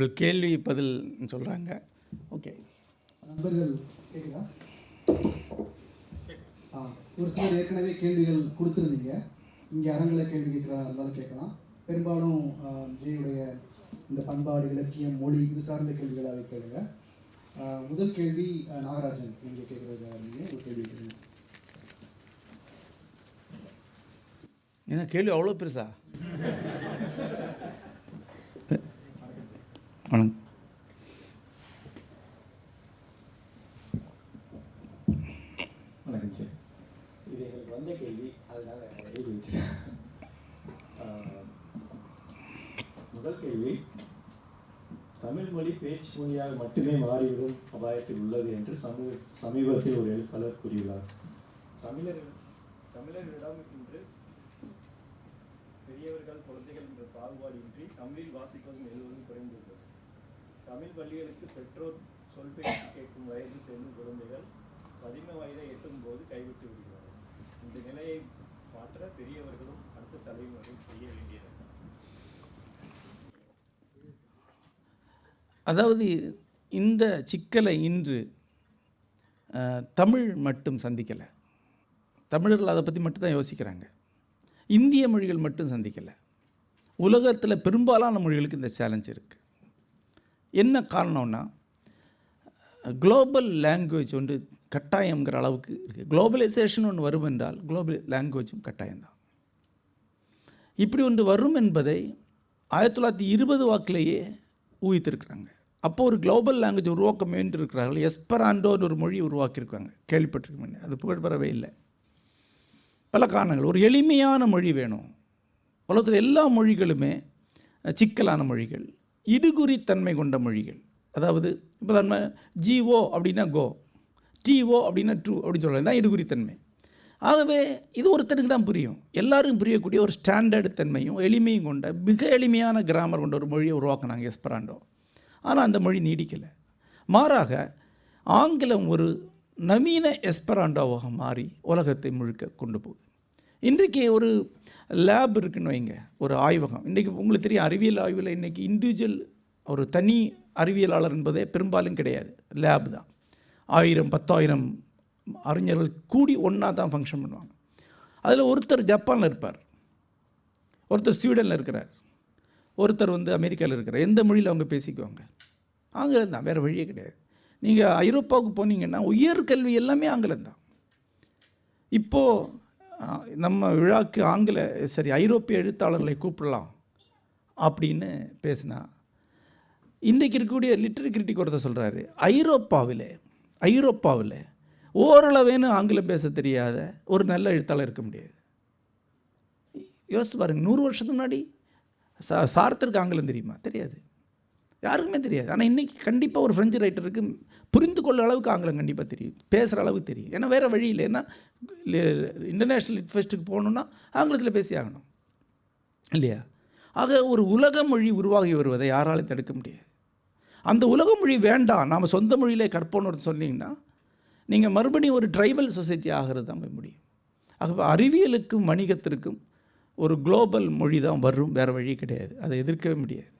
நண்பர்கள் கேள்வி பதில் சொல்கிறாங்க. ஓகே நண்பர்கள் கேட்குதா? ஒரு சிலர் ஏற்கனவே கேள்விகள் கொடுத்துருந்தீங்க. இங்கே அரங்கில் கேள்வி கேட்குறதா இருந்தாலும் கேட்கலாம். பெரும்பாலும் ஜெயுடைய இந்த பண்பாடு, இலக்கியம், மொழி இது சார்ந்த கேள்விகளாக கேளுங்க. முதல் கேள்வி நாகராஜன் நீங்கள் கேட்குறதா இருந்தீங்க. ஒரு கேள்வி கேளுங்க. ஏன்னா கேள்வி அவ்வளோ பெருசா? வணக்கம். வணக்கம் சார். இது எங்களுக்கு வந்த கேள்வி, அதனால் எழுதி வச்சுருக்கேன். முதல் கேள்வி, தமிழ் மொழி பேச்சு மொழியாக மட்டுமே மாறிவிடும் அபாயத்தில் உள்ளது என்று சமீபத்தில் ஒரு எழுத்தாளர் கூறியுள்ளார். தமிழர்களிடம் இன்று பெரியவர்கள் குழந்தைகள் என்ற பாகுபாடின்றி தமிழில் வாசிப்பதும் எழுதுவதும் குறைந்துள்ளது. தமிழ் பள்ளிகளுக்கு பெற்றோர் சொல் பேச்சு கேட்கும் வயதில் செல்லும் குழந்தைகள் 15 வயதை எட்டும் போது கைவிட்டு விடுகிறார்கள். இந்த நிலையை மாற்ற பெரியவர்களும் அடுத்த தலைமுறையும் செய்ய வேண்டியது. அதாவது இந்த சிக்கலை இன்று தமிழ் மட்டும் சந்திக்கலை. தமிழர்கள் அதை பற்றி மட்டும்தான் யோசிக்கிறாங்க. இந்திய மொழிகள் மட்டும் சந்திக்கலை. உலகத்தில் பெரும்பாலான மொழிகளுக்கு இந்த சேலஞ்ச் இருக்குது. என்ன காரணம்னா, குளோபல் லாங்குவேஜ் ஒன்று கட்டாயங்கிற அளவுக்கு இருக்குது. குளோபலைசேஷன் ஒன்று வரும் என்றால் குளோபல் லாங்குவேஜும் கட்டாயம்தான். இப்படி ஒன்று வரும் என்பதை 1920 வாக்கிலேயே ஊகித்திருக்கிறாங்க. அப்போது ஒரு குளோபல் லாங்குவேஜ் உருவாக்க முயன்றிருக்கிறார்கள். எஸ்பராண்டோன்னு ஒரு மொழி உருவாக்கியிருக்காங்க, கேள்விப்பட்டிருக்கீங்க. அது புகழ்பெறவே இல்லை. பல காரணங்கள். ஒரு எளிமையான மொழி வேணும். உலகத்தில் எல்லா மொழிகளுமே சிக்கலான மொழிகள், இடுகுறித்தன்மை கொண்ட மொழிகள். அதாவது இப்போ நம்ம ஜிஓ அப்படின்னா கோ, டிஓ அப்படின்னா ட்ரூ அப்படின்னு சொல்கிறது தான் இடுகுறித்தன்மை. ஆகவே இது ஒருத்தருக்கு தான் புரியும். எல்லாருக்கும் புரியக்கூடிய ஒரு ஸ்டாண்டர்டு தன்மையும் எளிமையும் கொண்ட மிக எளிமையான கிராமர் கொண்ட ஒரு மொழியை உருவாக்குனாங்க எஸ்பராண்டோ. ஆனால் அந்த மொழி நீடிக்கலை. மாறாக ஆங்கிலம் ஒரு நவீன எஸ்பராண்டோவாக மாறி உலகத்தை முழுக்க கொண்டு போகுது. இன்றைக்கு ஒரு லேப் இருக்குன்னு வைங்க, ஒரு ஆய்வகம். இன்றைக்கி உங்களுக்கு தெரியும், அறிவியல் ஆய்வில் இன்றைக்கி இண்டிவிஜுவல் ஒரு தனி அறிவியலாளர் என்பதே பெரும்பாலும் கிடையாது. லேப் தான். 1000 10,000 அறிஞர்கள் கூடி ஒன்றா தான் ஃபங்க்ஷன் பண்ணுவாங்க. அதில் ஒருத்தர் ஜப்பானில் இருப்பார், ஒருத்தர் ஸ்வீடனில் இருக்கிறார், ஒருத்தர் அமெரிக்காவில் இருக்கிறார். எந்த மொழியில் அவங்க பேசிக்குவாங்க? ஆங்கிலம் தான், வேறு வழியே கிடையாது. நீங்கள் ஐரோப்பாவுக்கு போனீங்கன்னா உயர்கல்வி எல்லாமே ஆங்கிலம் தான். இப்போது நம்ம விழாக்கு ஐரோப்பிய எழுத்தாளர்களை கூப்பிடலாம் அப்படின்னு பேசினா, இன்றைக்கு இருக்கக்கூடிய லிட்ரரி கிரிட்டிக் ஒருத்தர் சொல்கிறாரு, ஐரோப்பாவில் ஓரளவேன்னு ஆங்கிலம் பேச தெரியாத ஒரு நல்ல எழுத்தாளர் இருக்க முடியாது. யோசிச்சு பாருங்கள், 100 வருஷத்துக்கு முன்னாடி சார்த்தருக்கு ஆங்கிலம் தெரியுமா? தெரியாது, யாருக்குமே தெரியாது. ஆனால் இன்றைக்கி கண்டிப்பாக ஒரு ஃப்ரெஞ்சு ரைட்டருக்கு புரிந்து கொள்ள அளவுக்கு ஆங்கிலம் கண்டிப்பாக தெரியும், பேசுகிற அளவுக்கு தெரியும். ஏன்னா வேறு வழி இல்லை. ஏன்னா இன்டர்நேஷ்னல் லிட் ஃபெஸ்ட்டுக்கு போகணுன்னா ஆங்கிலத்தில் பேசி ஆகணும் இல்லையா? ஆக ஒரு உலக மொழி உருவாகி வருவதை யாராலும் தடுக்க முடியாது. அந்த உலக மொழி வேண்டாம், நாம் சொந்த மொழியிலே கற்போன்னு சொன்னீங்கன்னா நீங்கள் மறுபடியும் ஒரு ட்ரைபல் சொசைட்டி ஆகிறது தான் போய் முடியும். ஆகவே அறிவியலுக்கும் வணிகத்திற்கும் ஒரு குளோபல் மொழி தான் வரும், வேறு வழி கிடையாது. அதை எதிர்க்கவே முடியாது.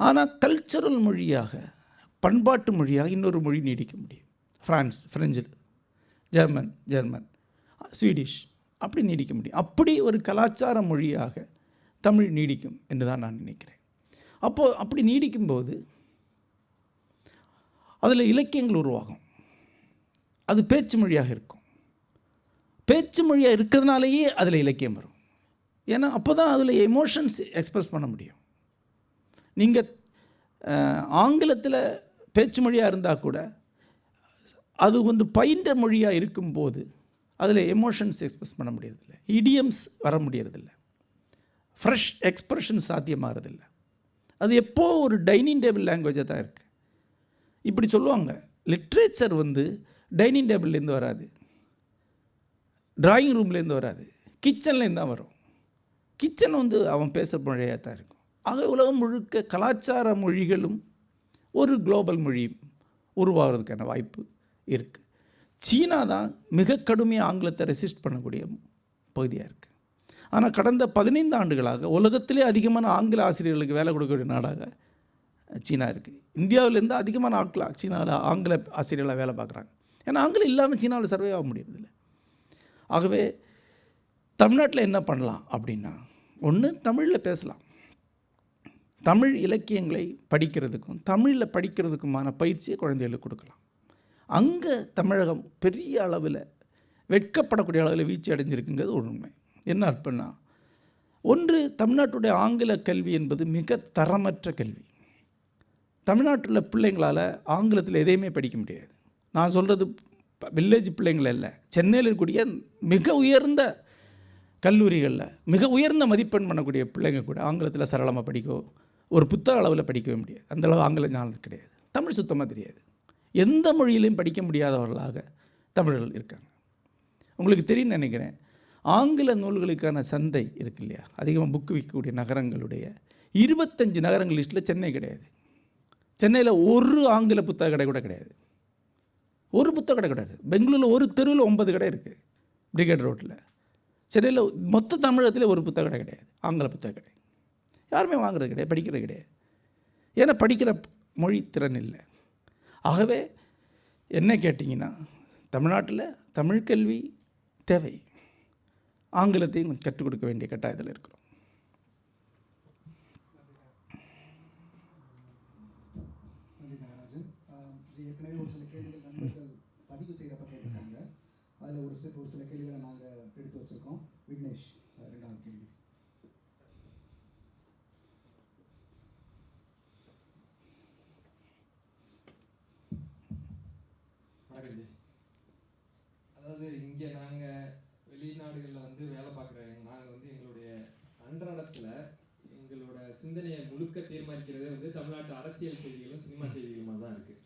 ஆனால் கல்ச்சரல் மொழியாக, பண்பாட்டு மொழியாக இன்னொரு மொழி நீடிக்க முடியும். ஃப்ரெஞ்சு, ஜெர்மன், ஸ்வீடிஷ் அப்படி நீடிக்க முடியும். அப்படி ஒரு கலாச்சார மொழியாக தமிழ் நீடிக்கும் என்று தான் நான் நினைக்கிறேன். அப்போது அப்படி நீடிக்கும்போது அதில் இலக்கியங்கள் உருவாகும். அது பேச்சு மொழியாக இருக்கும். பேச்சு மொழியாக இருக்கிறதுனாலேயே அதில் இலக்கியம் வரும். ஏன்னா அப்போ தான் அதில் எமோஷன்ஸ் எக்ஸ்ப்ரெஸ் பண்ண முடியும். நீங்கள் ஆங்கிலத்தில் பேச்சு மொழியாக இருந்தால் கூட அது பயின்ற மொழியாக இருக்கும்போது அதில் எமோஷன்ஸ் எக்ஸ்ப்ரெஸ் பண்ண முடியறதில்லை, இடியம்ஸ் வர முடியறதில்லை, ஃப்ரெஷ் எக்ஸ்ப்ரெஷன் சாத்தியமாகறதில்ல. அது எப்போது ஒரு டைனிங் டேபிள் லாங்குவேஜாக தான் இருக்குது. இப்படி சொல்லுவாங்க, லிட்ரேச்சர் டைனிங் டேபிள்லேருந்து வராது, ட்ராயிங் ரூம்லேருந்து வராது, கிச்சன்லேருந்து தான் வரும். கிச்சன் அவன் பேசுகிற மொழியாக தான் இருக்கும். ஆக உலகம் முழுக்க கலாச்சார மொழிகளும் ஒரு குளோபல் மொழி உருவாகிறதுக்கான வாய்ப்பு இருக்குது. சீனா தான் மிக கடுமையாக ஆங்கிலத்தை ரெசிஸ்ட் பண்ணக்கூடிய பகுதியாக இருக்குது. ஆனால் கடந்த 15 ஆண்டுகளாக உலகத்திலே அதிகமான ஆங்கில ஆசிரியர்களுக்கு வேலை கொடுக்கக்கூடிய நாடாக சீனா இருக்குது. இந்தியாவிலேருந்து அதிகமான ஆட்கள் சீனாவில் ஆங்கில ஆசிரியர்களாக வேலை பார்க்குறாங்க. ஏன்னா ஆங்கிலம் இல்லாமல் சீனாவில் சர்வே ஆக முடியறதில்ல. ஆகவே தமிழ்நாட்டில் என்ன பண்ணலாம் அப்படின்னா, ஒன்று தமிழில் பேசலாம். தமிழ் இலக்கியங்களை படிக்கிறதுக்கும் தமிழில் படிக்கிறதுக்குமான பயிற்சியை குழந்தைகளுக்கு கொடுக்கலாம். அங்கே தமிழகம் பெரிய அளவில் வெட்கப்படக்கூடிய அளவில் வீழ்ச்சி அடைஞ்சிருக்குங்கிறது ஒரு உண்மை. என்ன அர்த்தம்னா, ஒன்று தமிழ்நாட்டுடைய ஆங்கில கல்வி என்பது மிக தரமற்ற கல்வி. தமிழ்நாட்டில் பிள்ளைங்களால் ஆங்கிலத்தில் எதையுமே படிக்க முடியாது. நான் சொல்கிறது வில்லேஜ் பிள்ளைங்கள இல்லை, சென்னையில் இருக்கக்கூடிய மிக உயர்ந்த கல்லூரிகளில் மிக உயர்ந்த மதிப்பெண் பண்ணக்கூடிய பிள்ளைங்க கூட ஆங்கிலத்தில் சரளமாக படிக்கவோ ஒரு புத்தக அளவில் படிக்கவே முடியாது. அந்தளவு ஆங்கில ஞானம் கிடையாது. தமிழ் சுத்தமாக தெரியாது. எந்த மொழியிலையும் படிக்க முடியாதவர்களாக தமிழர்கள் இருக்காங்க. உங்களுக்கு தெரியும் நினைக்கிறேன், ஆங்கில நூல்களுக்கான சந்தை இருக்கு இல்லையா, அதிகமாக புக்கு விற்கக்கூடிய நகரங்களுடைய 25 நகரங்கள் லிஸ்ட்டில் சென்னை கிடையாது. சென்னையில் ஒரு ஆங்கில புத்தக கடை கூட கிடையாது. ஒரு புத்தக கடை கிடையாது. பெங்களூரில் ஒரு தெருவில் 9 கடை இருக்குது, பிரிகேட் ரோட்டில். சென்னையில் மொத்த தமிழகத்தில் ஒரு புத்தக கடை கிடையாது, ஆங்கில புத்தக கடை. யாருமே வாங்குறது கிடையாது, படிக்கிறது கிடையாது. ஏன்னா படிக்கிற மொழி திறன் இல்லை. ஆகவே என்ன கேட்டிங்கன்னா, தமிழ்நாட்டில் தமிழ் கல்வி தேவை, ஆங்கிலத்தையும் கற்றுக் கொடுக்க வேண்டிய கட்டாயத்தில் இருக்கிறோம். ஏற்கனவே ஒரு சில கேள்விகள் நண்பர்கள் பதிவு செய்கிறப்ப கேட்டிருக்காங்க. அதில் ஒரு சில கேள்விகளை நாங்கள் எடுத்து வச்சுருக்கோம். விக்னேஷ், 2வது கேள்வி. அதாவது இங்கே நாங்கள் வெளிநாடுகளில் வந்து வேலை பார்க்குற நாங்கள் வந்து எங்களுடைய அன்றாடத்தில் எங்களோட சிந்தனையை முழுக்க தீர்மானிக்கிறதே வந்து தமிழ்நாட்டு அரசியல் செய்திகளும் சினிமா செய்திகளுமாக தான் இருக்குது.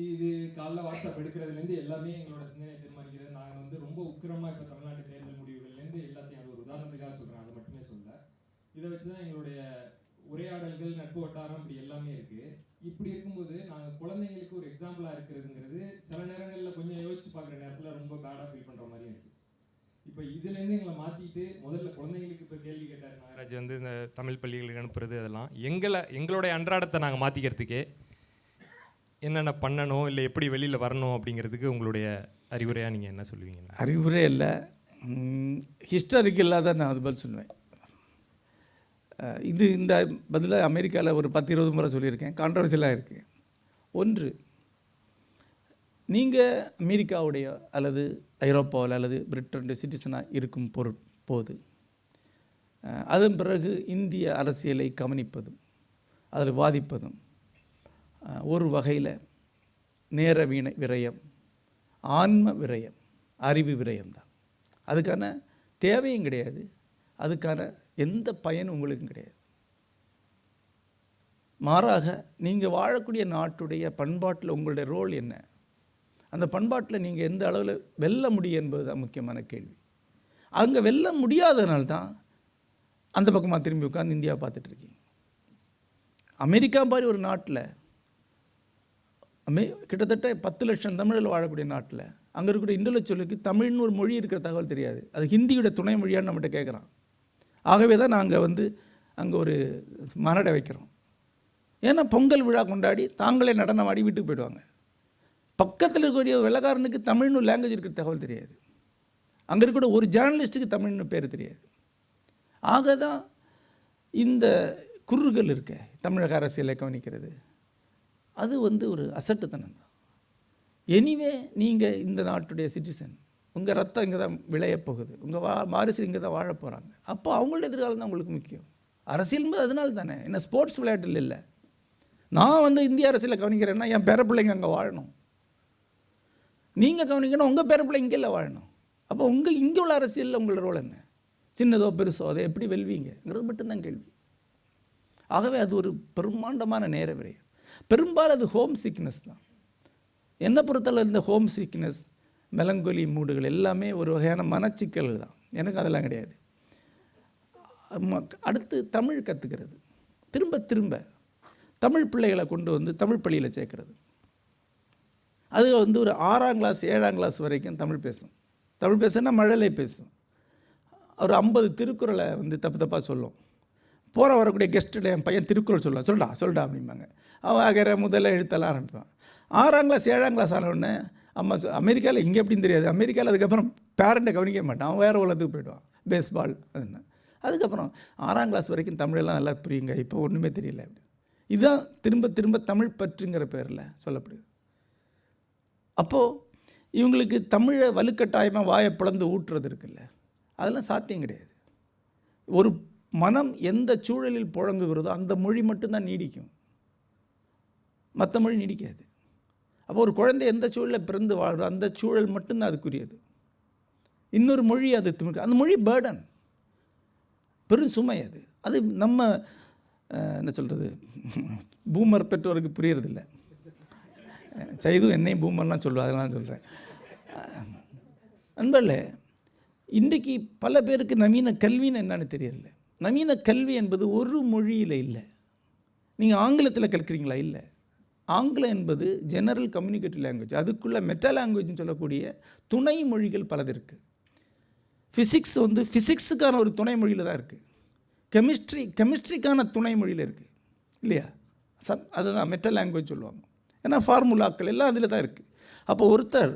இது காலைல வாட்ஸ்அப் எடுக்கிறதுலேருந்து எல்லாமே எங்களோட சிந்தனையை தீர்மானிக்கிறது. நாங்கள் வந்து ரொம்ப உக்கிரமாக இப்போ தமிழ்நாட்டு தேர்தல் முடிவுகள்லேருந்து எல்லாத்தையும், அது ஒரு உதாரணத்துக்காக சொல்கிறேன், அதை மட்டுமே சொல்ல. இதை வச்சு தான் எங்களுடைய உரையாடல்கள், நட்பு வட்டாரம், இப்படி எல்லாமே இருக்குது. இப்படி இருக்கும்போது நாங்கள் குழந்தைங்களுக்கு ஒரு எக்ஸாம்பிளாக இருக்கிறதுங்கிறது சில நேரங்களில் கொஞ்சம் யோசிச்சு பார்க்குற நேரத்தில் ரொம்ப பேடாக ஃபீல் பண்ணுற மாதிரியும் இருக்குது. இப்போ இதுலேருந்து எங்களை மாற்றிட்டு முதல்ல குழந்தைங்களுக்கு இப்போ கேள்வி கேட்டார் நாகராஜ் வந்து இந்த தமிழ் பள்ளிகளுக்கு அனுப்புறது, அதெல்லாம் எங்களுடைய அன்றாடத்தை நாங்கள் மாற்றிக்கிறதுக்கே என்னென்ன பண்ணணும், இல்லை எப்படி வெளியில் வரணும் அப்படிங்கிறதுக்கு உங்களுடைய அறிவுரையாக நீங்கள் என்ன சொல்லுவீங்க? அறிவுரை இல்லை, ஹிஸ்டாரிக்கலாக தான் நான் அது பதில் சொல்லுவேன். இந்த பதிலாக அமெரிக்காவில் ஒரு 10-20 முறை சொல்லியிருக்கேன், கான்ட்ரவர்சியலாக இருக்குது. ஒன்று, நீங்கள் அமெரிக்காவுடைய அல்லது ஐரோப்பாவில் அல்லது பிரிட்டனுடைய சிட்டிசனாக இருக்கும் போது அதன் பிறகு இந்திய அரசியலை கவனிப்பதும் அதில் வாதிப்பதும் ஒரு வகையில் நேர விரயம், ஆன்ம விரயம், அறிவு விரயம்தான். அதுக்கான தேவையும் கிடையாது, அதுக்கான எந்த பயனும் உங்களுக்கும் கிடையாது. மாறாக நீங்கள் வாழக்கூடிய நாட்டுடைய பண்பாட்டில் உங்களுடைய ரோல் என்ன, அந்த பண்பாட்டில் நீங்கள் எந்த அளவில் வெல்ல முடியும் என்பது தான் முக்கியமான கேள்வி. அங்கே வெல்ல முடியாதனால்தான் அந்த பக்கமாக திரும்பி உட்காந்து இந்தியாவை பார்த்துட்டு இருக்கீங்க. அமெரிக்கா மாதிரி ஒரு நாட்டில் கிட்டத்தட்ட 10 லட்சம் தமிழில் வாழக்கூடிய நாட்டில் அங்கே இருக்கிற இன்டலெக்சுவலுக்கு தமிழ்னு ஒரு மொழி இருக்கிற தகவல் தெரியாது. அது ஹிந்தியோட துணை மொழியான்னு நம்மகிட்ட கேட்குறான். ஆகவே தான் நாங்கள் வந்து அங்கே ஒரு மாநாடை வைக்கிறோம். ஏன்னா பொங்கல் விழா கொண்டாடி தாங்களே நடனம் ஆடி வீட்டுக்கு போயிடுவாங்க. பக்கத்தில் இருக்கக்கூடிய வெள்ளக்காரனுக்கு தமிழ்னு லாங்குவேஜ் இருக்கிற தகவல் தெரியாது. அங்கே இருக்கக்கூடிய ஒரு ஜேர்னலிஸ்ட்டுக்கு தமிழ்னு பேர் தெரியாது. ஆக தான் இந்த குறுகள் இருக்க தமிழக அரசியலை கவனிக்கிறது, அது வந்து ஒரு அசட்டுத்தனம் தான். எனிவே நீங்கள் இந்த நாட்டுடைய சிட்டிசன், உங்கள் ரத்தம் இங்கே தான் விளையப் போகுது, உங்கள் வாரிசு இங்கே தான் வாழ போகிறாங்க. அப்போ அவங்களோட எதிர்காலம் தான் உங்களுக்கு முக்கியம். அரசியல் என்பது அதனால தானே, என்ன ஸ்போர்ட்ஸ் விளையாட்டில் இல்லை. நான் வந்து இந்திய அரசியலை கவனிக்கிறேன்னா என் பேர பிள்ளைங்க அங்கே வாழணும், நீங்கள் கவனிக்கணும் உங்கள் பேர பிள்ளைங்க இங்கே இல்லை வாழணும். அப்போ இங்கே உள்ள அரசியலில் உங்களோட ரோல் என்ன, சின்னதோ பெருசோ, அதை எப்படி வெல்வீங்கிறது மட்டும்தான் கேள்வி. ஆகவே அது ஒரு பிரம்மாண்டமான நேர விரயம். பெரும்பாலும் அது ஹோம் சிக்னஸ் தான். என்னை பொறுத்தளவு இந்த ஹோம் சிக்னஸ், மெலங்கொலி மூடுகள் எல்லாமே ஒரு வகையான மனச்சிக்கல் தான். எனக்கு அதெல்லாம் கிடையாது. அடுத்து தமிழ் கற்றுக்கிறது, திரும்ப திரும்ப தமிழ் பிள்ளைகளை கொண்டு வந்து தமிழ் பள்ளியில் சேர்க்கறது. அது வந்து ஒரு 6ஆம் கிளாஸ் 7ஆம் கிளாஸ் வரைக்கும் தமிழ் பேசும். தமிழ் பேசுனா மழலை பேசும். ஒரு 50 திருக்குறளை வந்து தப்பு தப்பாக சொல்லும். போகிற வரக்கூடிய கெஸ்ட்டில் என் பையன் திருக்குறள் சொல்டா அப்படிம்பாங்க. அவன் அகர முதல்ல எழுத்தெல்லாம் ஆரம்பிப்பான். 6ஆம் கிளாஸ் 7ஆம் கிளாஸ் ஆனவுடனே அம்மா அமெரிக்காவில் இங்கே எப்படின்னு தெரியாது. அமெரிக்காவில் அதுக்கப்புறம் பேரண்ட்டை கவனிக்க மாட்டான், அவன் வேறு உலகத்துக்கு போயிடுவான், பேஸ்பால் அதுன்னு. அதுக்கப்புறம் 6ஆம் கிளாஸ் வரைக்கும் தமிழெல்லாம் நல்லா புரியுங்க, இப்போ ஒன்றுமே தெரியல. இதுதான் திரும்ப திரும்ப தமிழ் பற்றுங்கிற பேரில் சொல்லப்படுது. அப்போது இவங்களுக்கு தமிழை வலுக்கட்டாயமாக வாயை பிளந்து ஊட்டுறது இருக்குல்ல, அதெல்லாம் சாத்தியம் கிடையாது. ஒரு மனம் எந்த சூழலில் புழங்குகிறதோ அந்த மொழி மட்டும்தான் நீடிக்கும், மற்ற மொழி நீடிக்காது. அப்போ ஒரு குழந்தை எந்த சூழலில் பிறந்து வாழ்கிறோ அந்த சூழல் மட்டும்தான் அதுக்குரியது. இன்னொரு மொழி அது அந்த மொழி பேர்டன், பெரும் சுமை. அது நம்ம என்ன சொல்கிறது, பூமர் பெற்றோருக்கு புரியறதில்லை. செய்தும் என்னையும் பூமர்லாம் சொல்லுவோம், அதெல்லாம் சொல்கிறேன். நண்பர்களே, இன்றைக்கி பல பேருக்கு நவீன கல்வின்னு என்னன்னு தெரியல. நவீன கல்வி என்பது ஒரு மொழியில் இல்லை. நீங்கள் ஆங்கிலத்தில் கற்கிறீங்களா? இல்லை. ஆங்கிலம் என்பது ஜெனரல் கம்யூனிகேட்டிவ் லாங்குவேஜ், அதுக்குள்ளே மெட்டா லாங்குவேஜ்னு சொல்லக்கூடிய துணை மொழிகள் பலது இருக்குது. ஃபிசிக்ஸ் ஃபிசிக்ஸுக்கான ஒரு துணை மொழியில் தான் இருக்குது. கெமிஸ்ட்ரிக்கான துணை மொழியில் இருக்குது இல்லையா? அதுதான் மெட்டா லாங்குவேஜ் சொல்லுவாங்க. ஏன்னா ஃபார்முலாக்கள் எல்லாம் அதில் தான் இருக்குது. அப்போ ஒருத்தர்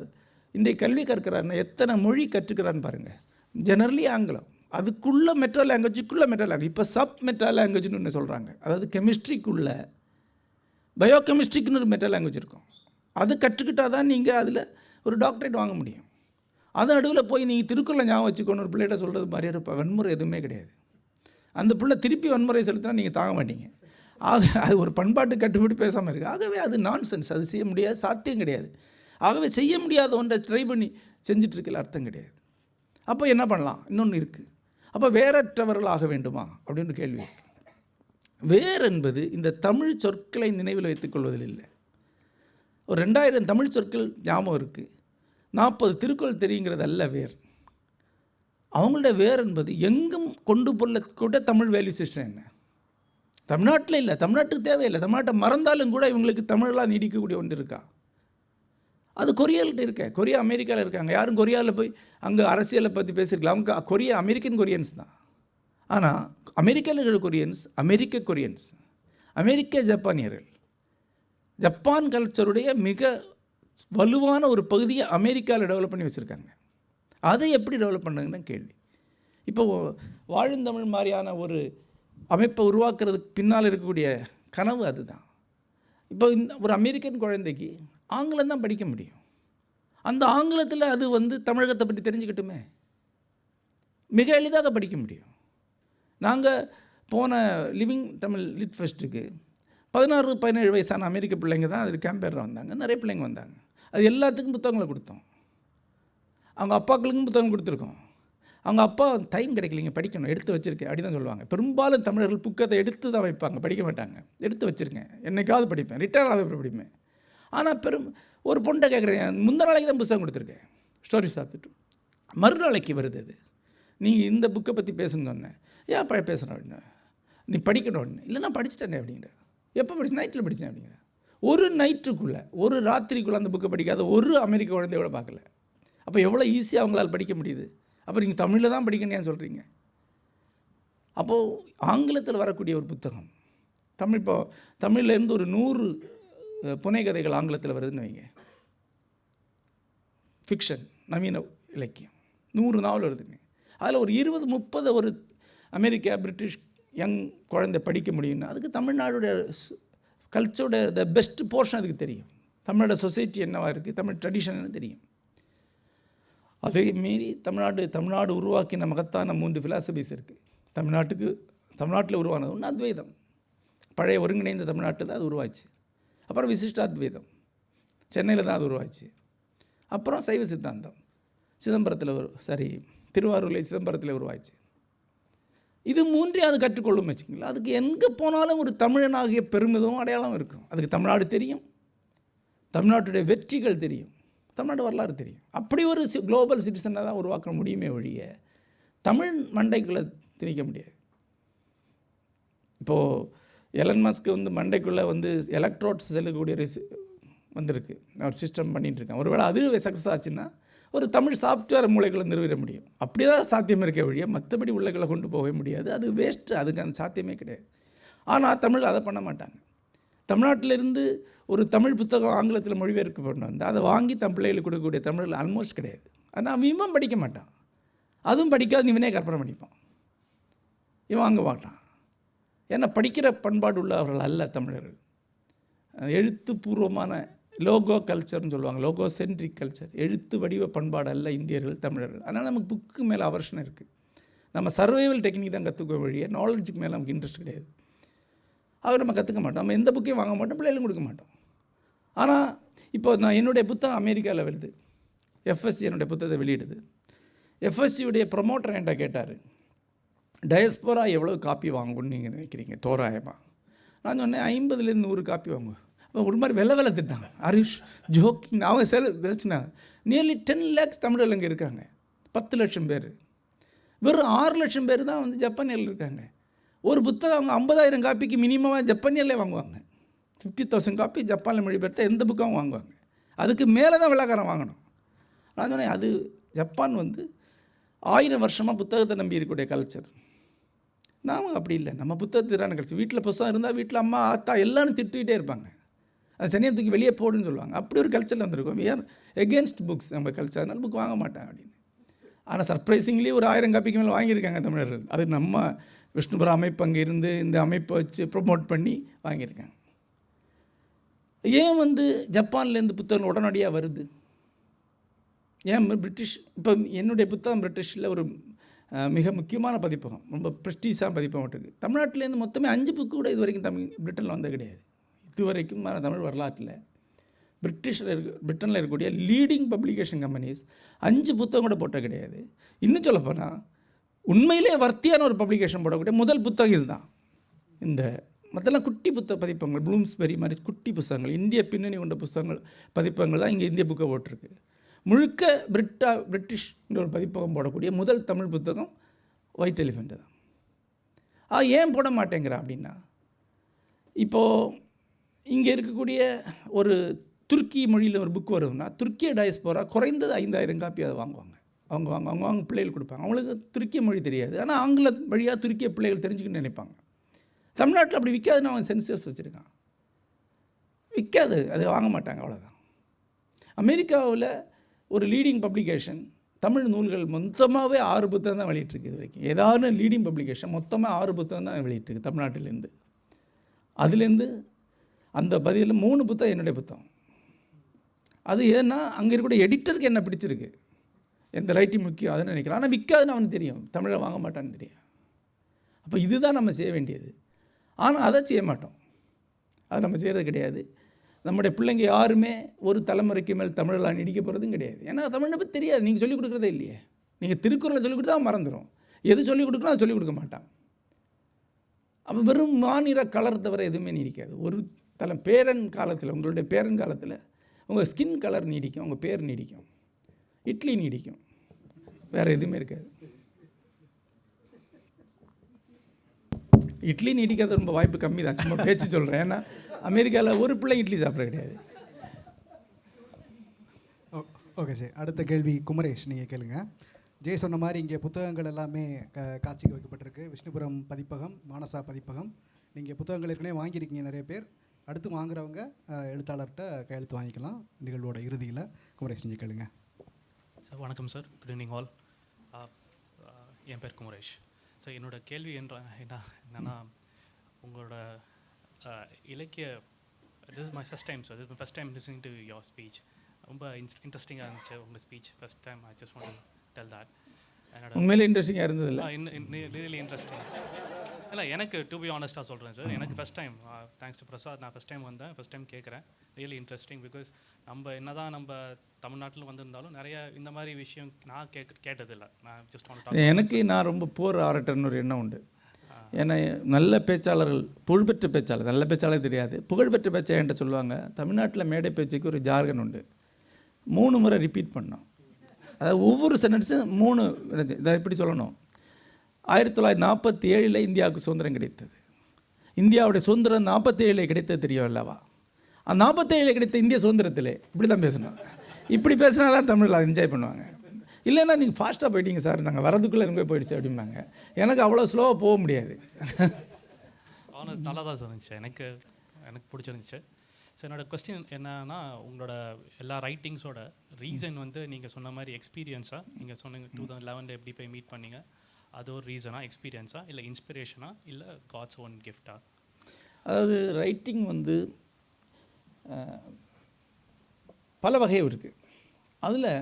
இன்றைக்கு கல்வி கற்கிறாருன்னா எத்தனை மொழி கற்றுக்கிறான்னு பாருங்கள். ஜெனரலி ஆங்கிலம், அதுக்குள்ளே மெட்டா லாங்குவேஜ், இப்போ சப் மெட்டா லாங்குவேஜ்னு ஒன்று சொல்கிறாங்க. அதாவது கெமிஸ்ட்ரிக்குள்ளே பயோகெமிஸ்ட்ரிக்குன்னு ஒரு மெட்டா லாங்குவேஜ் இருக்கும். அது கற்றுக்கிட்டால் தான் நீங்கள் அதில் ஒரு டாக்டரேட் வாங்க முடியும். அது நடுவில் போய் நீங்கள் திருக்குறளை ஞாபகம் வச்சுக்கணும் ஒரு பிள்ளைகிட்ட சொல்கிறது மாதிரி இருப்ப வன்முறை எதுவுமே கிடையாது. அந்த பிள்ளை திருப்பி வன்முறை செலுத்தினா நீங்கள் தாங்க மாட்டீங்க. ஆக அது ஒரு பண்பாட்டு கட்டுப்பட்டு பேசாமல் இருக்குது. ஆகவே அது நான்சென்ஸ், அது செய்ய முடியாது, சாத்தியம் கிடையாது. ஆகவே செய்ய முடியாத ஒன்றை ட்ரை பண்ணி செஞ்சிட்ருக்கல அர்த்தம் கிடையாது. அப்போ என்ன பண்ணலாம்? இன்னொன்று இருக்குது. அப்போ வேறற்றவர்கள் ஆக வேண்டுமா அப்படின்னு கேள்வி இருக்குது. வேர் என்பது இந்த தமிழ் சொற்களை நினைவில் வைத்துக் கொள்வதில் இல்லை. ஒரு 2000 தமிழ் சொற்கள் ஞாபகம் இருக்குது, 40 திருக்குறள் தெரியுங்கிறது அல்ல வேர். அவங்களோட வேர் என்பது எங்கும் கொண்டு போகக்கூட தமிழ் வேல்யூ சிஸ்டம் என்ன? தமிழ்நாட்டில் இல்லை, தமிழ்நாட்டுக்கு தேவையில்லை. தமிழ்நாட்டை மறந்தாலும் கூட இவங்களுக்கு தமிழெலாம் நீடிக்கக்கூடிய ஒன்று இருக்கா? அது கொரியாவில்கிட்ட இருக்க. கொரியா அமெரிக்காவில் இருக்காங்க. யாரும் கொரியாவில் போய் அங்கே அரசியலை பற்றி பேசியிருக்கலாம். அவங்க அமெரிக்கன் கொரியன்ஸ் தான். ஆனால் அமெரிக்காவில் இருக்கிற கொரியன்ஸ் அமெரிக்க ஜப்பானியர்கள். ஜப்பான் கல்ச்சருடைய மிக வலுவான ஒரு பகுதியை அமெரிக்காவில் டெவலப் பண்ணி வச்சுருக்காங்க. அதை எப்படி டெவலப் பண்ணாங்கன்னு தான் கேள்வி. இப்போ வாழுந்தமிழ் மாதிரியான ஒரு அமைப்பை உருவாக்குறதுக்கு பின்னால் இருக்கக்கூடிய கனவு அதுதான். இப்போ இந்த ஒரு அமெரிக்கன் குழந்தைக்கு ஆங்கிலம் தான் படிக்க முடியும். அந்த ஆங்கிலத்தில் அது தமிழகத்தை பற்றி தெரிஞ்சுக்கிட்டுமே, மிக எளிதாக படிக்க முடியும். நாங்கள் போன லிவிங் தமிழ் லிட் ஃபெஸ்ட்டுக்கு 16-17 வயசான அமெரிக்க பிள்ளைங்க தான் அதில் கேம்பேரில் வந்தாங்க. நிறைய பிள்ளைங்க வந்தாங்க. அது எல்லாத்துக்கும் புத்தகங்களை கொடுத்தோம். அவங்க அப்பாக்களுக்கும் புத்தகம் கொடுத்துருக்கோம். அவங்க அப்பா டைம் கிடைக்கலிங்க, படிக்கணும், எடுத்து வச்சுருக்கேன் அப்படி தான் சொல்லுவாங்க. பெரும்பாலும் தமிழர்கள் புக்கத்தை எடுத்து தான் வைப்பாங்க, படிக்க மாட்டாங்க. எடுத்து வச்சுருக்கேன், என்னைக்காவது படிப்பேன், ரிட்டையர் ஆகாத படிப்பேன். ஆனால் ஒரு பொண்ணை கேட்குறேன், முந்தின நாளைக்கு தான் புத்தகம் கொடுத்துருக்கேன், ஸ்டோரிஸ் சாப்பிட்டுட்டு. மறுநாளைக்கு வருது அது, நீங்கள் இந்த புக்கை பற்றி பேசணுன்னு சொன்னேன். ஏன் பேசணும் அப்படின்னு, நீ படிக்கணும் அப்படின்னு. இல்லை நான் படிச்சுட்டேனே அப்படிங்கிற. எப்போ படிச்சு? நைட்டில் படித்தேன் அப்படிங்கிற. ஒரு நைட்டுக்குள்ளே, ஒரு ராத்திரிக்குள்ளே அந்த புக்கை படிக்காத ஒரு அமெரிக்க குழந்தையோட பார்க்கல. அப்போ எவ்வளோ ஈஸியாக அவங்களால் படிக்க முடியுது. அப்போ நீங்கள் தமிழில் தான் படிக்கணும் ஏன் சொல்கிறீங்க? அப்போது ஆங்கிலத்தில் வரக்கூடிய ஒரு புத்தகம் இப்போ தமிழ்லேருந்து ஒரு 100 புனை கதைகள் ஆங்கிலத்தில் வருதுன்னு வைங்க, ஃபிக்ஷன், நவீன இலக்கியம் 100 நாவல் வருதுங்க. அதில் ஒரு 20-30 ஒரு அமெரிக்கா பிரிட்டிஷ் யங் குழந்தை படிக்க முடியும்னா அதுக்கு தமிழ்நாடுடைய கல்ச்சரோட த பெஸ்ட் போர்ஷன் அதுக்கு தெரியும். தமிழோட சொசைட்டி என்னவாக இருக்குது, தமிழ் ட்ரெடிஷன் என்ன தெரியும். அதே மாரி தமிழ்நாடு உருவாக்கின மகத்தான 3 ஃபிலாசபிஸ் இருக்குது. தமிழ்நாட்டில் உருவானது ஒன்று அத்வைதம், பழைய ஒருங்கிணைந்த தமிழ்நாட்டில் தான் அது உருவாச்சு. அப்புறம் விசிஷ்டாத்வைதம் சென்னையில் தான் அது உருவாச்சு. அப்புறம் சைவ சித்தாந்தம் திருவாரூரில் சிதம்பரத்தில் உருவாச்சு. இது 3 அது கற்றுக்கொள்ளும் வச்சுக்கிங்களா. அதுக்கு எங்கே போனாலும் ஒரு தமிழனாகிய பெருமிதமும் அடையாளம் இருக்கும். அதுக்கு தமிழ்நாடு தெரியும், தமிழ்நாட்டுடைய வெற்றிகள் தெரியும், தமிழ்நாடு வரலாறு தெரியும். அப்படி ஒரு குளோபல் சிட்டிசனை தான் உருவாக்க முடியுமே ஒழிய தமிழ் மண்டைக்குள்ளே திணிக்க முடியாது. இப்போது எலன் மஸ்க்கு மண்டைக்குள்ளே எலக்ட்ரோட்ஸ் செல்லக்கூடிய வந்திருக்கு, அவர் சிஸ்டம் பண்ணிகிட்ருக்கேன். ஒருவேளை அது சக்ஸஸ் ஆச்சுன்னா ஒரு தமிழ் சாஃப்ட்வேர் மூளைகளை நிறுவிட முடியும். அப்படியே தான் சாத்தியம் இருக்க வழியாக மற்றபடி உள்ளகளை கொண்டு போகவே முடியாது. அது வேஸ்ட்டு, அதுக்கு அந்த சாத்தியமே கிடையாது. ஆனால் தமிழ் அதை பண்ண மாட்டாங்க. தமிழ்நாட்டிலிருந்து ஒரு தமிழ் புத்தகம் ஆங்கிலத்தில் மொழிபெயர்க்கப்பட்டு வந்தால் அதை வாங்கி தம் பிள்ளைகளுக்கு கொடுக்கக்கூடிய தமிழில் ஆல்மோஸ்ட் கிடையாது. ஆனால் இவன் படிக்க மாட்டான், அதுவும் படிக்காது, இவனே கற்பனை பண்ணிப்பான், இவன் வாங்க மாட்டான். ஏன்னா படிக்கிற பண்பாடு உள்ளவர்கள் அல்ல தமிழர்கள். எழுத்துப்பூர்வமான லோகோ கல்ச்சர்னு சொல்லுவாங்க, லோகோ சென்ட்ரிக் கல்ச்சர், எழுத்து வடிவ பண்பாடு அல்ல இந்தியர்கள் தமிழர்கள். அதனால் நமக்கு புக்கு மேலே அவர்ஷனம் இருக்குது. நம்ம சர்வைவல் டெக்னிக் தான் கற்றுக்க வழியே, நாலேஜுக்கு மேலே நமக்கு இன்ட்ரெஸ்ட் கிடையாது. அதை நம்ம கற்றுக்க மாட்டோம், நம்ம எந்த புக்கையும் வாங்க மாட்டோம், பிள்ளைகளும் கொடுக்க மாட்டோம். ஆனால் இப்போ நான் என்னுடைய புத்தகம் அமெரிக்காவில் வருது, எஃப்எஸ்சி என்னுடைய புத்தகத்தை வெளியிடுது. எஃப்எஸ்சியுடைய ப்ரொமோட்டர் என்கிட்ட கேட்டார், டயஸ்போரா எவ்வளோ காப்பி வாங்கணும்னு நீங்கள் நினைக்கிறீங்க தோராயமாக? நான் சொன்னேன் 50லேருந்து 100 காப்பி வாங்குவேன். அப்போ ஒரு மாதிரி வெள்ளை திட்டாங்க, ஹரிஷ் ஜோக்கிங். அவங்க பேசினாங்க நியர்லி 10 lakhs தமிழர்கள் இங்கே இருக்காங்க, 10 லட்சம் பேர். வெறும் 6 லட்சம் பேர் தான் வந்து ஜப்பானியர்கள் இருக்காங்க. ஒரு புத்தகம் அவங்க 50,000 காப்பிக்கு மினிமமாக ஜப்பானியர்களே வாங்குவாங்க. 50,000 காப்பி ஜப்பானில் மொழிபெயர்த்த எந்த புக்காகவும் வாங்குவாங்க. அதுக்கு மேலே தான் வெள்ளைக்காரன் வாங்கணும். நான் சொன்னேன் அது ஜப்பான் வந்து 1000 வருஷமாக புத்தகத்தை நம்பி இருக்கக்கூடிய கல்ச்சர். நாம் அப்படி இல்லை, நம்ம புத்தகத்திற்கான கல்ச்சர். வீட்டில் புத்தகம் இருந்தால் வீட்டில் அம்மா ஆத்தா எல்லோரும் திட்டுக்கிட்டே இருப்பாங்க, அது சனியாக தூக்கி வெளியே போடுன்னு சொல்லுவாங்க. அப்படி ஒரு கல்ச்சரில் வந்திருக்கோம். வி ஆர் எகென்ஸ்ட் புக்ஸ், நம்ம கல்ச்சர். அதனால புக் வாங்க மாட்டேன் அப்படின்னு. ஆனால் சர்ப்ரைசிங்லி ஒரு 1000 காப்பிக்கு மேலே வாங்கியிருக்காங்க தமிழர்கள். அது நம்ம விஷ்ணுபுரம் அமைப்பு அங்கே இருந்து இந்த அமைப்பை வச்சு ப்ரொமோட் பண்ணி வாங்கியிருக்காங்க. ஏன் வந்து ஜப்பான்லேருந்து புத்தகங்கள் உடனடியாக வருது? ஏன் பிரிட்டிஷ், இப்போ என்னுடைய புத்தகம் பிரிட்டிஷில் ஒரு மிக முக்கியமான பதிப்பகம், ரொம்ப ப்ரெஸ்டீஸாக பதிப்பகம் இருக்குது. தமிழ்நாட்டிலேருந்து மொத்தமே 5 புக்கு கூட இது வரைக்கும் பிரிட்டனில் வந்தது கிடையாது. இது வரைக்கும் தமிழ் வரலாற்றில் பிரிட்டனில் இருக்கக்கூடிய லீடிங் பப்ளிகேஷன் கம்பெனிஸ் 5 புத்தகம் கூட போட்ட கிடையாது. இன்னும் சொல்லப்போனால் உண்மையிலே வர்த்தியான ஒரு பப்ளிகேஷன் போடக்கூடிய முதல் புத்தகம் இதுதான். இந்த மற்றெல்லாம் குட்டி பதிப்பகங்கள், ப்ளூம்ஸ்பெரி மாதிரி குட்டி புத்தகங்கள், இந்திய பின்னணி கொண்ட புத்தகங்கள் பதிப்பகங்கள் தான் இங்கே இந்திய புக்கை போட்டிருக்கு. முழுக்க பிரிட்டிஷ்ன்ற ஒரு பதிப்பகம் போடக்கூடிய முதல் தமிழ் புத்தகம் ஒயிட் எலிஃபெண்ட்டு தான். ஏன் போட மாட்டேங்கிறா அப்படின்னா, இப்போது இங்கே இருக்கக்கூடிய ஒரு துருக்கி மொழியில் ஒரு புக் வருதுன்னா துருக்கிய டயஸ்போரா குறைந்தது 5000 காப்பி அதை வாங்குவாங்க. அவங்க பிள்ளைகள் கொடுப்பாங்க. அவங்களுக்கு துருக்கிய மொழி தெரியாது, ஆனால் ஆங்கில வழியாக துருக்கிய பிள்ளைகள் தெரிஞ்சுக்கின்னு நினைப்பாங்க. தமிழ்நாட்டில் அப்படி விற்காதுன்னு அவன் சென்சஸ் வச்சுருக்கான், விற்காது, அது வாங்க மாட்டாங்க, அவ்வளோதான். அமெரிக்காவில் ஒரு லீடிங் பப்ளிகேஷன் தமிழ் நூல்கள் மொத்தமாகவே 6 புத்தகம் தான் வெளியிட்டிருக்கு இது வரைக்கும். ஏதாவது லீடிங் பப்ளிகேஷன் மொத்தமாக 6 புத்தகம் தான் வெளியிட்டிருக்கு தமிழ்நாட்டிலேருந்து. அதுலேருந்து அந்த பதிவில் 3 புத்தகம் என்னுடைய புத்தகம். அது ஏன்னா அங்கே இருக்கக்கூடிய எடிட்டருக்கு என்ன பிடிச்சிருக்கு, எந்த ரைட்டிங் முக்கியம் அதை நினைக்கிறேன். ஆனால் விற்காதுன்னு அவனுக்கு தெரியும், தமிழை வாங்க மாட்டான்னு தெரியும். அப்போ இதுதான் நம்ம செய்ய வேண்டியது. ஆனால் அதை செய்ய மாட்டோம், அதை நம்ம செய்கிறது கிடையாது. நம்முடைய பிள்ளைங்க யாருமே ஒரு தலைமுறைக்கு மேல் தமிழெல்லாம் நீடிக்க போகிறதும் கிடையாது. ஏன்னா தமிழை பற்றி தெரியாது, நீங்கள் சொல்லிக் கொடுக்குறதே இல்லையே. நீங்கள் திருக்குறளை சொல்லிக் கொடுத்தா மறந்துடும், எது சொல்லிக் கொடுக்கணும் அதை சொல்லிக் கொடுக்க மாட்டான். அப்போ வெறும் மாநிற கலர் தவிர எதுவுமே நீடிக்காது. ஒரு பேரன் காலத்தில், உங்களுடைய பேரன் காலத்தில் உங்கள் ஸ்கின் கலர் நீடிக்கும், உங்கள் பேர் நீடிக்கும், இட்லி நீடிக்கும், வேறு எதுவுமே இருக்காது. இட்லி நீடிக்காத ரொம்ப வாய்ப்பு கம்மி தான், சும்மா பேச்சு சொல்கிறேன். ஏன்னா அமெரிக்காவில் ஒரு பிள்ளை இட்லி சாப்பிட கிடையாது. ஓகே சார், அடுத்த கேள்வி குமரேஷ், நீங்கள் கேளுங்க. ஜெய் சொன்ன மாதிரி இங்கே புத்தகங்கள் எல்லாமே காட்சிக்கு வைக்கப்பட்டிருக்கு. விஷ்ணுபுரம் பதிப்பகம், மானசா பதிப்பகம். நீங்கள் புத்தகங்கள் ஏற்கனவே வாங்கியிருக்கீங்க நிறைய பேர். அடுத்து வாங்குறவங்க எழுத்தாளர்கிட்ட கையெழுத்து வாங்கிக்கலாம் நிகழ்வோட இறுதியில். குமரேஷ், நீங்கள் கேளுங்க. சார் வணக்கம் சார், குட் ஈவினிங் ஆல். என் பேர் குமரேஷ். சார் என்னோட கேள்வி என்னன்னா உங்களோட இலக்கிய, this is my first time sir, this is my first time listening to your speech. ரொம்ப இன்ட்ரெஸ்டிங்காக இருந்துச்சு உங்கள் speech, first time. I just want to tell that. உண்மையிலே இன்ட்ரெஸ்டிங்காக இருந்ததில்ல, ரியலி இன்ட்ரெஸ்டிங். இல்லை எனக்கு டு பி ஆனஸ்ட்டாக சொல்கிறேன் சார், எனக்கு first time, thanks to Prasad, நான் ஃபஸ்ட் டைம் வந்தேன், ஃபஸ்ட் டைம் கேட்குறேன். Really interesting. பிகாஸ் நம்ம என்ன தான் நம்ம தமிழ்நாட்டில் வந்திருந்தாலும் நிறைய இந்த மாதிரி விஷயம் நான் கேட்டதில்லை. நான் ஜஸ்ட் எனக்கு நான் ரொம்ப போர் ஆரட்டர்னு ஒரு எண்ணம் உண்டு. ஏன்னா நல்ல பேச்சாளர்கள், புகழ்பெற்ற பேச்சாளர், நல்ல பேச்சாளர் தெரியாது, புகழ்பெற்ற பேச்சா என்கிட்ட சொல்லுவாங்க, தமிழ்நாட்டில் மேடை பேச்சுக்கு ஒரு ஜார்கன் உண்டு, 3 முறை ரிப்பீட் பண்ணோம். அதாவது ஒவ்வொரு சென்டென்ஸும் 3 இதை எப்படி சொல்லணும். 1947 இந்தியாவுக்கு சுதந்திரம் கிடைத்தது. இந்தியாவுடைய சுதந்திரம் 47 கிடைத்தது தெரியும் அல்லவா? அந்த 47 கிடைத்த இந்திய சுதந்திரத்தில் இப்படி தான் பேசணும். இப்படி பேசினா தான் தமிழில் அதை என்ஜாய் பண்ணுவாங்க. இல்லைன்னா நீங்கள் ஃபாஸ்ட்டாக போயிட்டீங்க சார், நாங்கள் வரதுக்குள்ளே எங்கே போயிடுச்சு அப்படிம்பாங்க. எனக்கு அவ்வளோ ஸ்லோவாக போக முடியாது. ஆனால் நல்லா தான் இருந்துச்சு, எனக்கு பிடிச்சிருந்துச்சு. ஸோ என்னோடய கொஸ்டின் என்னன்னா, உங்களோட எல்லா ரைட்டிங்ஸோட ரீசன் வந்து நீங்கள் சொன்ன மாதிரி எக்ஸ்பீரியன்ஸாக, நீங்கள் சொன்னீங்க 2011 எப்படி போய் மீட் பண்ணீங்க, அது ஒரு ரீசனாக, எக்ஸ்பீரியன்ஸாக, இல்லை இன்ஸ்பிரேஷனாக, இல்லை காட்ஸ் ஓன் கிஃப்டா? அதாவது ரைட்டிங் வந்து பல வகையும் இருக்குது. அதில்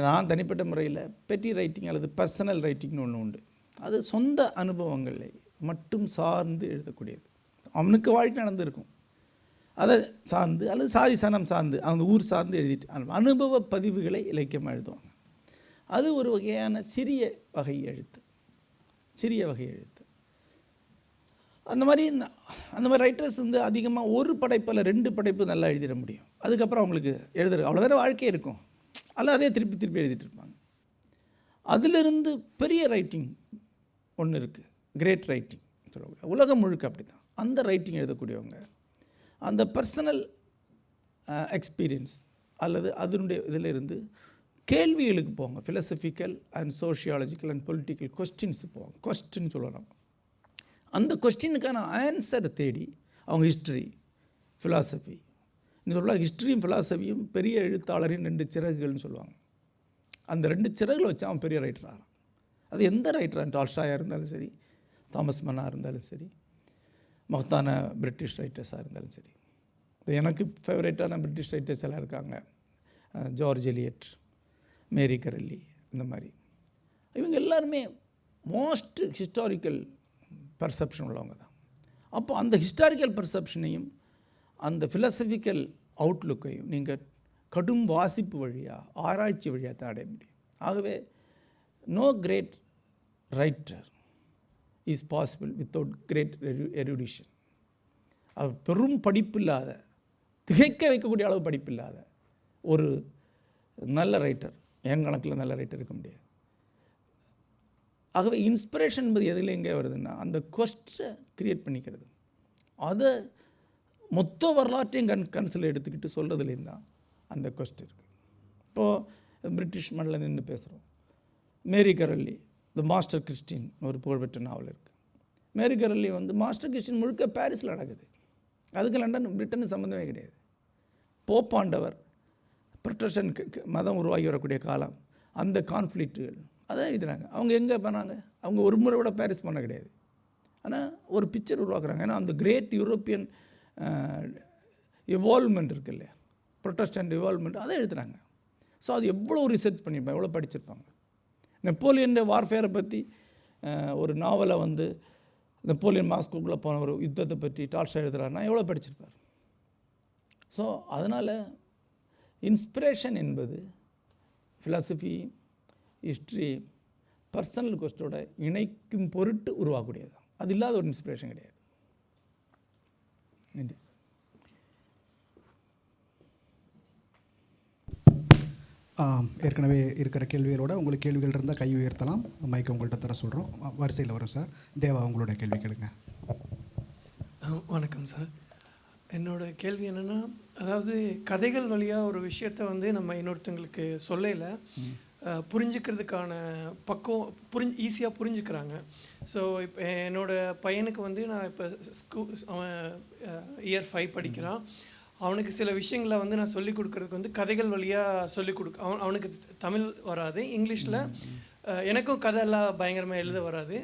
நான் தனிப்பட்ட முறையில் பெட்டி ரைட்டிங் அல்லது பர்சனல் ரைட்டிங்னு ஒன்று உண்டு. அது சொந்த அனுபவங்களை மட்டும் சார்ந்து எழுதக்கூடியது. அவனுக்கு வாழ்க்கை நடந்திருக்கும், அதை சார்ந்து அல்லது சாதி சனம் சார்ந்து அந்த ஊர் சார்ந்து எழுதிட்டு அந்த அனுபவ பதிவுகளை இலக்கியமாக எழுதுவாங்க. அது ஒரு வகையான சிறிய வகை எழுத்து. அந்த மாதிரி ரைட்டர்ஸ் வந்து அதிகமாக ஒரு படைப்பில் 2 படைப்பு நல்லா எழுதிட முடியும். அதுக்கப்புறம் அவங்களுக்கு எழுதுற அவ்வளோதான வாழ்க்கை இருக்கும், அல்ல அதே திருப்பி எழுதிட்டு இருப்பாங்க. அதிலிருந்து பெரிய ரைட்டிங் ஒன்று இருக்குது, கிரேட் ரைட்டிங் சொல்லக்கூடிய, உலகம் முழுக்க அப்படி தான். அந்த ரைட்டிங் எழுதக்கூடியவங்க அந்த பர்சனல் எக்ஸ்பீரியன்ஸ் அல்லது அதனுடைய இதிலிருந்து கேள்விகளுக்கு போவாங்க. Philosophical and sociological and political questions போவாங்க. கொஸ்டின் சொல்லலாம். அந்த கொஸ்டினுக்கான ஆன்சரை தேடி அவங்க ஹிஸ்ட்ரி, ஃபிலாசபி, இந்த சொல்லுவாங்க ஹிஸ்ட்ரியும் ஃபிலாசபியும் பெரிய எழுத்தாளரின் 2 சிறகுகள்னு சொல்லுவாங்க. அந்த 2 சிறகுகளை வச்சு அவன் பெரிய ரைட்டர் ஆகிறான். அது எந்த ரைட்டராக, டால்ஸ்டாயாக இருந்தாலும் சரி, தாமஸ் மன்னா இருந்தாலும் சரி, மகத்தான பிரிட்டிஷ் ரைட்டர்ஸாக இருந்தாலும் சரி. எனக்கு ஃபேவரேட்டான பிரிட்டிஷ் ரைட்டர்ஸ் எல்லாம் இருக்காங்க. ஜார்ஜ் எலியட், மேரி கரல்லி, இந்த மாதிரி. இவங்க எல்லாருமே மோஸ்ட் ஹிஸ்டாரிக்கல் பர்செப்ஷன் உள்ளவங்க தான். அப்போ அந்த ஹிஸ்டாரிக்கல் பர்செப்ஷனையும் அந்த ஃபிலசபிக்கல் அவுட்லுக்கையும் நீங்கள் கடும் வாசிப்பு வழியாக, ஆராய்ச்சி வழியாக தான் அடைய முடியும். ஆகவே no great writer is possible without great erudition. அவர் பெரும் படிப்பில்லாத, திகைக்க வைக்கக்கூடிய அளவு படிப்பில்லாத ஒரு நல்ல ரைட்டர், என் கணக்கில் நல்ல ரைட்டர் இருக்க முடியாது. ஆகவே இன்ஸ்பிரேஷன் என்பது எதில் எங்கே வருதுன்னா, அந்த கொஸ்ட்டை க்ரியேட் பண்ணிக்கிறது, அதை மொத்த வரலாற்றையும் கன்சில் எடுத்துக்கிட்டு சொல்கிறதுலேருந்து தான் அந்த கொஸ்ட் இருக்குது. இப்போது பிரிட்டிஷ் மண்ணில் நின்று பேசுகிறோம். மேரி கரல்லி, த மாஸ்டர் கிறிஸ்டின் ஒரு புகழ்பெற்ற நாவல் இருக்குது. மேரி கரல்லி வந்து மாஸ்டர் கிறிஸ்டின் முழுக்க பாரிஸில் நடக்குது. அதுக்கு லண்டன் பிரிட்டனுக்கு சம்மந்தமே கிடையாது. போப்பாண்டவர், ப்ரொட்டஸ்டன்ட் மதம் உருவாகி வரக்கூடிய காலம், அந்த கான்ஃப்ளிக்ட்டுகள் அதான் எழுதுகிறாங்க. அவங்க எங்கே பண்ணாங்க? அவங்க ஒரு முறை கூட பாரிஸ் பண்ண கிடையாது. ஆனால் ஒரு பிக்சர் உருவாக்குறாங்க. ஏன்னா அந்த கிரேட் யூரோப்பியன் எவால்வ்மெண்ட் இருக்குது இல்லையா, ப்ரொட்டஸ்டன்ட் எவால்வ்மெண்ட், அதை எழுதுகிறாங்க. ஸோ அது எவ்வளோ ரிசர்ச் பண்ணியிருப்பாங்க, எவ்வளோ படிச்சிருப்பாங்க. நெப்போலியன் வார்ஃபேரை பற்றி ஒரு நாவலை வந்து நெப்போலியன் மாஸ்கோக்குள்ளே போன ஒரு யுத்தத்தை பற்றி டால்ஸ்டாய் எழுதுகிறாருன்னா எவ்வளோ படிச்சிருப்பார். ஸோ அதனால் இன்ஸ்பிரேஷன் என்பது ஃபிலாசபி, ஹிஸ்ட்ரி, பர்சனல் கொஸ்டோட இணைக்கும் பொருட்டு உருவாகக்கூடியது. அது இல்லாத ஒரு இன்ஸ்பிரேஷன் கிடையாது. நன்றி. ஏற்கனவே இருக்கிற கேள்விகளோட உங்களுக்கு கேள்விகள் இருந்தால் கை உயர்த்தலாம். மைக்கை உங்கள்கிட்ட தர சொல்கிறோம். வரிசையில் வரும் சார். தேவா, உங்களோட கேள்வி கேளுங்க. வணக்கம் சார். என்னோட கேள்வி என்னென்னா, அதாவது கதைகள் வழியாக ஒரு விஷயத்தை வந்து நம்ம இன்னொருத்தங்களுக்கு சொல்லல புரிஞ்சுக்கிறதுக்கான பக்குவம் ஈஸியாக புரிஞ்சுக்கிறாங்க. ஸோ இப்போ என்னோடய பையனுக்கு வந்து நான் இப்போ அவன் இயர் 5 படிக்கிறான். அவனுக்கு சில விஷயங்களை வந்து நான் சொல்லிக் கொடுக்குறதுக்கு வந்து கதைகள் வழியாக சொல்லிக் அவனுக்கு தமிழ் வராது, இங்கிலீஷில் எனக்கும் கதையெல்லாம் பயங்கரமாக எழுத வராது.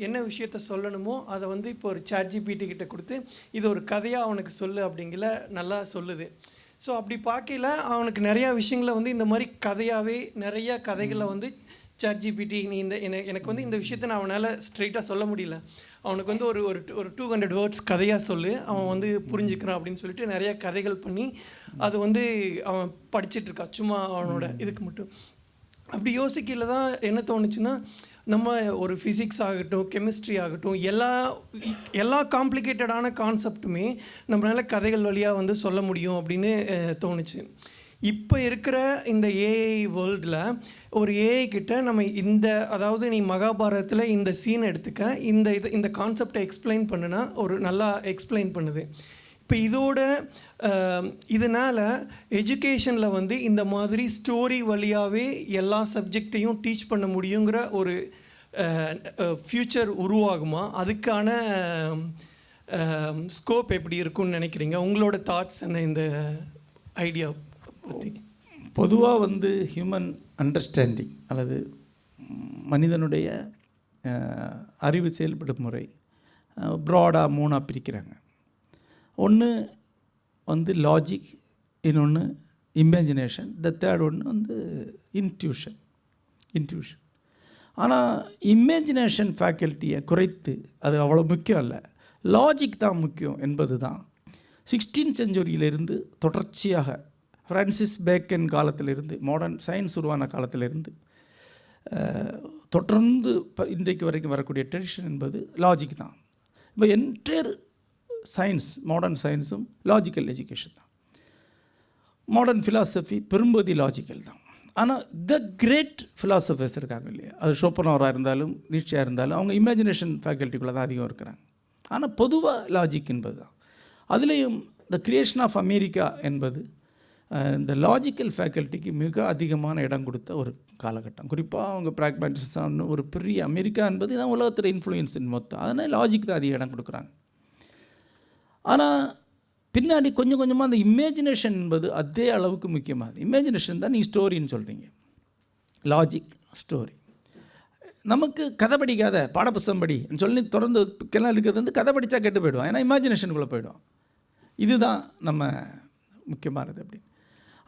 என்ன விஷயத்த சொல்லணுமோ அதை வந்து இப்போ ஒரு ChatGPT கிட்ட கொடுத்து இது ஒரு கதையாக அவனுக்கு சொல்லு அப்படிங்கிற நல்லா சொல்லுது. ஸோ அப்படி பார்க்கல அவனுக்கு நிறையா விஷயங்களை வந்து இந்த மாதிரி கதையாகவே நிறையா கதைகளை வந்து ChatGPT நீ எனக்கு வந்து இந்த விஷயத்தை நான் அவனால் ஸ்ட்ரெயிட்டாக சொல்ல முடியல, அவனுக்கு வந்து ஒரு 200 வேர்ட்ஸ் கதையாக சொல்லு, அவன் வந்து புரிஞ்சுக்கிறான் அப்படின்னு சொல்லிட்டு நிறையா கதைகள் பண்ணி அது வந்து அவன் படிச்சிட்ருக்கா சும்மா அவனோட இதுக்கு மட்டும். அப்படி யோசிக்கல தான் என்ன தோணுச்சுன்னா, நம்ம ஒரு ஃபிசிக்ஸ் ஆகட்டும், கெமிஸ்ட்ரி ஆகட்டும், எல்லா காம்ப்ளிகேட்டடான கான்செப்ட்டுமே நம்மளால் கதைகள் வழியாக வந்து சொல்ல முடியும் அப்படின்னு தோணுச்சு. இப்போ இருக்கிற இந்த ஏஐ வேர்ல்டில் ஒரு ஏஐ கிட்ட நம்ம அதாவது நீ மகாபாரதத்தில் இந்த சீன் எடுத்துக்க, இந்த கான்செப்டை எக்ஸ்பிளைன் பண்ணுனா ஒரு நல்லா எக்ஸ்பிளைன் பண்ணுது. இப்போ இதனால் எஜுகேஷனில் வந்து இந்த மாதிரி ஸ்டோரி வழியாகவே எல்லா சப்ஜெக்டையும் டீச் பண்ண முடியுங்கிற ஒரு ஃப்யூச்சர் உருவாகுமா? அதுக்கான ஸ்கோப் எப்படி இருக்குன்னு நினைக்கிறீங்க? உங்களோட தாட்ஸ் என்ன இந்த ஐடியா பற்றி? பொதுவாக வந்து ஹியூமன் அண்டர்ஸ்டாண்டிங் அல்லது மனிதனுடைய அறிவு செயல்படும் முறை ப்ராடாக 3ஆக பிரிக்கிறாங்க. ஒன்று வந்து லாஜிக், இன்னொன்று இமேஜினேஷன், தேர்ட் ஒன்று வந்து இன்ட்யூஷன். ஆனால் இமேஜினேஷன் ஃபேக்கல்ட்டியை குறைத்து அது அவ்வளோ முக்கியம் இல்லை, லாஜிக் தான் முக்கியம் என்பது தான் 16th செஞ்சுரியிலிருந்து தொடர்ச்சியாக ஃப்ரான்சிஸ் பேக்கன் காலத்திலிருந்து மாடர்ன் சயின்ஸ் உருவான காலத்திலிருந்து தொடர்ந்து இன்றைக்கு வரைக்கும் வரக்கூடிய ட்ரெடிஷன் என்பது லாஜிக் தான். இப்போ என்டையர் சயின்ஸ், மாடர்ன் சயின்ஸும் லாஜிக்கல் எஜுகேஷன் தான். மாடர்ன் ஃபிலாசபி பெரும்பகுதி லாஜிக்கல் தான். ஆனால் கிரேட் ஃபிலாசபர்ஸ் இருக்காங்க இல்லையா, அது ஷோப்பனோவராக இருந்தாலும் நீட்சியாக இருந்தாலும் அவங்க இமேஜினேஷன் ஃபேக்கல்ட்டிக்குள்ளே தான் அதிகம் இருக்கிறாங்க. ஆனால் பொதுவாக லாஜிக் என்பது தான். அதுலேயும் கிரியேஷன் ஆஃப் அமெரிக்கா என்பது இந்த லாஜிக்கல் ஃபேக்கல்ட்டிக்கு மிக அதிகமான இடம் கொடுத்த ஒரு காலகட்டம். குறிப்பாக அவங்க ப்ராக்மேட்டிசம்னு ஒரு பெரிய அமெரிக்கா என்பது தான் உலகத்தில் இன்ஃப்ளூயன்ஸின் மொத்தம். அதனால் லாஜிக் தான் அதிக இடம் கொடுக்குறாங்க. ஆனால் பின்னாடி கொஞ்சம் கொஞ்சமாக அந்த இமேஜினேஷன் என்பது அதே அளவுக்கு முக்கியமாகுது. இமேஜினேஷன் தான் நீங்கள் ஸ்டோரின்னு சொல்கிறீங்க, லாஜிக் ஸ்டோரி. நமக்கு கதை படிக்காத பாடப்புத்தகம் படின்னு சொல்லி தொடர்ந்து கிளம்ப இருக்கிறது வந்து கதை படித்தா கெட்டு போயிடுவோம், ஏன்னா இமேஜினேஷனுக்குள்ளே போயிடுவோம். இதுதான் நம்ம முக்கியமானது அப்படி.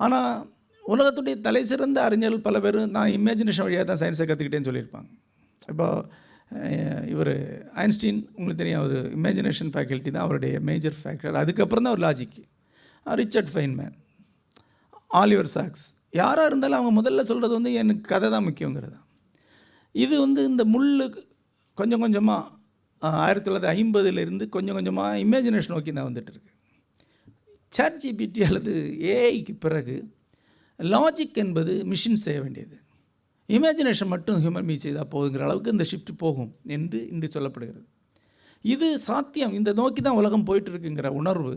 ஆனால் உலகத்துடைய தலை சிறந்த அறிஞர்கள் பல பேர் நான் இமேஜினேஷன் வழியாக தான் சயின்ஸை கற்றுக்கிட்டேன்னு சொல்லியிருப்பாங்க. இப்போ இவர் ஐன்ஸ்டீன் உங்களுக்கு தெரியும், அவர் இமேஜினேஷன் ஃபேக்கல்ட்டி தான் அவருடைய மேஜர் ஃபேக்டர். அதுக்கப்புறம் தான் ஒரு logic. Richard Feynman, Oliver socks, யாராக இருந்தாலும் அவங்க முதல்ல சொல்கிறது வந்து எனக்கு கதை தான் முக்கியங்கிறது. இது வந்து இந்த கொஞ்சம் கொஞ்சமாக 1950 கொஞ்சம் கொஞ்சமாக இமேஜினேஷன் நோக்கி தான் வந்துட்டு இருக்கு. ChatGPT அல்லது ஏஐக்கு பிறகு லாஜிக் என்பது மிஷின் செய்ய வேண்டியது, இமேஜினேஷன் மட்டும் ஹியூமன் பீங் செய்தால் போகுங்கிற அளவுக்கு இந்த ஷிஃப்ட் போகும் என்று இன்று சொல்லப்படுகிறது. இது சாத்தியம், இந்த நோக்கி தான் உலகம் போயிட்டுருக்குங்கிற உணர்வு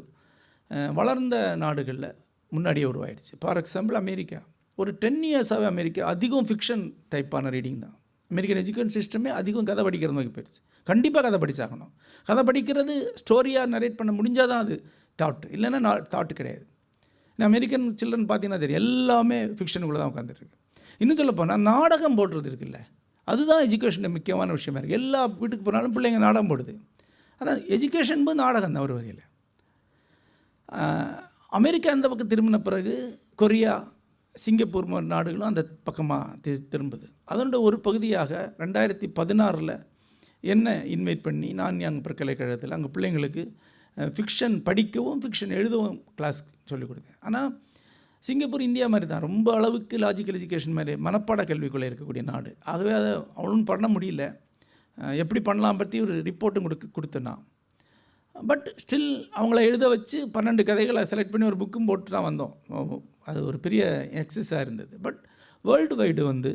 வளர்ந்த நாடுகளில் முன்னாடியே உருவாயிடுச்சு. ஃபார் எக்ஸாம்பிள் அமெரிக்கா, ஒரு 10 இயர்ஸாகவே அமெரிக்கா அதிகம் ஃபிக்ஷன் டைப்பான ரீடிங் தான். அமெரிக்கன் எஜுகேஷன் சிஸ்டமே அதிகம் கதை படிக்கிறது நோக்கி போயிடுச்சு. கண்டிப்பாக கதை படித்தாகணும். கதை படிக்கிறது ஸ்டோரியாக நரேட் பண்ண முடிஞ்சால் தான் அது தாட்டு, இல்லைன்னா தாட்டு கிடையாது. அமெரிக்கன் சில்ட்ரன் பார்த்தீங்கன்னா தெரியும், எல்லாமே ஃபிக்ஷனுக்குள்ளே தான் உட்காந்துருக்கு. இன்னும் சொல்ல போனால் நாடகம் போடுறது இருக்குல்ல, அதுதான் எஜுகேஷனில் முக்கியமான விஷயமா இருக்குது. எல்லா வீட்டுக்கு போனாலும் பிள்ளைங்க நாடகம் போடுது. ஆனால் எஜுகேஷன் போது நாடகம் தான் ஒரு வகையில். அமெரிக்கா அந்த பக்கம் திரும்பின பிறகு கொரியா, சிங்கப்பூர் நாடுகளும் அந்த பக்கமாக திரும்புது. அதனோட ஒரு பகுதியாக 2016 என்ன இன்வைட் பண்ணி நான் அங்கே பல்கலைக்கழகத்தில் அங்கே பிள்ளைங்களுக்கு ஃபிக்ஷன் படிக்கவும் ஃபிக்ஷன் எழுதவும் கிளாஸ் சொல்லிக் கொடுத்தேன். ஆனால் சிங்கப்பூர் இந்தியா மாதிரி தான், ரொம்ப அளவுக்கு லாஜிக்கல் எஜுகேஷன் மாதிரி மனப்பாட கல்விக்குள்ளே இருக்கக்கூடிய நாடு. ஆகவே அதை அவ்வளோன்னு பண்ண முடியல. எப்படி பண்ணலாம் பற்றி ஒரு ரிப்போர்ட்டும் கொடுத்தேன் நான். பட் ஸ்டில் அவங்கள எழுத வச்சு 12 கதைகளை செலக்ட் பண்ணி ஒரு புக்கும் போட்டு தான் வந்தோம். அது ஒரு பெரிய எக்ஸஸாக இருந்தது. பட் வேர்ல்டு வைடு வந்து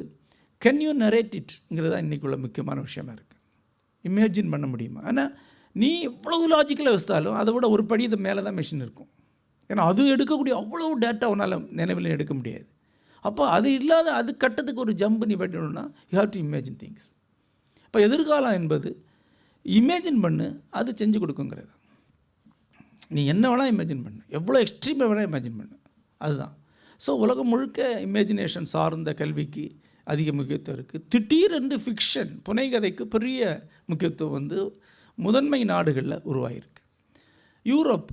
கேன் யூ நரேட் இட்ங்கிறது தான் இன்றைக்குள்ள முக்கியமான விஷயமா இருக்குது. இமேஜின் பண்ண முடியுமா? ஆனால் நீ எவ்வளவு லாஜிக்கலாக வச்சாலும் அதை விட ஒரு படி இது மேலே தான் மிஷின் இருக்கும். ஏன்னா அது எடுக்கக்கூடிய அவ்வளோ டேட்டா உன்னால் நினைவில் எடுக்க முடியாது. அப்போ அது இல்லாத அது கட்டத்துக்கு ஒரு ஜம்பு நீ பண்ணணும்னா you have to imagine things. இப்போ எதிர்காலம் என்பது இமேஜின் பண்ணு, அது செஞ்சு கொடுக்குங்கிறது. நீ என்ன வேணால் இமேஜின் பண்ணு, எவ்வளோ எக்ஸ்ட்ரீமாக வேணால் இமேஜின் பண்ணு, அதுதான். ஸோ உலகம் முழுக்க இமேஜினேஷன் சார்ந்த கல்விக்கு அதிக முக்கியத்துவம் இருக்குது. திடீரென்று ஃபிக்ஷன் புனைகதைக்கு பெரிய முக்கியத்துவம் வந்து முதன்மை நாடுகளில் உருவாகிருக்கு. யூரோப்,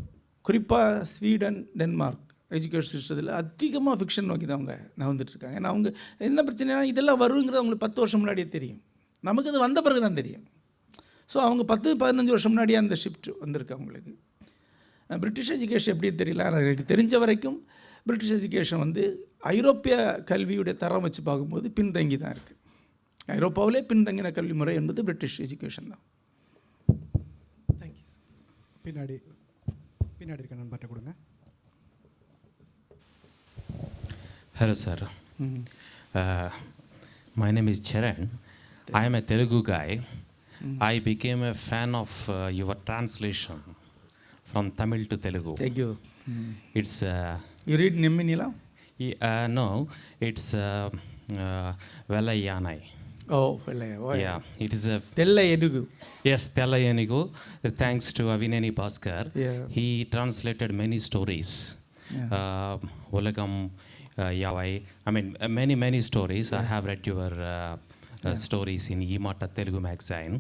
குறிப்பாக ஸ்வீடன், டென்மார்க் எஜுகேஷன் சிஸ்டத்தில் அதிகமாக ஃபிக்ஷன் நோக்கி தான் அவங்க நகர்ந்துட்டுருக்காங்க. ஏன்னா அவங்க என்ன பிரச்சனைனா இதெல்லாம் வருங்கிறது அவங்களுக்கு 10 வருஷம் முன்னாடியே தெரியும், நமக்கு அது வந்த பிறகு தான் தெரியும். ஸோ அவங்க 10-15 வருஷம் முன்னாடியே அந்த ஷிஃப்ட் வந்திருக்கு அவங்களுக்கு. பிரிட்டிஷ் எஜுகேஷன் எப்படி தெரியல, எனக்கு தெரிஞ்ச வரைக்கும் பிரிட்டிஷ் எஜுகேஷன் வந்து ஐரோப்பிய கல்வியுடைய தரம் வச்சு பார்க்கும்போது பின்தங்கி தான் இருக்குது. ஐரோப்பாவிலே பின்தங்கின கல்வி முறை என்பது பிரிட்டிஷ் எஜுகேஷன் தான். தேங்க்யூ. பின்னாடி இருக்க நண்பர்கிட்ட கொடுங்க. Hello sir. My name is Charan. I am a Telugu guy. I became a fan of your translation from Tamil to Telugu. Thank you. It's You read Nimminila? no, it's Velayanai. Oh, well, Yeah, it is a Tella Edugu. yes, Telayanigu. Thanks to Avineni Bhaskar, Yeah. he translated many stories. Ulagam Yavai. I mean, many stories. I have read your stories in Emata Telugu magazine.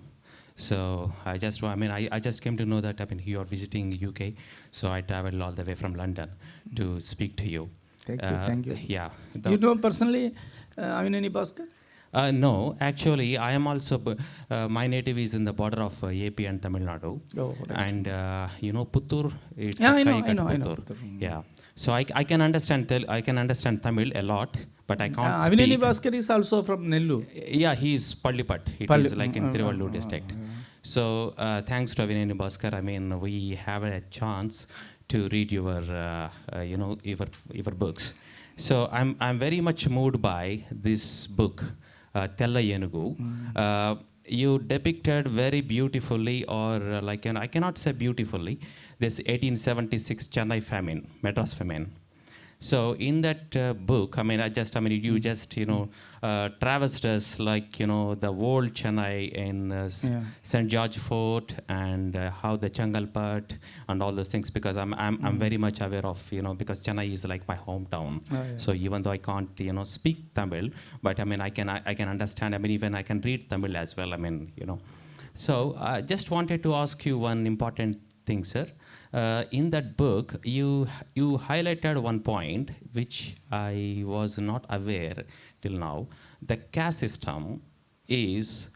So I just came to know that you are visiting UK. So I traveled all the way from London to speak to you. Thank you. Yeah. You know personally Avineni Bhaskar? No, actually, I am also. My native is in the border of AP and Tamil Nadu, Oh, right. and you know Puttur. It's Yeah, I know, Kaikat I know Puttur. Puttur. Yeah, so I can understand I can understand Tamil a lot, but I can't Avineni speak. Bhaskar is also from Nellore. Yeah, he is Pallipat. It is like in Tiruvallur district. So thanks to Avineni Bhaskar, I mean we have a chance to read your your books. So I'm very much moved by this book. Tella Yenugu. You depicted very beautifully, or I cannot say beautifully, this 1876 Chennai famine, Madras famine. So in that book, you just traversed us the old Chennai in St. George Fort and how the Changalpat and all those things, because I'm very much aware of because Chennai is like my hometown. So even though I can't speak Tamil, but I can understand. Even I can read Tamil as well. So I just wanted to ask you one important thing, sir. In that book, you highlighted one point which I was not aware till now. The caste system is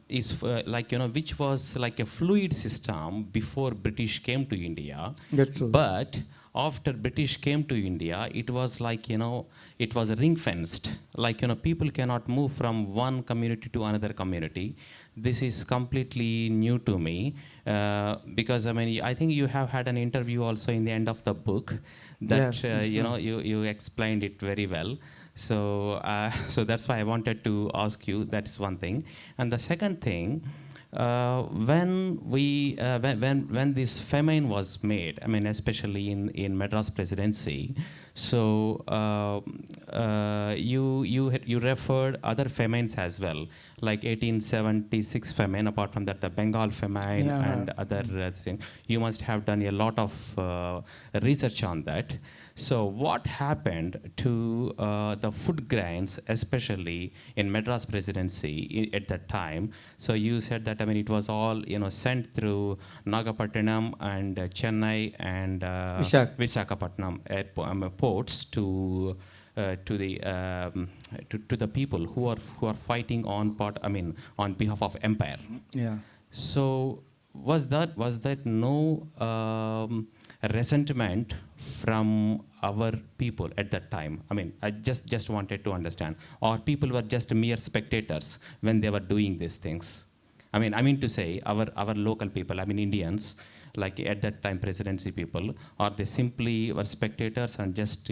which was like a fluid system before British came to India. That's true. But after British came to India, it was it was ring fenced. People cannot move from one community to another community. This is completely new to me because I think you have had an interview also in the end of the book that you explained it very well. So so that's why I wanted to ask you. That's one thing. And the second thing, when this famine was made, especially in Madras Presidency, so you referred other famines as well, like 1876 famine. Apart from that, the Bengal famine and other things. You must have done a lot of research on that. So what happened to the food grains, especially in Madras Presidency at that time? So you said that it was all sent through Nagapattinam and Chennai and Visakhapatnam ports to the people who are fighting on behalf of empire. Yeah. So was that no resentment from our people at that time? I just wanted to understand, or people were just mere spectators when they were doing these things. I mean to say our local people, Indians, like at that time presidency people, or they simply were spectators and just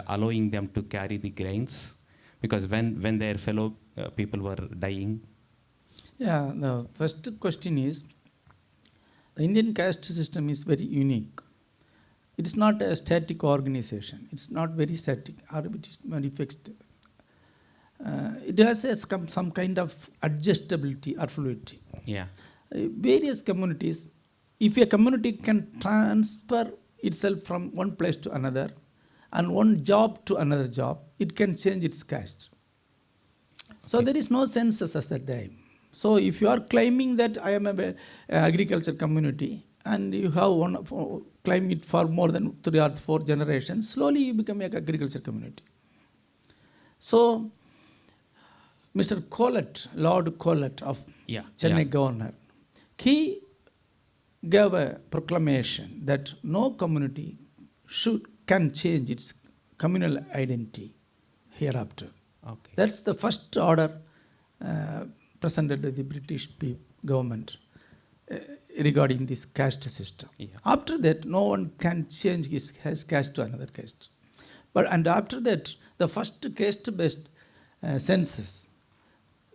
allowing them to carry the grains because when their fellow people were dying. Yeah, the first question is, the Indian caste system is very unique. It is not a static organization. It's not very static, or it is very fixed. It has some kind of adjustability or fluidity. Yeah. Various communities, if a community can transfer itself from one place to another and one job to another job, it can change its caste. So there is no census at that time. So if you are claiming that I am a agriculture community and you have claim it for more than 3 or 4 generations, slowly you become an agriculture community. So Mr. Collett, Lord Collett of Chennai governor, he gave a proclamation that no community can change its communal identity hereafter. Okay. That's the first order presented to the British government regarding this caste system. Yeah. After that, no one can change his caste to another caste. And after that, the first caste-based census,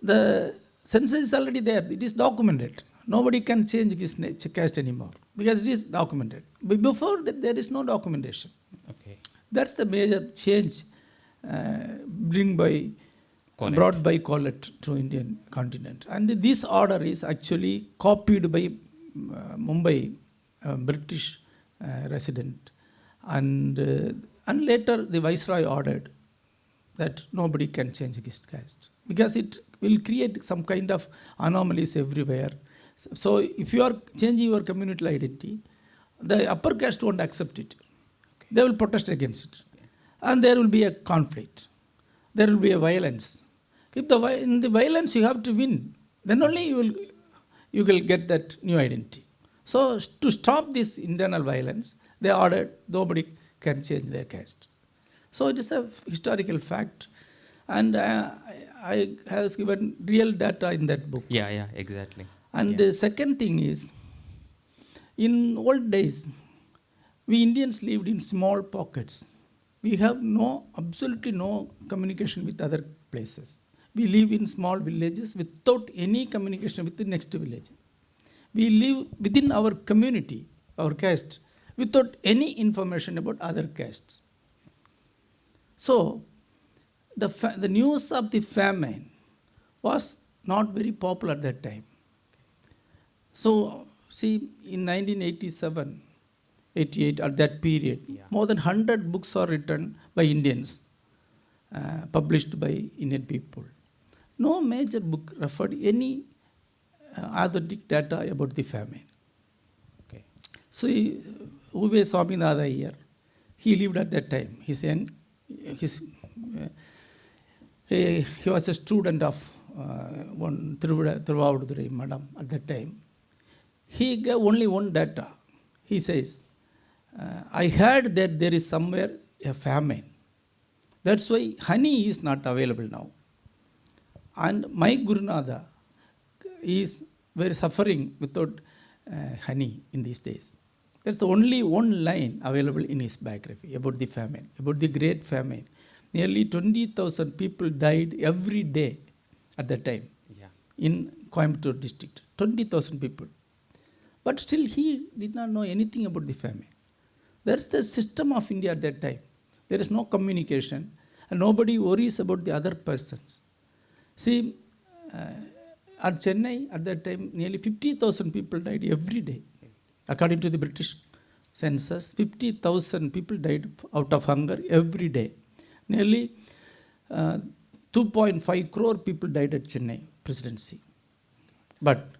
the census is already there. It is documented. Nobody can change his caste anymore. because it is documented. But before that, there is no documentation. Okay. That's the major change brought by Collett to Indian continent. And this order is actually copied by Mumbai British resident. And later the Viceroy ordered that nobody can change his caste, because it will create some kind of anomalies everywhere. So if you are changing your communal identity, the upper caste won't accept it. They will protest against it. And there will be a conflict. There will be a violence. In the violence you have to win. Then only you will get that new identity. So to stop this internal violence, they ordered nobody can change their caste. So it is a historical fact. And I have given real data in that book. Yeah, exactly. And the second thing is, in old days, we Indians lived in small pockets. We have absolutely no communication with other places. We live in small villages without any communication with the next village. We live within our community, our caste, without any information about other castes. So, the news of the famine was not very popular at that time. So, see, in 1987, 88, at that period, more than 100 books are written by Indians, published by Indian people. No major book referred any authentic data about the famine. Okay. So, Uwe Swaminatha Iyer, he lived at that time. He was a student of one Thiruvadurai Madam at that time. He gave only one data. He says, I heard that there is somewhere a famine. That's why honey is not available now. And my Gurunatha is very suffering without honey in these days. That's only one line available in his biography about the famine, about the great famine. Nearly 20,000 people died every day at that time in Coimbatore district. 20,000 people. But still he did not know anything about the famine. That's the system of India at that time. There is no communication and nobody worries about the other persons. See, at Chennai at that time, nearly 50,000 people died every day. According to the British census, 50,000 people died out of hunger every day. Nearly 2.5 crore people died at Chennai presidency. But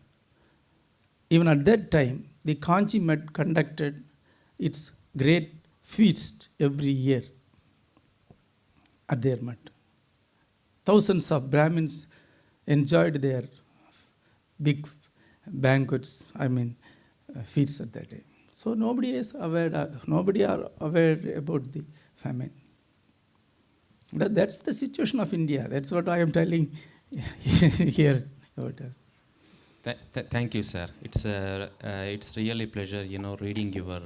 even at that time, the Kanchi Met conducted its great feast every year at their Met. Thousands of Brahmins enjoyed their big banquets, feasts at that time. So nobody are aware about the famine. That's the situation of India. That's what I am telling here about us. Thank you, sir. It's really a pleasure, reading your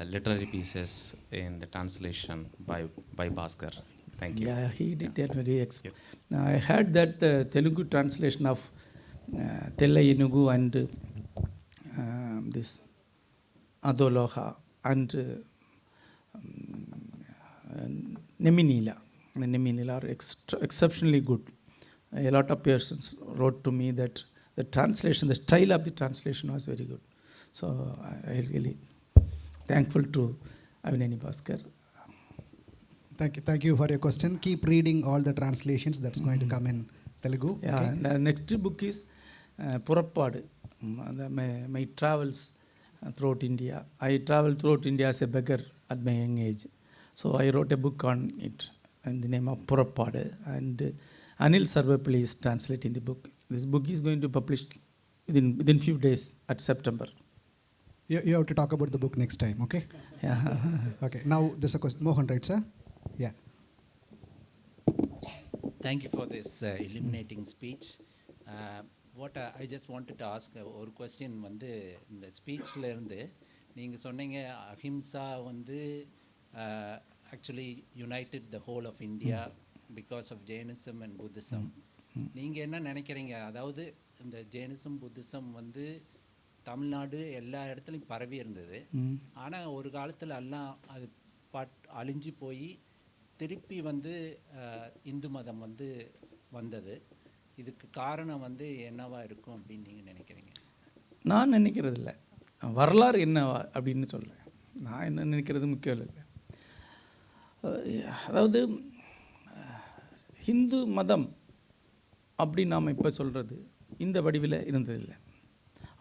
literary pieces in the translation by Bhaskar. Thank you. Yeah, he did that very I heard that the Telugu translation of Tella Enugu and this Adoloha and Neminila. Neminila are exceptionally good. A lot of persons wrote to me that the translation, the style of the translation was very good. So I really thankful to Avineni Bhaskar. Thank you for your question. Keep reading all the translations that's going to come in Telugu. Yeah, okay? The next book is Purappadu, my travels throughout India. I traveled throughout India as a beggar at my young age. So I wrote a book on it in the name of Purappadu, and Anil Sarvapalli is translating the book. This book is going to be published within few days at September. You have to talk about the book next time, okay? Yeah. Okay, now there's a question. Mohan, right, sir? Yeah. Thank you for this illuminating speech. What I just wanted to ask ஒரு question வந்து இந்த ஸ்பீச்சில் இருந்து நீங்கள் சொன்னீங்க அஹிம்சா வந்து actually united the whole of India because of Jainism and Buddhism. நீங்கள் என்ன நினைக்கிறீங்க, அதாவது இந்த ஜெயினிசம் புத்திசம் வந்து தமிழ்நாடு எல்லா இடத்துலையும் பரவி இருந்தது. ஆனால் ஒரு காலத்தில் எல்லாம் அது அழிஞ்சு போய் திருப்பி வந்து இந்து மதம் வந்து வந்தது. இதுக்கு காரணம் வந்து என்னவா இருக்கும் அப்படின்னு நீங்கள் நினைக்கிறீங்க? நான் நினைக்கிறது இல்லை, வரலாறு என்னவா அப்படின்னு சொல்கிறேன். நான் என்ன நினைக்கிறது முக்கியம் இல்லை. அதாவது ஹிந்து மதம் அப்படின்னு நாம் இப்போ சொல்கிறது இந்த வடிவில் இருந்ததில்லை.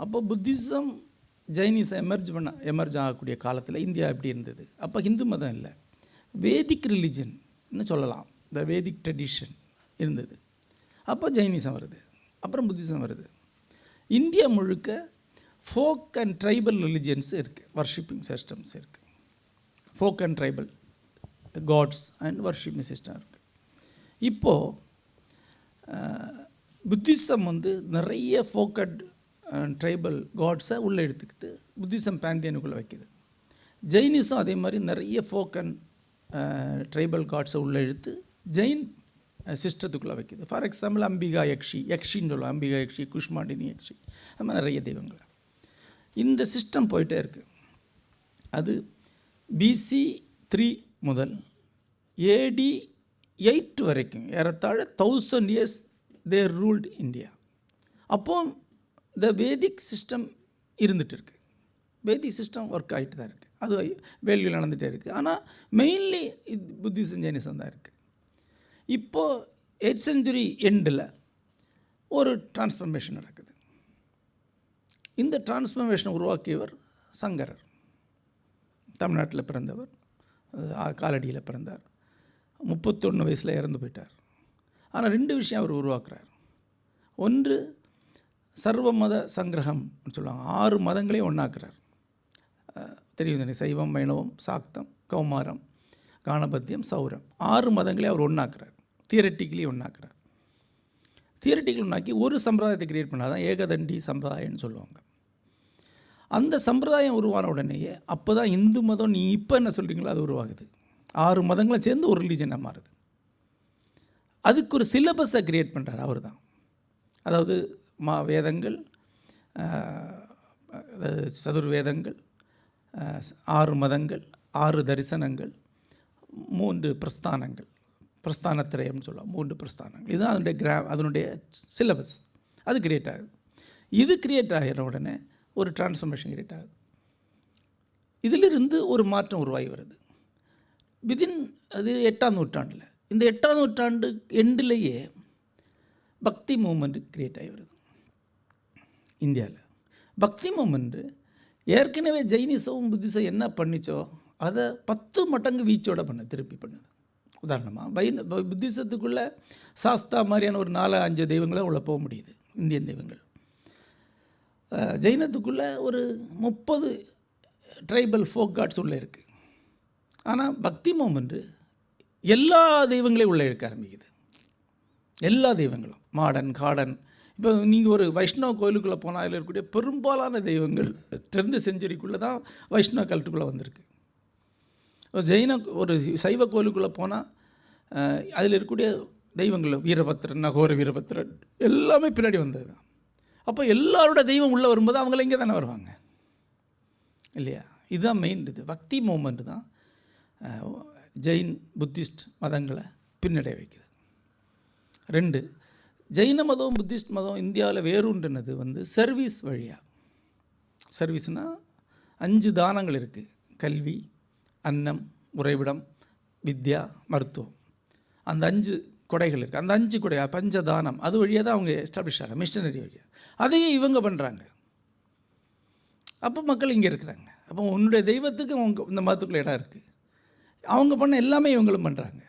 அப்போ புத்திசம் ஜைனிசம் எமர்ஜ் ஆகக்கூடிய காலத்தில் இந்தியா எப்படி இருந்தது? அப்போ ஹிந்து மதம் இல்லை, வேதிக் ரிலிஜன் சொல்லலாம், இந்த வேதிக் ட்ரெடிஷன் இருந்தது. அப்போ ஜைனிசம் வருது, அப்புறம் புத்திசம் வருது. இந்தியா முழுக்க ஃபோக் அண்ட் ட்ரைபல் ரிலிஜியன்ஸ் இருக்குது, வர்ஷிப்பிங் சிஸ்டம்ஸ் இருக்குது. Folk and tribal gods and worshipping system இருக்குது. இப்போது புத்திசம் வந்து நிறைய ஃபோக் அண்ட் ட்ரைபல் காட்ஸை உள்ளே எடுத்துக்கிட்டு புத்திசம் பேந்தியனுக்குள்ளே வைக்குது. ஜெயினிசம் அதே மாதிரி நிறைய ஃபோக் அண்ட் ட்ரைபல் காட்ஸை உள்ளே எடுத்து ஜெயின் சிஸ்டத்துக்குள்ளே வைக்குது. ஃபார் எக்ஸாம்பிள் அம்பிகா யக்ஷின்னு சொல்லுவோம், அம்பிகா யக்ஷி, குஷ்மாண்டினி யக்ஷி, அது மாதிரி நிறைய தெய்வங்கள். இந்த சிஸ்டம் போயிட்டே இருக்குது. அது BC 3 முதல் AD 8 வரைக்கும் ஏறத்தாழ 1000 years they ruled India. அப்போது இந்த வேதிக் சிஸ்டம் இருந்துகிட்டு இருக்குது, வேதிக் சிஸ்டம் ஒர்க் ஆகிட்டு தான் இருக்குது, அது வேள்வியில் நடந்துகிட்டே இருக்குது. ஆனால் மெயின்லி இது புத்திசம் ஜெயினிசம் தான் இருக்குது. இப்போது 8th century எண்டில் ஒரு டிரான்ஸ்ஃபர்மேஷன் நடக்குது. இந்த டிரான்ஸ்ஃபர்மேஷனை உருவாக்கியவர் சங்கரர். தமிழ்நாட்டில் பிறந்தவர், காலடியில் பிறந்தார், 31 வயசில் இறந்து போயிட்டார். ஆனால் 2 விஷயம் அவர் உருவாக்குறார். ஒன்று சர்வ மத சங்கிரகம் சொல்லுவாங்க, 6 மதங்களையும் ஒன்றாக்குறார். தெரியும் தானே, சைவம், வைணவம், சாக்தம், கௌமாரம், காணபத்தியம், சௌரம், 6 மதங்களையும் அவர் ஒன்றாக்குறார். தியரட்டிக்கலி ஒன்றாக்குறார். தியரட்டிக்கல் ஒன்றாக்கி ஒரு சம்பிரதாயத்தை கிரியேட் பண்ணாதான் ஏகதண்டி சம்பிரதாயம்னு சொல்லுவாங்க. அந்த சம்பிரதாயம் உருவான உடனேயே அப்போ தான் இந்து மதம் நீ இப்போ என்ன சொல்கிறீங்களோ அது உருவாகுது. 6 மதங்களும் சேர்ந்து ஒரு ரிலீஜனாக மாறுது. அதுக்கு ஒரு சிலபஸை கிரியேட் பண்ணுறார் அவர் தான். அதாவது வேதங்கள், சதுர்வேதங்கள், 6 மதங்கள், 6 தரிசனங்கள், 3 பிரஸ்தானங்கள், பிரஸ்தானத்திரயம்னு சொல்லலாம், 3 பிரஸ்தானங்கள். இதுதான் அதனுடைய சிலபஸ். அது கிரியேட் ஆகுது. இது கிரியேட் ஆகிற உடனே ஒரு டிரான்ஸ்ஃபர்மேஷன் கிரியேட் ஆகுது. இதிலிருந்து ஒரு மாற்றம் உருவாகி வருது. விதின் அது 8ஆம் நூற்றாண்டில், இந்த 8ஆம் நூற்றாண்டு எண்டிலேயே பக்தி மூமெண்ட் கிரியேட் ஆகி வருது இந்தியாவில். பக்தி மூமெண்ட்டு ஏற்கனவே ஜெயினிசம் புத்திசம் என்ன பண்ணிச்சோ அதை 10 மடங்கு வீச்சோட திருப்பி பண்ணுது. உதாரணமாக புத்திசத்துக்குள்ளே சாஸ்தா மாதிரியான ஒரு 4-5 தெய்வங்களை உள்ள போக முடியுது, இந்தியன் தெய்வங்கள். ஜெயினத்துக்குள்ளே ஒரு 30 ட்ரைபல் ஃபோக் காட்ஸ் உள்ளே இருக்குது. ஆனால் பக்தி மூமெண்ட்டு எல்லா தெய்வங்களையும் உள்ளே எடுக்க ஆரம்பிக்குது. எல்லா தெய்வங்களும், மாடன், காடன். இப்போ நீங்கள் ஒரு வைஷ்ணவ கோயிலுக்குள்ளே போனால் அதில் இருக்கக்கூடிய பெரும்பாலான தெய்வங்கள் 10th centuryக்குள்ளே தான் வைஷ்ணவ கல்ட்டுக்குள்ளே வந்திருக்கு. ஒரு சைவ கோயிலுக்குள்ளே போனால் அதில் இருக்கக்கூடிய தெய்வங்கள் வீரபத்திரன், அகோர வீரபத்திரன் எல்லாமே பின்னாடி வந்தது தான். அப்போ எல்லாரோட தெய்வம் உள்ளே வரும்போது அவங்கள இங்கே தானே வருவாங்க இல்லையா? இதுதான் மெயின். இது பக்தி மூமெண்ட் தான் ஜெயின் புத்திஸ்ட் மதங்களை பின்னடைய வைக்குது. 2, ஜெயின மதம் புத்திஸ்ட் மதம் இந்தியாவில் வேறுன்றது சர்வீஸ் வழியாக. சர்வீஸ்னால் 5 தானங்கள் இருக்குது: கல்வி, அன்னம், உறைவிடம், வித்யா, மருத்துவம். அந்த 5 கொடைகள் இருக்குது. அந்த 5 கொடை பஞ்சதானம் அது வழியாக தான் அவங்க எஸ்டாப்ளிஷ் ஆகிறாங்க, மிஷனரி வழியாக. அதையே இவங்க பண்ணுறாங்க. அப்போ மக்கள் இங்கே இருக்கிறாங்க. அப்போ உன்னுடைய தெய்வத்துக்கு அவங்க இந்த மதத்துக்குள்ள இடம் இருக்குது. அவங்க பண்ண எல்லாமே இவங்களும் பண்ணுறாங்க.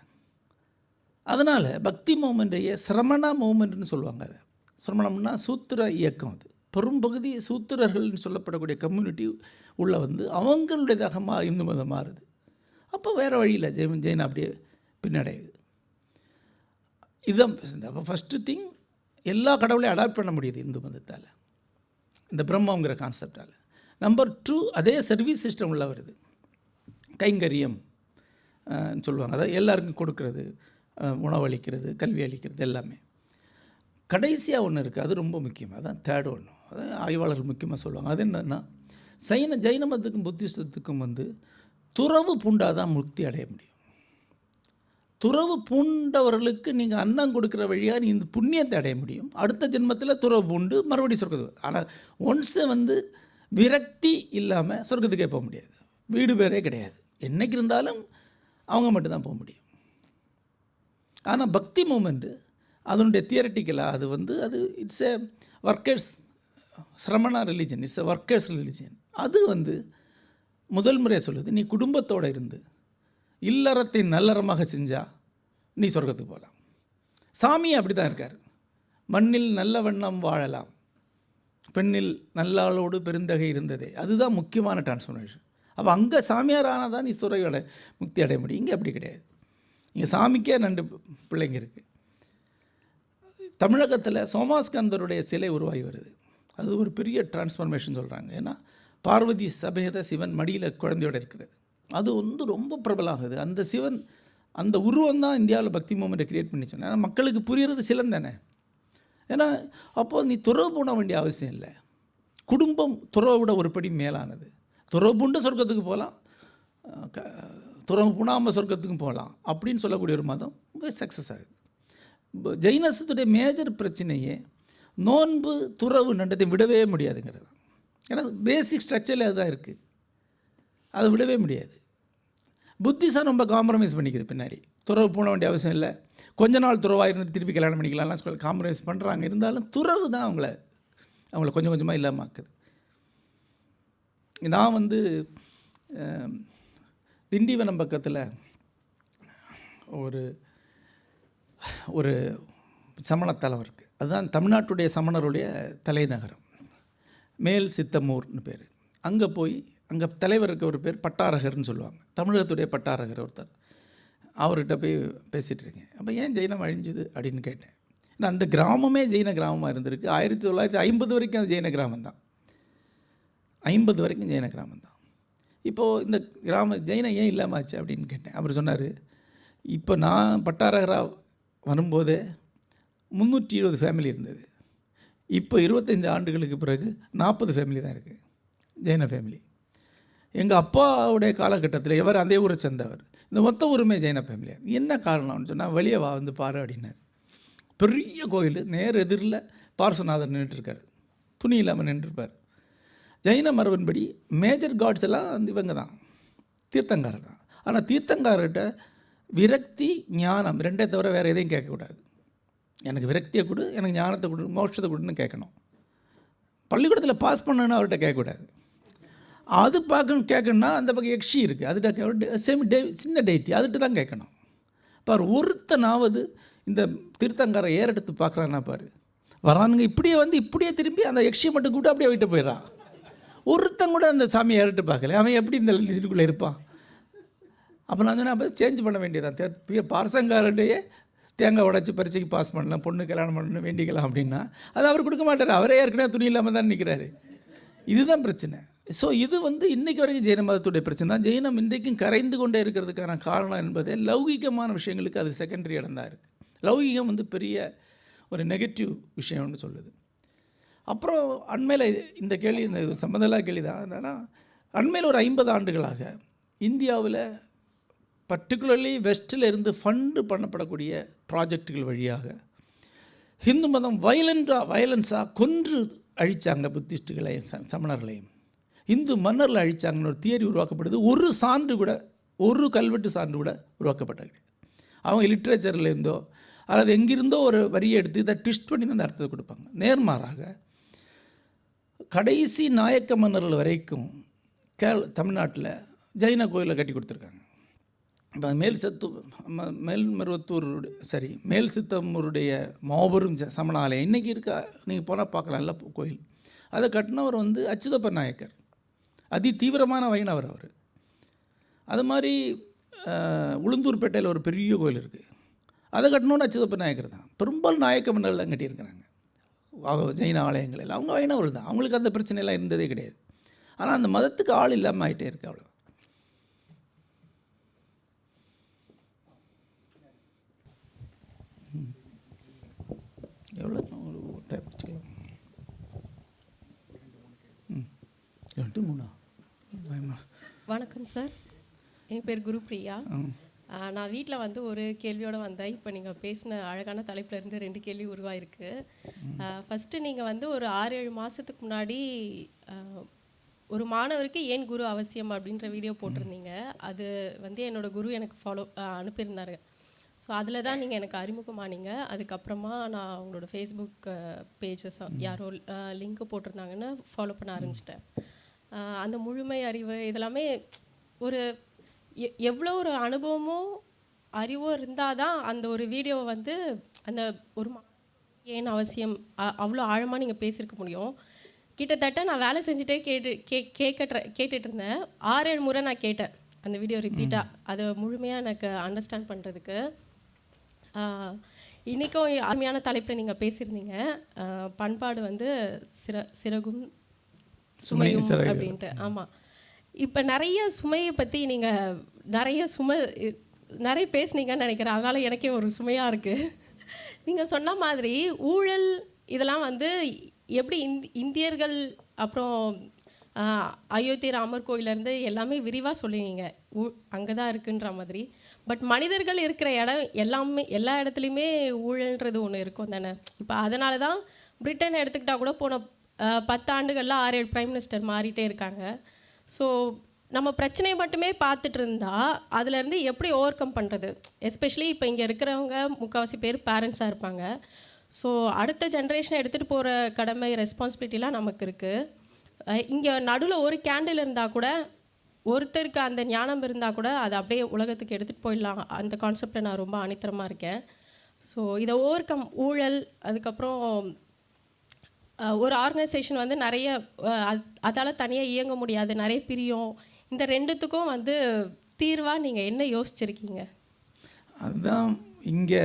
அதனால் பக்தி மூமெண்ட்டையே சிரமண மூமெண்ட்னு சொல்லுவாங்க. அதை சிரமணம்னா சூத்திர இயக்கம். அது பெரும்பகுதி சூத்திரர்கள்னு சொல்லப்படக்கூடிய கம்யூனிட்டி உள்ள அவங்களுடையதாக இந்து மதம் மாறுது. அப்போ வேறு வழியில் ஜெயின் அப்படியே பின்னடையுது. இதுதான். அப்போ ஃபஸ்ட்டு திங், எல்லா கடவுளையும் அடாப்ட் பண்ண முடியுது இந்து மதத்தால், இந்த பிரம்மங்கிற கான்செப்டால். நம்பர் 2, அதே சர்வீஸ் சிஸ்டம் உள்ள வருது. கைங்கரியம் சொல்லுவாங்க, அதாவது எல்லாருக்கும் கொடுக்கறது, உணவு அளிக்கிறது, கல்வி அளிக்கிறது எல்லாமே. கடைசியாக ஒன்று இருக்குது, அது ரொம்ப முக்கியம். அதான் தேர்ட் ஒன்று, அதான் ஆய்வாளர்கள் முக்கியமாக சொல்லுவாங்க. அது என்னென்னா, ஜைன மதத்துக்கும் புத்திஸ்டத்துக்கும் துறவு பூண்டாதான் முக்தி அடைய முடியும். துறவு பூண்டவர்களுக்கு நீங்கள் அன்னம் கொடுக்குற வழியாக நீ இந்த புண்ணியத்தை அடைய முடியும். அடுத்த ஜென்மத்தில் துறவு பூண்டு மறுபடியும் சொர்க்கத்துக்கு. ஆனால் ஒன்ஸை விரக்தி இல்லாமல் சொர்க்கத்துக்கே போக முடியாது. வீடு பேரே கிடையாது. என்றைக்கு இருந்தாலும் அவங்க மட்டும்தான் போக முடியும். ஆனால் பக்தி மூமெண்ட்டு அதனுடைய தியரட்டிக்கலாக அது it's a workers Shramana religion, it's a workers religion. அது முதல் முறையாக சொல்லுது, நீ குடும்பத்தோடு இருந்து இல்லறத்தை நல்லறமாக செஞ்சால் நீ சொர்க்கத்துக்கு போகலாம். சாமி அப்படி தான் இருக்கார். மண்ணில் நல்ல வண்ணம் வாழலாம், பெண்ணில் நல்லாளோடு பெருந்தகை இருந்ததே. அதுதான் முக்கியமான டிரான்ஸ்ஃபர்மேஷன். அப்போ அங்கே சாமியார் ஆனால் தான் நீ முக்தி அடைய முடியும். இங்கே அப்படி கிடையாது. இங்கே சாமிக்கே 2 பிள்ளைங்க இருக்குது. தமிழகத்தில் சோமாஸ்கந்தருடைய சிலை உருவாகி வருது. அது ஒரு பெரிய டிரான்ஸ்ஃபர்மேஷன் சொல்கிறாங்க. ஏன்னா பார்வதி சமேத சிவன் மடியில் குழந்தையோடு இருக்கிறது. அது ரொம்ப பிரபலமாகுது. அந்த சிவன், அந்த உருவம் தான் இந்தியாவில் பக்தி மூமெண்ட்டை க்ரியேட் பண்ணி சொன்னேன். ஏன்னா மக்களுக்கு புரிகிறது சிலன் தானே. ஏன்னா அப்போது நீ துறவு பூண வேண்டிய அவசியம் இல்லை. குடும்பம் துறவை விட ஒரு படி மேலானது. துறவு பூண்டு சொர்க்கத்துக்கு போகலாம், துறவு பூணாமல் சொர்க்கத்துக்கும் போகலாம் அப்படின்னு சொல்லக்கூடிய ஒரு மதம் சக்ஸஸ் ஆகுது. ஜெயினசத்துடைய மேஜர் பிரச்சனையே நோன்பு துறவு நண்டத்தை விடவே முடியாதுங்கிறது. ஏன்னா பேசிக் ஸ்ட்ரக்சரில் அதுதான் இருக்குது, அதை விடவே முடியாது. புத்திசம் ரொம்ப காம்ப்ரமைஸ் பண்ணிக்குது. பின்னாடி துறவு போன வேண்டிய அவசியம் இல்லை, கொஞ்ச நாள் துறவாக இருந்து திருப்பி கல்யாணம் பண்ணிக்கலாம்லாம் சொல்லி காம்ப்ரமைஸ் பண்ணுறாங்க. இருந்தாலும் துறவு தான் அவங்கள கொஞ்சம் கொஞ்சமாக இல்லாமல் ஆக்குது. நான் திண்டிவனம் பக்கத்தில் ஒரு சமணத்தலம் இருக்குது. அதுதான் தமிழ்நாட்டுடைய சமணருடைய தலைநகரம், மேல் சித்தமூர்னு பேர். அங்கே தலைவருக்கு ஒரு பேர் பட்டாரகர்னு சொல்லுவாங்க. தமிழகத்துடைய பட்டாரகர் ஒருத்தர். அவர்கிட்ட போய் பேசிகிட்டு இருக்கேன். அப்போ ஏன் ஜெயினம் அழிஞ்சுது அப்படின்னு கேட்டேன். ஏன்னா அந்த கிராமமே ஜெயின கிராமமாக இருந்திருக்கு. 1950 வரைக்கும் அது ஜெயின கிராமம் தான். 50 வரைக்கும் ஜெயின கிராமம் தான். இப்போது இந்த ஜெயினம் ஏன் இல்லாமல் ஆச்சு அப்படின்னு கேட்டேன். அவர் சொன்னார், இப்போ நான் பட்டாரகராக வரும்போதே 320 ஃபேமிலி இருந்தது. இப்போ 25 ஆண்டுகளுக்கு பிறகு 40 ஃபேமிலி தான் இருக்குது, ஜெயின ஃபேமிலி. எங்கள் அப்பாவுடைய காலகட்டத்தில் எவர் அதே ஊரை சேர்ந்தவர். இந்த மொத்த ஊருமே ஜெயின ஃபேமிலியாக. என்ன காரணம்னு சொன்னால், வெளியே பாரு அப்படின்னாரு. பெரிய கோயில், நேர் எதிரில் பார்சநாதர் நின்றுட்டுருக்கார், துணி இல்லாமல் நின்றுருப்பார். ஜெயின மரபின்படி மேஜர் காட்ஸ் எல்லாம் இவங்க தான், தீர்த்தங்காரர் தான். ஆனால் தீர்த்தங்காரர்கிட்ட விரக்தி ஞானம் 2 தவிர வேறு எதையும் கேட்கக்கூடாது. எனக்கு விரக்தியை கொடு, எனக்கு ஞானத்தை கொடு, மோட்சத்தை கொடுன்னு கேட்கணும். பள்ளிக்கூடத்தில் பாஸ் பண்ணணுன்னு அவர்கிட்ட கேட்கக்கூடாது. அது கேட்கணுன்னா அந்த பக்கம் யக்ஷி இருக்குது, அதுகிட்ட சின்ன டேட்டி அதுகிட்ட தான் கேட்கணும். பார், ஒருத்தனாவது இந்த தீர்த்தங்காரை ஏறெடுத்து பார்க்குறான்னா பாரு, வரானுங்க இப்படியே திரும்பி அந்த யக்ஷியை மட்டும் கூப்பிட்டு அப்படியே விட்டு போயிடறான். ஒருத்தன் கூட அந்த சாமியை ஏறிட்டு பார்க்கல. அவன் எப்படி இந்த இதுக்குள்ளே இருப்பான்? அப்போ நான் சொன்னேன், அப்போ சேஞ்ச் பண்ண வேண்டியதான். பாரசங்காரட்டையே தேங்காய் உடச்சி பரிசைக்கு பாஸ் பண்ணலாம், பொண்ணு கல்யாணம் பண்ணணும் வேண்டிக்கலாம் அப்படின்னா அது அவர் கொடுக்க மாட்டார். அவரே ஏற்கனவே துணி இல்லாமல் தான் நிற்கிறாரு. இதுதான் பிரச்சனை. ஸோ இது இன்றைக்கு வரைக்கும் ஜெயின மதத்துடைய பிரச்சனை தான். ஜெயினம் இன்றைக்கும் கரைந்து கொண்டே இருக்கிறதுக்கான காரணம் என்பதே லௌகிகமான விஷயங்களுக்கு அது செகண்டரி இடம் தான் இருக்குது. லௌகிகம் பெரிய ஒரு நெகட்டிவ் விஷயம்னு சொல்லுது. அப்புறம் அண்மையில் இந்த கேள்வி, இந்த சம்மந்தமில்லா கேள்வி தான். என்னென்னா, அண்மையில் ஒரு 50 ஆண்டுகளாக இந்தியாவில் பர்டிகுலர்லி வெஸ்ட்டில் இருந்து ஃபண்டு பண்ணப்படக்கூடிய ப்ராஜெக்டுகள் வழியாக ஹிந்து மதம் வயலன்ஸாக கொன்று அழித்தாங்க. புத்திஸ்ட்டுகளையும் சமணர்களையும் இந்து மன்னரில் அழித்தாங்கன்னு ஒரு தியரி உருவாக்கப்படுது. ஒரு சான்று கூட, ஒரு கல்வெட்டு சான்று கூட உருவாக்கப்பட்டது. அவங்க லிட்ரேச்சர்லேருந்தோ அல்லது எங்கிருந்தோ ஒரு வரியை எடுத்து இதை ட்விஸ்ட் பண்ணி தான் அந்த அர்த்தத்தை கொடுப்பாங்க. நேர்மாறாக கடைசி நாயக்க மன்னர்கள் வரைக்கும் தமிழ்நாட்டில் ஜெயின கோயிலை கட்டி கொடுத்துருக்காங்க. இப்போ மேல் சித்தமூருடைய மாபெரும் சமண ஆலயம் இன்றைக்கி இருக்கா, நீங்கள் போனால் பார்க்கலாம், நல்ல கோயில். அதை கட்டினவர் அச்சுதப்ப நாயக்கர், அதி தீவிரமான வைணவர் அவர். அது மாதிரி உளுந்தூர்பேட்டையில் ஒரு பெரிய கோயில் இருக்குது, அதை கட்டணுன்னு அச்சுதப்ப நாயக்கர் தான். பெரும்பாலும் நாயக்க மன்னர்கள் தான் கட்டியிருக்கிறாங்க ஜெயின ஆலயங்கள் எல்லாம். அவங்க வைணவர்கள் தான், அவங்களுக்கு அந்த பிரச்சனையெல்லாம் இருந்ததே கிடையாது. ஆனால் அந்த மதத்துக்கு ஆள் இல்லாமல் ஆகிட்டே இருக்கு, அவ்வளோ. எவ்வளோ வணக்கம் சார், என் பேர் குருப்ரியா. நான் வீட்டில் வந்து ஒரு கேள்வியோடு வந்தேன். இப்போ நீங்கள் பேசின அழகான தலைப்பில் இருந்து 2 கேள்வி உருவாயிருக்கு. ஃபஸ்ட்டு நீங்கள் வந்து ஒரு 6-7 மாதத்துக்கு முன்னாடி ஒரு மாணவருக்கு ஏன் குரு அவசியம் அப்படின்ற வீடியோ போட்டிருந்தீங்க. அது வந்து என்னோட குரு எனக்கு அனுப்பியிருந்தாரு. ஸோ அதில் தான் நீங்கள் எனக்கு அறிமுகமானீங்க. அதுக்கப்புறமா நான் உங்களோட ஃபேஸ்புக் பேஜஸ் யாரோ லிங்க்கு போட்டிருந்தாங்கன்னு ஃபாலோ பண்ண ஆரம்பிச்சிட்டேன். அந்த முழுமை அறிவு இதெல்லாமே ஒரு எவ்வளோ ஒரு அனுபவமோ அறிவோ இருந்தால் தான் அந்த ஒரு வீடியோவை வந்து அந்த ஒரு ஏன் அவசியம் அவ்வளோ ஆழமாக நீங்கள் பேசியிருக்க முடியும். கிட்டத்தட்ட நான் வேலை செஞ்சுட்டே கேட்டுட்டு இருந்தேன். 6-7 முறை நான் கேட்டேன் அந்த வீடியோ ரிப்பீட்டாக, அதை முழுமையாக எனக்கு அண்டர்ஸ்டாண்ட் பண்ணுறதுக்கு. இன்றைக்கும் அருமையான தலைப்பில் நீங்கள் பேசியிருந்தீங்க, பண்பாடு வந்து சிறகும் சுமையும் அப்படின்ட்டு. ஆமாம், இப்போ நிறைய சுமையை பற்றி நீங்கள் நிறைய பேசுனீங்கன்னு நினைக்கிறேன். அதனால் எனக்கே ஒரு சுமையாக இருக்குது. நீங்கள் சொன்ன மாதிரி ஊழல் இதெல்லாம் வந்து எப்படி இந்தியர்கள் அப்புறம் அயோத்தி ராமர் கோயிலேருந்து எல்லாமே விரிவாக சொல்லுவீங்க, அங்கே தான் இருக்குன்ற மாதிரி. பட் மனிதர்கள் இருக்கிற இடம் எல்லா இடத்துலையுமே ஊழல்ன்றது ஒன்று இருக்கும் தானே. இப்போ அதனால தான் பிரிட்டன் எடுத்துக்கிட்டால் கூட போன 10 ஆண்டுகளில் 6-7 பிரைம் மினிஸ்டர் மாறிட்டே இருக்காங்க. ஸோ நம்ம பிரச்சனையை மட்டுமே பார்த்துட்டு இருந்தால் அதுலேருந்து எப்படி ஓவர் கம் பண்ணுறது? எஸ்பெஷலி இப்போ இங்கே இருக்கிறவங்க முக்கால்வாசி பேர் பேரண்ட்ஸாக இருப்பாங்க. ஸோ அடுத்த ஜென்ரேஷனை எடுத்துகிட்டு போகிற கடமை ரெஸ்பான்சிபிலிட்டிலாம் நமக்கு இருக்குது. இங்கே நடுவில் ஒரு கேண்டில் இருந்தால் கூட, ஒருத்தருக்கு அந்த ஞானம் இருந்தால் கூட அதை அப்படியே உலகத்துக்கு எடுத்துகிட்டு போயிடலாம். அந்த கான்செப்டில் நான் ரொம்ப அனித்தரமாக இருக்கேன். ஸோ இதை ஓவர் கம் ஊழல், அதுக்கப்புறம் ஒரு ஆர்கனைசேஷன் வந்து நிறைய அதால் தனியாக இயங்க முடியாது, நிறைய பிரியும். இந்த 2த்துக்கும் வந்து தீர்வாக நீங்கள் என்ன யோசிச்சிருக்கீங்க? அதுதான் இங்கே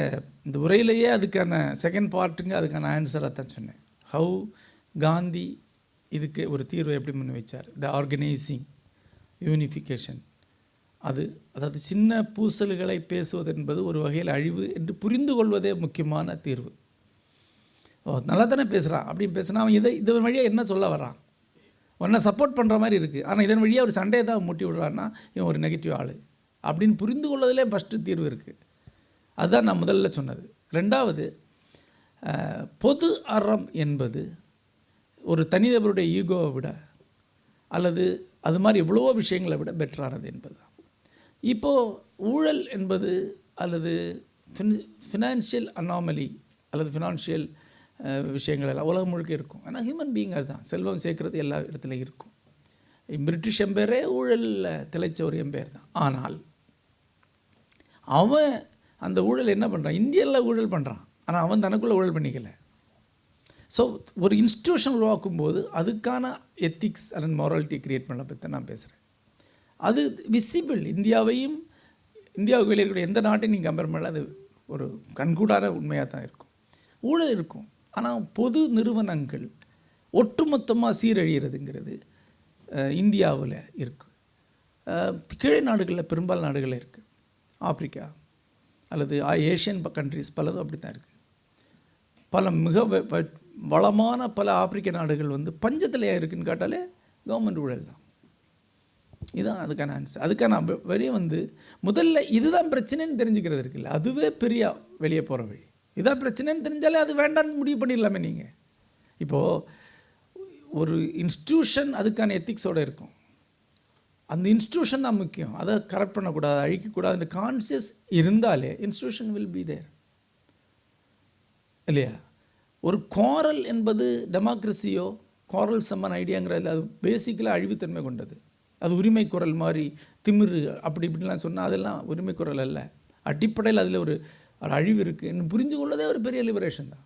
இந்த உரையிலேயே அதுக்கான செகண்ட் பார்ட்டுங்க அதுக்கான ஆன்சராக தான் சொன்னேன். ஹவு காந்தி இதுக்கு ஒரு தீர்வை எப்படி முன் வச்சார். த ஆர்கனைசிங் யூனிஃபிகேஷன், அதாவது சின்ன பூசல்களை பேசுவது என்பது ஒரு வகையில் அழிவு என்று புரிந்து கொள்வதே முக்கியமான தீர்வு. நல்லா தானே பேசுகிறான் அப்படின்னு பேசுனா அவன் இதன் வழியாக என்ன சொல்ல வரான்? உன்னை சப்போர்ட் பண்ணுற மாதிரி இருக்குது, ஆனால் இதன் வழியாக ஒரு சண்டையை தான் மூட்டி விடுறான்னா இவன் ஒரு நெகட்டிவ் ஆள் அப்படின்னு புரிந்து கொள்வதிலே ஃபஸ்ட்டு தீர்வு இருக்குது. அதுதான் நான் முதல்ல சொன்னது. 2வது, பொது அறம் என்பது ஒரு தனிநபருடைய ஈகோவை விட அல்லது அது மாதிரி எவ்வளவோ விஷயங்களை விட பெட்டரானது என்பது தான். இப்போது ஊழல் என்பது அல்லது ஃபினான்ஷியல் அனாமலி அல்லது ஃபினான்ஷியல் விஷயங்கள் எல்லாம் உலகம் முழுக்க இருக்கும். ஆனால் ஹியூமன் பீயிங் அதுதான், செல்வம் சேர்க்கறது எல்லா இடத்துலையும் இருக்கும். பிரிட்டிஷ் எம்பையரே ஊழலில் திளைச்ச ஒரு எம்பையர் தான். ஆனால் அவன் அந்த ஊழல் என்ன பண்ணுறான்? இந்தியாவில் ஊழல் பண்ணுறான், ஆனால் அவன் தனக்குள்ளே ஊழல் பண்ணிக்கல. ஸோ ஒரு இன்ஸ்டிடியூஷன் உருவாக்கும்போது அதுக்கான எத்திக்ஸ் அண்ட் மாராலிட்டி க்ரியேட் பண்ண பற்றி நான் பேசுகிறேன். அது விசிபிள். இந்தியாவுக்கு வெளியே இருக்கக்கூடிய எந்த நாட்டையும் நீங்கள் கம்பேர் பண்ணல, அது ஒரு கண்கூடான உண்மையாக தான் இருக்கும். ஊழல் இருக்கும், ஆனால் பொது நிறுவனங்கள் ஒட்டுமொத்தமாக சீரழிகிறதுங்கிறது இந்தியாவில் இருக்குது. கீழே நாடுகளில் பெரும்பாலான நாடுகளில் இருக்குது. ஆப்பிரிக்கா அல்லது ஏஷியன் கண்ட்ரிஸ் பலதும் அப்படி தான் இருக்குது. பல மிக வளமான பல ஆப்பிரிக்க நாடுகள் வந்து பஞ்சத்திலையாக இருக்குதுன்னு கேட்டாலே கவர்மெண்ட் ஊழல் தான். இதுதான் அதுக்கான ஆன்சர். அதுக்கான வெளியே வந்து முதல்ல இதுதான் பிரச்சனைன்னு தெரிஞ்சுக்கிறது இருக்குல்ல, அதுவே பெரிய வெளியே போகிற வழி. இதான் பிரச்சனைன்னு தெரிஞ்சாலே அது வேண்டான்னு முடிவு பண்ணிடலாமே. நீங்கள் இப்போது ஒரு இன்ஸ்டிடியூஷன் அதுக்கான எத்திக்ஸோடு இருக்கும். அந்த இன்ஸ்டிடியூஷன் தான் முக்கியம். அதை கரெக்ட் பண்ணக்கூடாது, அழிக்கக்கூடாது. அந்த கான்சியஸ் இருந்தாலே இன்ஸ்டிடியூஷன் வில் பி தேர் இல்லையா? ஒரு குவாரல் என்பது டெமோக்ரஸியோ குவாரல் சம்மன் ஐடியாங்கிறதுல அது பேசிக்கலாக அழிவுத்தன்மை கொண்டது. அது உரிமை குரல் மாதிரி திமிரு அப்படி இப்படிலாம் சொன்னால் அதெல்லாம் உரிமை குரல் அல்ல. அடிப்படையில் அதில் ஒரு அழிவு இருக்குது புரிஞ்சு கொள்ளதே ஒரு பெரிய லிபரேஷன் தான்.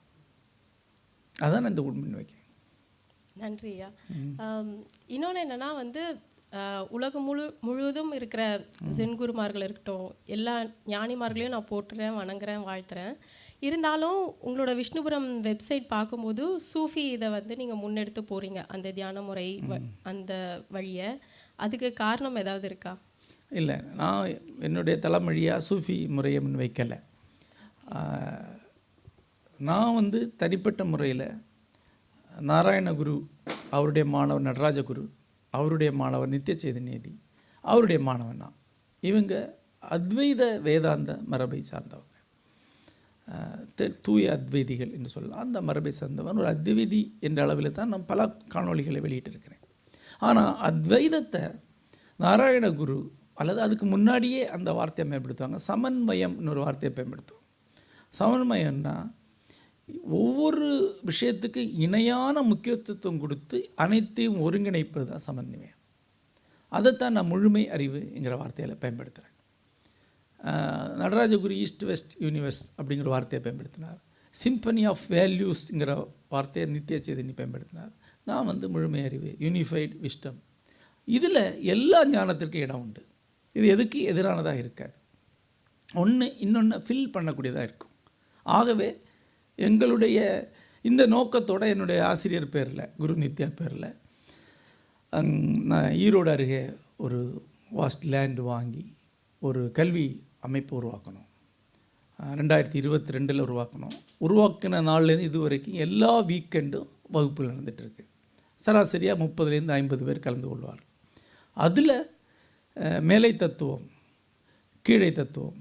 அதான் இந்த உண்மை வைக்கிறேன். நன்றி ஐயா. இன்னொன்று என்னென்னா வந்து உலகம் முழுவதும் இருக்கிற ஜென் குருமார்கள் இருக்கட்டும், எல்லா ஞானிமார்களையும் நான் போட்டுறேன், வணங்குறேன், வாழ்த்துறேன். இருந்தாலும் உங்களோட விஷ்ணுபுரம் வெப்சைட் பார்க்கும்போது சூஃபி இதை வந்து நீங்கள் முன்னெடுத்து போகிறீங்க, அந்த தியான முறை அந்த வழியை. அதுக்கு காரணம் ஏதாவது இருக்கா? இல்லை, நான் என்னுடைய தலைமொழியாக சூஃபி முறையை முன் வைக்கலை. நான் வந்து தனிப்பட்ட முறையில் நாராயணகுரு, அவருடைய மாணவர் நடராஜகுரு, அவருடைய மாணவர் நித்திய சைதன்யதி, அவருடைய மாணவன் நான். இவங்க அத்வைத வேதாந்த மரபை சார்ந்தவங்க, தூய அத்வைதிகள் என்று சொல்லலாம். அந்த மரபை சார்ந்தவன் ஒரு அத்வைதி என்ற அளவில் தான் நான் பல காணொளிகளை வெளியிட்டிருக்கிறேன். ஆனால் அத்வைதத்தை நாராயணகுரு அல்லது அதுக்கு முன்னாடியே அந்த வார்த்தையை பயன்படுத்துவாங்க. சமன்வயம்னு ஒரு வார்த்தையை பயன்படுத்துவோம். சமன்வயம்னா ஒவ்வொரு விஷயத்துக்கு இணையான முக்கியத்துவம் கொடுத்து அனைத்தையும் ஒருங்கிணைப்பது தான் சமன்வயம். அதைத்தான் நான் முழுமை அறிவுங்கிற வார்த்தையில் பயன்படுத்துகிறேன். நடராஜகுரு ஈஸ்ட் வெஸ்ட் யூனிவர்ஸ் அப்படிங்கிற வார்த்தையை பயன்படுத்தினார். சிம்பனி ஆஃப் வேல்யூஸ்ங்கிற வார்த்தையை நித்திய சேதனி பயன்படுத்தினார். நான் வந்து முழுமை அறிவு, யூனிஃபைடு விஸ்டம். இதில் எல்லா ஞானத்திற்கும் இடம் உண்டு. இது எதுக்கு எதிரானதாக இருக்காது. ஒன்று இன்னொன்று ஃபில் பண்ணக்கூடியதாக இருக்கும். ஆகவே எங்களுடைய இந்த நோக்கத்தோடு என்னுடைய ஆசிரியர் பேரில், குரு நித்யா பேரில், நான் ஈரோடு அருகே ஒரு வாஸ்ட் லேண்டு வாங்கி ஒரு கல்வி அமைப்பு உருவாக்கணும். 2022 உருவாக்கணும். உருவாக்கின நாள்லேருந்து இது வரைக்கும் எல்லா வீக்கெண்டும் வகுப்புகள் நடந்துகிட்ருக்கு. சராசரியாக 30லேருந்து 50 பேர் கலந்து கொள்வார். அதில் மேலை தத்துவம், கீழே தத்துவம்,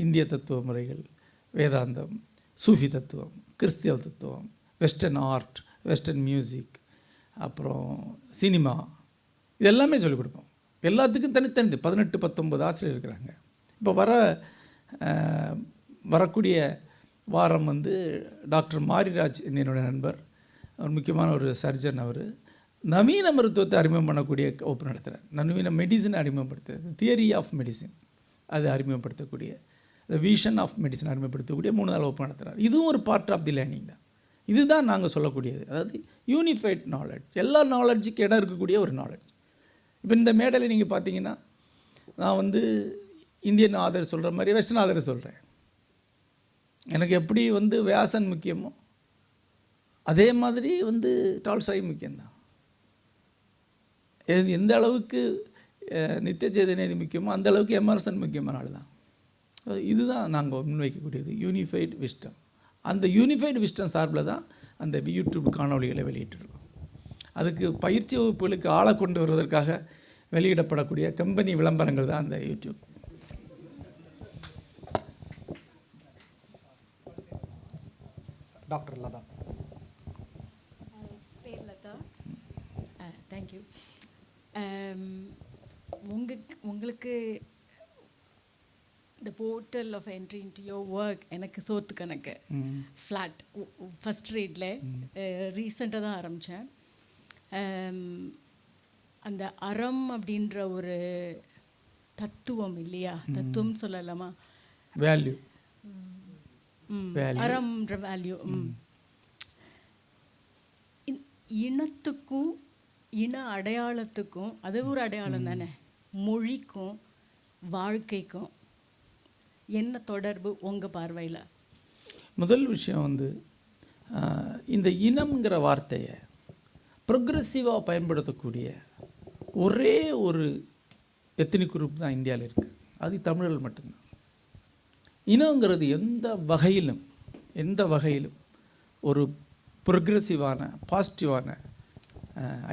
இந்திய தத்துவ முறைகள், வேதாந்தம், சூஃபி தத்துவம், கிறிஸ்தியவ தத்துவம், வெஸ்டர்ன் ஆர்ட், வெஸ்டர்ன் மியூசிக், அப்புறம் சினிமா, இது எல்லாமே சொல்லிக் கொடுப்போம். எல்லாத்துக்கும் தனித்தனி 18-19 ஆசிரியர் இருக்கிறாங்க. இப்போ வரக்கூடிய வாரம் வந்து டாக்டர் மாரிராஜ் என்னுடைய நண்பர், ஒரு முக்கியமான ஒரு சர்ஜன். அவர் நவீன மருத்துவத்தை அறிமுகம் பண்ணக்கூடிய வகுப்பு நடத்துகிறார். நவீன மெடிசனை அறிமுகப்படுத்துறது, தியரி ஆஃப் மெடிசின் அது அறிமுகப்படுத்தக்கூடிய, விஷன் ஆஃப் மெடிசன் அறிமுகப்படுத்தக்கூடிய 3 நாள் வகுப்பு நடத்துகிறார். இதுவும் ஒரு பார்ட் ஆஃப் தி லேர்னிங் தான். இதுதான் நாங்கள் சொல்லக்கூடியது. அதாவது யூனிஃபைட் நாலேஜ், எல்லா நாலேஜுக்கு இடம் இருக்கக்கூடிய ஒரு நாலேஜ். இப்போ இந்த மேடையில் நீங்கள் பார்த்தீங்கன்னா நான் வந்து இந்தியன் ஆதர் சொல்கிற மாதிரி வெஸ்டர்ன் ஆதரை சொல்கிறேன். எனக்கு எப்படி வந்து வியாசன் முக்கியமோ அதே மாதிரி வந்து டால்ஸ்டாய் முக்கியம்தான். எந்த அளவுக்கு நித்திய சேதனை முக்கியமோ அந்த அளவுக்கு எமர்சன் முக்கியமான ஆள் தான். இதுதான் நாங்கள் முன்வைக்கக்கூடியது, யூனிஃபைடு விஸ்டம். அந்த யூனிஃபைடு விஸ்டம் சார்பில் தான் அந்த யூடியூப் காணொலிகளை வெளியிட்டிருக்கோம். அதுக்கு பயிற்சி வகுப்புகளுக்கு ஆளை கொண்டு வருவதற்காக வெளியிடப்படக்கூடிய கம்பெனி விளம்பரங்கள் தான் அந்த யூடியூப். டாக்டர் லதா. பேர் லதா. தேங்க்யூ. உங்களுக்கு the portal of entry into your work எனக்கு சோத்து கணக்கு ஃப்ளாட் ஃபஸ்ட் ரீடில் ரீசெண்டாக தான் ஆரம்பித்தேன். அந்த அறம் அப்படின்ற ஒரு தத்துவம் இல்லையா, தத்துவம் சொல்லலாமா, வேல்யூ, அறம்ன்ற வேல்யூ இனத்துக்கும் இன அடையாளத்துக்கும், அது ஒரு அடையாளம் தானே, மொழிக்கும் வாழ்க்கைக்கும் என்ன தொடர்பு உங்கள் பார்வையில்? முதல் விஷயம் வந்து இந்த இனம்ங்கிற வார்த்தையை ப்ரொக்ரெசிவாக பயன்படுத்தக்கூடிய ஒரே ஒரு எத்தனிக் குரூப் தான் இந்தியாவில் இருக்குது. அது தமிழர்கள் மட்டும்தான். இனங்கிறது எந்த வகையிலும் ஒரு ப்ரொக்ரெசிவான பாசிட்டிவான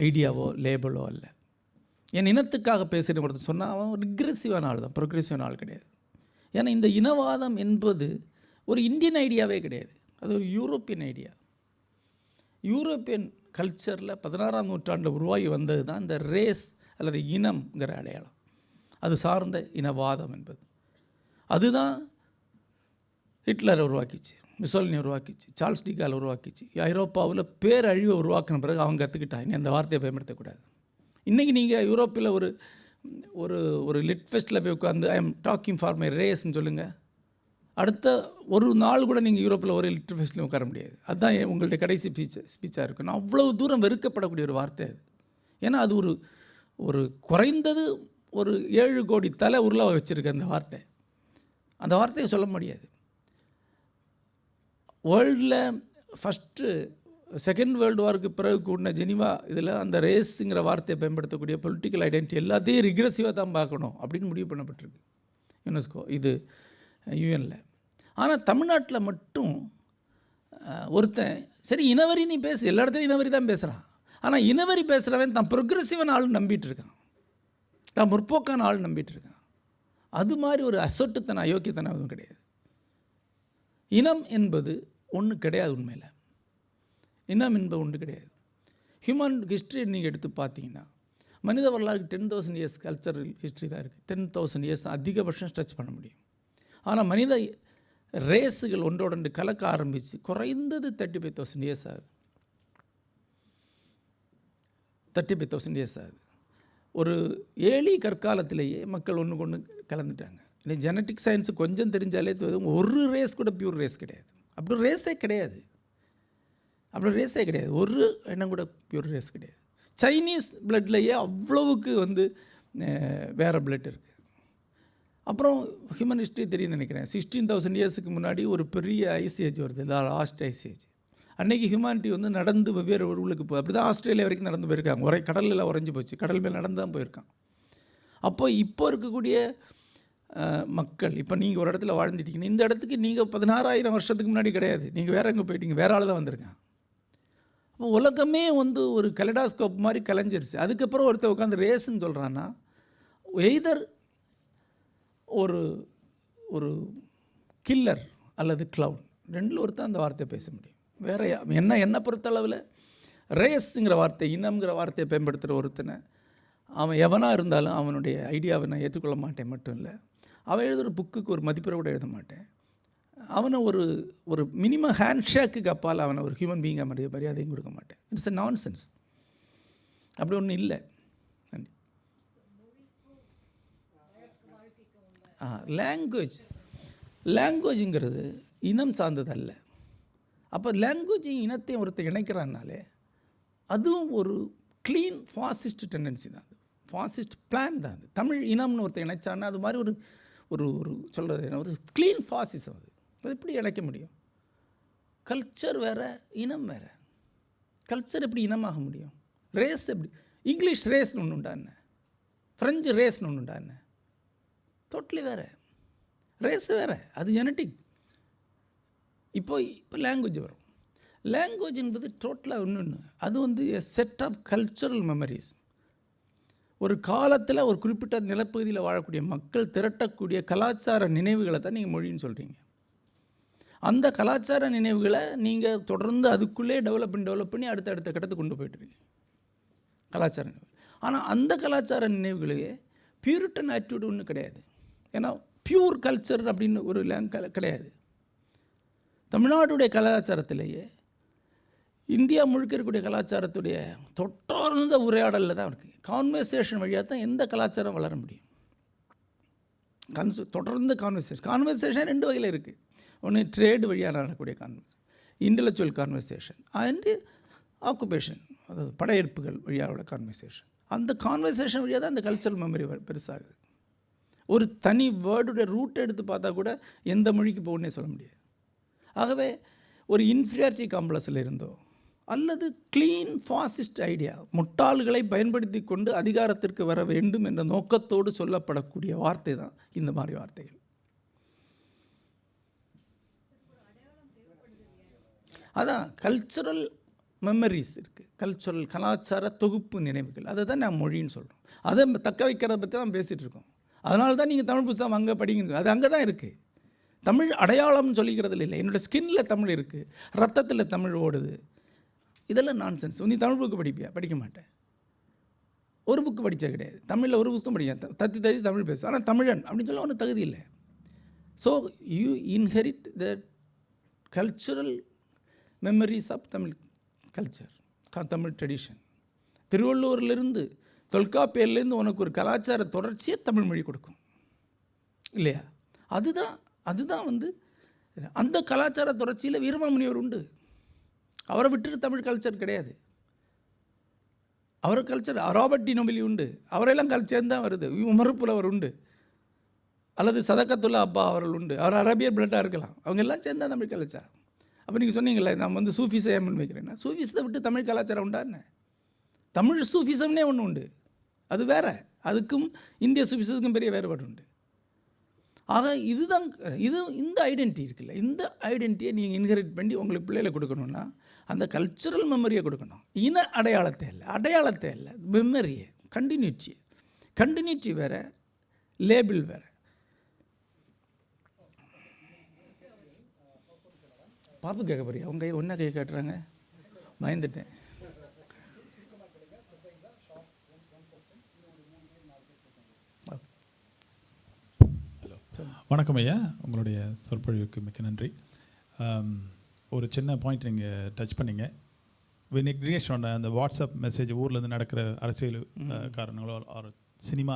ஐடியாவோ லேபிளோ அல்ல. என் இனத்துக்காக பேசுகிற ஒருத்தர் சொன்னால் அவன் ரிக்ரெசிவான ஆள் தான், ப்ரொக்ரெசிவான ஆள் கிடையாது. ஏன்னா இந்த இனவாதம் என்பது ஒரு இந்தியன் ஐடியாவே கிடையாது, அது ஒரு யூரோப்பியன் ஐடியா. யூரோப்பியன் கல்ச்சரில் 16ஆம் நூற்றாண்டில் உருவாகி வந்தது தான் இந்த ரேஸ் அல்லது இனம்ங்கிற அடையாளம். அது சார்ந்த இனவாதம் என்பது அதுதான் ஹிட்லரை உருவாக்கிச்சு, முசோலினி உருவாக்கிச்சு, சார்ல்ஸ் டிகால் உருவாக்கிச்சு. ஐரோப்பாவில் பேரழிவை உருவாக்கின பிறகு அவங்க கற்றுக்கிட்டாங்க அந்த வார்த்தையை பயன்படுத்தக்கூடாது. இன்றைக்கி நீங்கள் யூரோப்பில் ஒரு ஒரு ஒரு லிட் ஃபெஸ்ட்டில் போய் உட்காந்து I am talking for my ரேஸ்ன்னு சொல்லுங்கள், அடுத்த ஒரு நாள் கூட நீங்கள் யூரோப்பில் ஒரு லிட் ஃபெஸ்ட்டில் உட்கார முடியாது. அதுதான் உங்களுடைய கடைசி ஸ்பீச்சாக இருக்கணும். அவ்வளவு தூரம் வெறுக்கப்படக்கூடிய ஒரு வார்த்தை அது. ஏன்னா அது ஒரு குறைந்தது ஒரு 7 கோடி தலை உருளை வச்சுருக்கு அந்த வார்த்தை. அந்த வார்த்தையை சொல்ல முடியாது. வேர்ல்டில் ஃபஸ்ட்டு செகண்ட் வேர்ல்டு வாருக்கு பிறகு கூடின ஜெனிவா இதில் அந்த ரேஸுங்கிற வார்த்தையை பயன்படுத்தக்கூடிய பொலிட்டிக்கல் ஐடென்டிட்டி எல்லாத்தையும் ரிக்ரெசிவாக தான் பார்க்கணும் அப்படின்னு முடிவு பண்ணப்பட்டிருக்கு யுனெஸ்கோ, இது யூஎனில். ஆனால் தமிழ்நாட்டில் மட்டும் ஒருத்தன் சரி இனவரி நீ பேசு, எல்லா இடத்துலையும் இனவரி தான் பேசுகிறான். ஆனால் இனவரி பேசுகிறவன் தான் ப்ரொக்ரெசிவான ஆளுன்னு நம்பிட்டு இருக்கான். தான் முற்போக்கான ஆள் நம்பிட்டு இருக்கான். அது மாதிரி ஒரு அசட்டுத்தனம் அயோக்கியத்தனம் எதுவும் கிடையாது. இனம் என்பது ஒன்று கிடையாது. உண்மையில் இனம் என்பது ஒன்று கிடையாது. ஹியூமன் ஹிஸ்ட்ரி நீங்கள் எடுத்து பார்த்தீங்கன்னா மனித வரலாறு 10,000 இயர்ஸ் கல்ச்சரல் ஹிஸ்ட்ரி தான் இருக்குது. 10,000 இயர்ஸ் அதிகபட்சம் ஸ்ட்ரெச் பண்ண முடியும். ஆனால் மனித ரேஸுகள் ஒன்றோடொன்று கலக்க ஆரம்பித்து குறைந்தது 35,000 இயர்ஸ் ஆகுது. 35,000 இயர்ஸ் ஆகுது. ஒரு ஏழி கற்காலத்திலேயே மக்கள் ஒன்றுக்கு ஒன்று கலந்துட்டாங்க. இல்லை ஜெனட்டிக் சயின்ஸு கொஞ்சம் தெரிஞ்சாலே ஒரு ரேஸ் கூட பியூர் ரேஸ் கிடையாது. அப்படி ரேஸே கிடையாது. ஒரு எண்ணம் கூட பியூர் ரேஸ் கிடையாது. சைனீஸ் பிளட்லேயே அவ்வளவுக்கு வேறு பிளட் இருக்குது. அப்புறம் ஹியூமன் ஹிஸ்ட்ரி தெரியும்னு நினைக்கிறேன். 16,000 இயர்ஸுக்கு முன்னாடி ஒரு பெரிய ஐஸ் ஏஜ் வருது, லாஸ்ட் ஐஸ் ஏஜ். அன்றைக்கி ஹியூமானிட்டி நடந்து வெவ்வேறு ஊருக்கு அப்படி தான் ஆஸ்திரேலியா வரைக்கும் நடந்து போயிருக்காங்க. கடலில் உறைஞ்சி போச்சு, கடல் மேல் நடந்து தான் போயிருக்கான். இப்போ இருக்கக்கூடிய மக்கள், இப்போ நீங்கள் ஒரு இடத்துல வாழ்ந்துட்டீங்கன்னா இந்த இடத்துக்கு நீங்கள் 16,000 வருஷத்துக்கு முன்னாடி கிடையாது. நீங்கள் வேறு எங்கே போயிட்டீங்க, வேறு ஆள் தான் வந்திருக்காங்க. அப்போ உலகமே ஒரு கலடாஸ்கோப் மாதிரி கலைஞ்சிருச்சு. அதுக்கப்புறம் ஒருத்தர் உட்காந்து ரேஸுன்னு சொல்கிறான்னா எய்தர் ஒரு கில்லர் அல்லது க்ளவுன், ரெண்டில் ஒருத்தர் அந்த வார்த்தையை பேச முடியும். வேறு என்னை பொறுத்தளவில் ரேஸுங்கிற வார்த்தை, இனம்ங்கிற வார்த்தையை பயன்படுத்துகிற ஒருத்தனை அவன் எவனாக இருந்தாலும் அவனுடைய ஐடியாவை நான் ஏற்றுக்கொள்ள மாட்டேன். மட்டும் இல்லை, அவன் எழுதுகிற புக்குக்கு ஒரு மதிப்பெற கூட எழுத மாட்டேன். அவனை ஒரு மினிமம் ஹேண்ட்ஷேக்குக்கு அப்பால் அவனை ஒரு ஹியூமன் பீயிங்காக மரியாதையும் கொடுக்க மாட்டேன். It's a nonsense. அப்படி ஒன்றும் இல்லை. லாங்குவேஜுங்கிறது இனம் சார்ந்தது அல்ல. அப்போ லாங்குவேஜையும் இனத்தையும் ஒருத்தர் இணைக்கிறான்னாலே அதுவும் ஒரு க்ளீன் ஃபாசிஸ்ட் டெண்டன்சி தான், அது ஃபாசிஸ்ட் பிளான் தான். அது தமிழ் இனம்னு ஒருத்தர் இணைச்சான்னா அது மாதிரி ஒரு சொல்கிறது ஒரு க்ளீன் ஃபாசிசம். அது எப்படி இணைக்க முடியும்? கல்ச்சர் வேறு, இனம் வேறு. கல்ச்சர் எப்படி இனமாக முடியும்? ரேஸ் எப்படி? இங்கிலீஷ் ரேஸ்னு ஒன்று உண்டா என்ன? ஃப்ரெஞ்சு ரேஸ்னு ஒன்று உண்டா என்ன? டோட்டலி வேறு. ரேஸ் வேறு, அது ஜெனட்டிக். இப்போ லாங்குவேஜ் வரும். லாங்குவேஜ் என்பது டோட்டலாக ஒன்று. அது a set of cultural memories. ஒரு காலத்தில் ஒரு குறிப்பிட்ட நிலப்பகுதியில் வாழக்கூடிய மக்கள் திரட்டக்கூடிய கலாச்சார நினைவுகளை தான் நீங்கள் மொழின்னு சொல்கிறீங்க. அந்த கலாச்சார நினைவுகளை நீங்கள் தொடர்ந்து அதுக்குள்ளே டெவலப் பண்ணி அடுத்த கட்டத்துக்கு கொண்டு போய்ட்டுருக்கீங்க கலாச்சார நினைவு. ஆனால் அந்த கலாச்சார நினைவுகளே பியூரிட்டன் ஆட்டிடியூட் ஒன்றும் கிடையாது. ஏன்னா பியூர் கல்ச்சர் அப்படின்னு ஒரு கிடையாது. தமிழ்நாட்டுடைய கலாச்சாரத்திலேயே இந்தியா முழுக்க இருக்கக்கூடிய கலாச்சாரத்துடைய தொடர்ந்த உரையாடலில் தான் இருக்குது. கான்வர்சேஷன் வழியாக தான் எந்த கலாச்சாரம் வளர முடியும். தொடர்ந்து கான்வர்சேஷன் ரெண்டு வகையில் இருக்குது. ஒன்று ட்ரேடு வழியாக நடக்கக்கூடிய இன்டலெக்சுவல் கான்வர்சேஷன் அண்டு ஆக்குபேஷன், அதாவது படையெடுப்புகள் வழியாக கான்வர்சேஷன். அந்த கான்வர்சேஷன் வழியாக தான் அந்த கல்ச்சரல் மெமரி பெருசாகுது. ஒரு தனி வேர்டுடைய ரூட் எடுத்து பார்த்தா கூட எந்த மொழிக்கு போகணுன்னே சொல்ல முடியாது. ஆகவே ஒரு இன்ஃபீரியாரிட்டி காம்ப்ளெக்ஸில் இருந்தோ அல்லது க்ளீன் ஃபாசிஸ்ட் ஐடியா, முட்டாள்களை பயன்படுத்தி கொண்டு அதிகாரத்திற்கு வர வேண்டும் என்ற நோக்கத்தோடு சொல்லப்படக்கூடிய வார்த்தை தான் இந்த மாதிரி வார்த்தைகள். அதான் கல்ச்சுரல் மெமரிஸ் இருக்குது, கல்ச்சுரல் கலாச்சார தொகுப்பு நினைவுகள். அதை தான் நான் மொழின்னு சொல்கிறோம். அதை தக்க வைக்கிறத பற்றி தான் பேசிகிட்டு இருக்கோம். அதனால தான் நீங்கள் தமிழ் புத்தகம் அங்கே படிங்க, அது அங்கே தான் இருக்குது. தமிழ் அடையாளம்னு சொல்லிக்கிறதுல இல்லை. என்னோடய ஸ்கின்னில் தமிழ் இருக்குது, ரத்தத்தில் தமிழ் ஓடுது. இதெல்லாம் நான்சென்ஸ். நீ தமிழ் புக்கு படிப்பியா? படிக்க மாட்டேன். ஒரு புக்கு படித்தா கிடையாது. தமிழில் ஒரு புத்தகம் படிக்க தத்தி தமிழ் பேசும். ஆனால் தமிழன் அப்படின்னு சொல்ல ஒன்றும் தகுதி இல்லை. So you inherit the cultural memories of Tamil culture, Tamil tradition. திருவள்ளூர்லேருந்து தொல்காப்பியிலேருந்து உனக்கு ஒரு கலாச்சார தொடர்ச்சியே தமிழ் மொழி கொடுக்கும் இல்லையா? அதுதான் அந்த கலாச்சார தொடர்ச்சியில் வீரமாமுனிவர் உண்டு. அவரை விட்டுட்டு தமிழ் கல்ச்சர் கிடையாது. அவர் கல்ச்சர் ராபர்ட் டி நொபிலி உண்டு. அவரெல்லாம் சேர்ந்து தான் வருது. உமர்புலவர் உண்டு, அல்லது சதகத்துல்லா அப்பா அவர்கள் உண்டு. அவர் அரபியர் பிளட்டாக இருக்கலாம். அவங்க எல்லாம் சேர்ந்தா தமிழ் கலாச்சாரம். அப்போ நீங்கள் சொன்னீங்களே நான் சூஃபிசை ஏமன் வைக்கிறேன்னா, சூஃபிசத்தை விட்டு தமிழ் கலாச்சாரம் உண்டா என்ன? தமிழ் சூஃபிசம்னே ஒன்று உண்டு, அது வேறு. அதுக்கும் இந்திய சூஃபிசத்துக்கும் பெரிய வேறுபாடு உண்டு. ஆக இந்த ஐடென்டிட்டி இருக்குல்ல, இந்த ஐடென்டிட்டியை நீங்கள் இன்ஹெரிட் பண்ணி உங்களுக்கு பிள்ளைகளை கொடுக்கணுன்னா அந்த கல்ச்சுரல் மெமரியை கொடுக்கணும். இன அடையாளத்தை இல்லை, மெமரியை, கண்டினியூட்டியை. கண்டினியூட்டி வேறு, லேபிள் வேறு. பாப்பு கேட்க போறியா? அவங்க ஒன்றா கை காட்டுறாங்க, பயந்துட்டேன். வணக்கம் ஐயா, உங்களுடைய சொற்பொழிவுக்கு மிக்க நன்றி. ஒரு சின்ன பாயிண்ட் நீங்கள் டச் பண்ணிங்க. விக்னேஷ் சொன்ன அந்த வாட்ஸ்அப் மெசேஜ், ஊர்லேருந்து நடக்கிற அரசியல் காரணங்களோ ஒரு சினிமா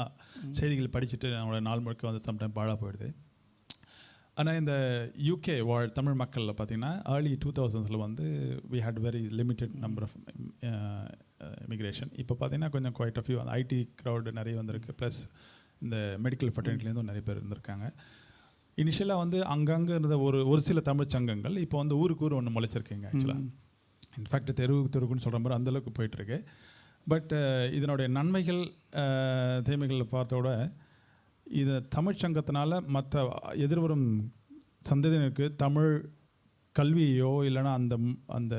செய்திகள் படிச்சுட்டு நம்மளோட நாள் முழுக்க வந்து சம்டைம் பாழாக போயிடுது. ஆனால் இந்த யூகே தமிழ் மக்களில் பார்த்திங்கன்னா ஏர்லி 2000s வந்து we had very limited number of immigration. இப்போ பார்த்திங்கன்னா கொஞ்சம் குவைட் ஆஃப் அந்த ஐடி க்ரௌடு நிறைய வந்திருக்கு. ப்ளஸ் இந்த மெடிக்கல் ஃபெட்டர்னிட்டிலேருந்து நிறைய பேர் இருந்திருக்காங்க. இனிஷியலாக வந்து அங்கங்கே இருந்த ஒரு சில தமிழ் சங்கங்கள் இப்போ வந்து ஊருக்கு ஒன்று முளைச்சிருக்கீங்க. ஆக்சுவலாக இன்ஃபேக்ட் தெருவுக்குன்னு சொல்கிற மாதிரி அந்தளவுக்கு போயிட்டுருக்கு. பட் இதனுடைய நன்மைகள் தீமைகள் பார்த்தோட இது தமிழ் சங்கத்தினால மற்ற எதிர்வரும் சந்ததியினருக்கு தமிழ் கல்வியோ இல்லைனா அந்த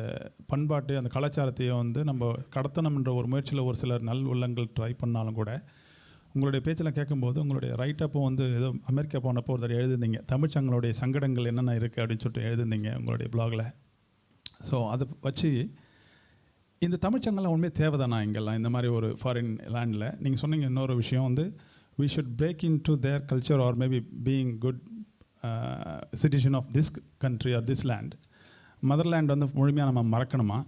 பண்பாட்டையோ அந்த கலாச்சாரத்தையோ வந்து நம்ம கடத்தணும்ன்ற ஒரு முயற்சியில் ஒரு சிலர் நல் உள்ளங்கள் ட்ரை பண்ணாலும் கூட, உங்களுடைய பேச்செல்லாம் கேட்கும்போது உங்களுடைய ரைட்டப்பும் வந்து ஏதோ அமெரிக்கா போனப்போ ஒருத்தர் எழுதிருந்தீங்க, தமிழ்ச்சங்களுடைய சங்கடங்கள் என்னென்ன இருக்குது அப்படின்னு சொல்லிட்டு எழுதிருந்தீங்க உங்களுடைய பிளாகில். ஸோ அதை வச்சு இந்த தமிழ்ச்சங்கம்லாம் உண்மையே தேவைதானா இங்கெல்லாம் இந்த மாதிரி ஒரு ஃபாரின் லேண்டில்? நீங்கள் சொன்னீங்க இன்னொரு விஷயம் வந்து we should break into their culture or maybe being good citizen of this country or this land. Motherland வந்து முழுமையாக நம்ம மறக்கணுமா,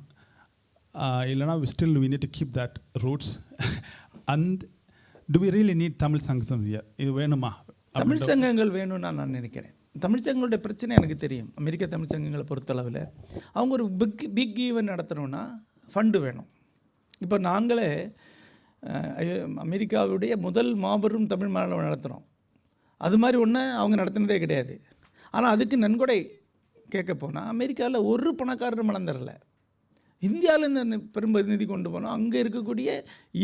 இல்லைனா still we need to keep that roots and do we really need Tamil சங்கம்? இது வேணுமா? தமிழ் சங்கங்கள் வேணும்னு நான் நினைக்கிறேன். தமிழ்ச்சங்கங்களுடைய பிரச்சனை எனக்கு தெரியும். அமெரிக்க தமிழ்ச்சங்கங்களை பொறுத்தளவில் அவங்க ஒரு பிக் ஈவென்ட் நடத்தணும்னா ஃபண்டு வேணும். இப்போ நாங்களே அமெரிக்காவுடைய முதல் மாபெரும் தமிழ் மாநாடு நடத்துகிறோம். அது மாதிரி ஒன்று அவங்க நடத்தினதே கிடையாது. ஆனால் அதுக்கு நன்கொடை கேட்க போனால் அமெரிக்காவில் ஒரு பணக்காரர் மனம் தரல. இந்தியாவிலேருந்து பெரும்பதி நிதி கொண்டு போனோம். அங்கே இருக்கக்கூடிய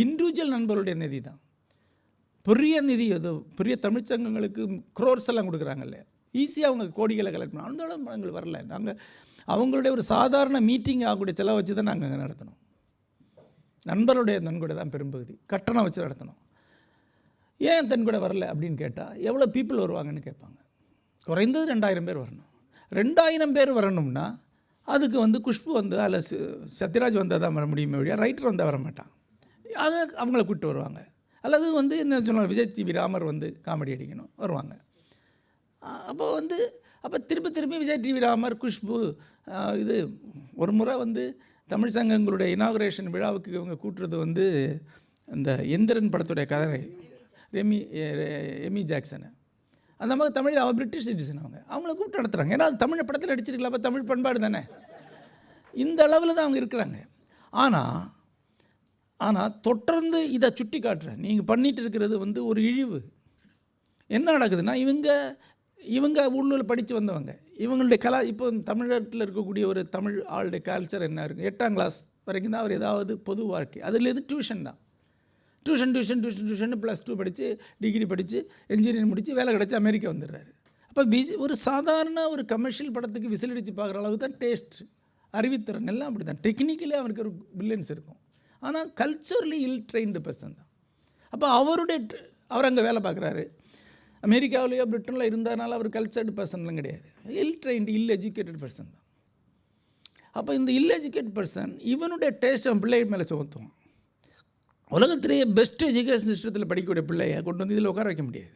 இண்டிவிஜுவல் நண்பர்களுடைய நிதி தான் பெரிய நிதி. அது பெரிய தமிழ்ச்சங்கங்களுக்கு க்ரோர்ஸ் எல்லாம் கொடுக்குறாங்கல்ல, ஈஸியாக அவங்க கோடிகளை கலெக்ட் பண்ணோம். அந்த அளவு எங்களுக்கு வரல. நாங்கள் அவங்களுடைய ஒரு சாதாரண மீட்டிங் ஆகக்கூடிய செலவு வச்சு தான் நாங்கள் அங்கே நடத்தினோம். நண்பருடைய நன்கொடை தான் பெரும்பகுதி, கட்டணம் வச்சு நடத்தணும். ஏன் தன்கொடை வரல அப்படின்னு கேட்டால் எவ்வளோ பீப்புள் வருவாங்கன்னு கேட்பாங்க. குறைந்தது 2000 பேர் வரணும். 2000 பேர் வரணும்னா அதுக்கு வந்து குஷ்பு வந்து அதில் சத்யராஜ் வந்தால் தான் வர முடியுமே வழியாக ரைட்டர் வந்தால் வர மாட்டான். அதை அவங்கள கூப்பிட்டு வருவாங்க. அல்லது வந்து என்ன சொன்னால் விஜய் டிவி ராமர் வந்து காமெடி அடிக்கணும் வருவாங்க. அப்போ திருப்பி விஜய் டிவி ராமர் குஷ்பு இது ஒரு முறை வந்து தமிழ் சங்கங்களுடைய இனாகுரேஷன் விழாவுக்கு இவங்க கூட்டுறது வந்து இந்த எந்திரன் படத்துடைய கதை எமி ஜாக்சனு. அந்த மாதிரி தமிழ் அவர் பிரிட்டிஷ் சிட்டிசன் அவங்கள கூப்பிட்டு நடத்துகிறாங்க. ஏன்னா தமிழ் படத்தில் நடிச்சிருக்கலாம், அப்போ தமிழ் பண்பாடு தானே. இந்த அளவில் தான் அவங்க இருக்கிறாங்க. ஆனால் தொடர்ந்து இதை சுட்டி காட்டுறேன். நீங்கள் பண்ணிகிட்டு இருக்கிறது வந்து ஒரு இழிவு. என்ன நடக்குதுன்னா இவங்க உள்ளூரில் படித்து வந்தவங்க, இவங்களுடைய இப்போ தமிழகத்தில் இருக்கக்கூடிய ஒரு தமிழ் ஆளுடைய கல்ச்சர் என்ன இருக்குது, 8ஆம் கிளாஸ் வரைக்கும் தான் அவர் ஏதாவது பொது வாழ்க்கை, அதுலேருந்து டியூஷன் தான். டியூஷன் +2 படித்து டிகிரி படித்து என்ஜினியரிங் முடித்து வேலை கிடச்சி அமெரிக்கா வந்துடுறாரு. அப்போ ஒரு சாதாரண ஒரு கமர்ஷியல் படத்துக்கு விசிலடித்து பார்க்குற அளவுக்கு தான் டேஸ்ட், அறிவித்திறன் எல்லாம் அப்படி தான். டெக்னிக்கலி அவருக்கு ஒரு பில்லியன்ஸ் இருக்கும். ஆனால் கல்ச்சரலி ட்ரெயின்டு பர்சன் தான். அப்போ அவர் அங்கே வேலை பார்க்குறாரு. அமெரிக்காவிலேயோ பிரிட்டனில் இருந்ததுனால அவர் கல்ச்சர்டு பர்சன்லாம் கிடையாது. ட்ரெயின்டு எஜுகேட்டட் பர்சன் தான். அப்போ இந்த எஜுகேட்டட் பர்சன் இவனுடைய டேஸ்ட் அவன் பிள்ளை மேலே சுமத்துவான். உலகத்திலேயே பெஸ்ட் எஜுகேஷன் சிஸ்டத்தில் படிக்கக்கூடிய பிள்ளையை கொண்டு வந்து இதில் உட்கார வைக்க முடியாது.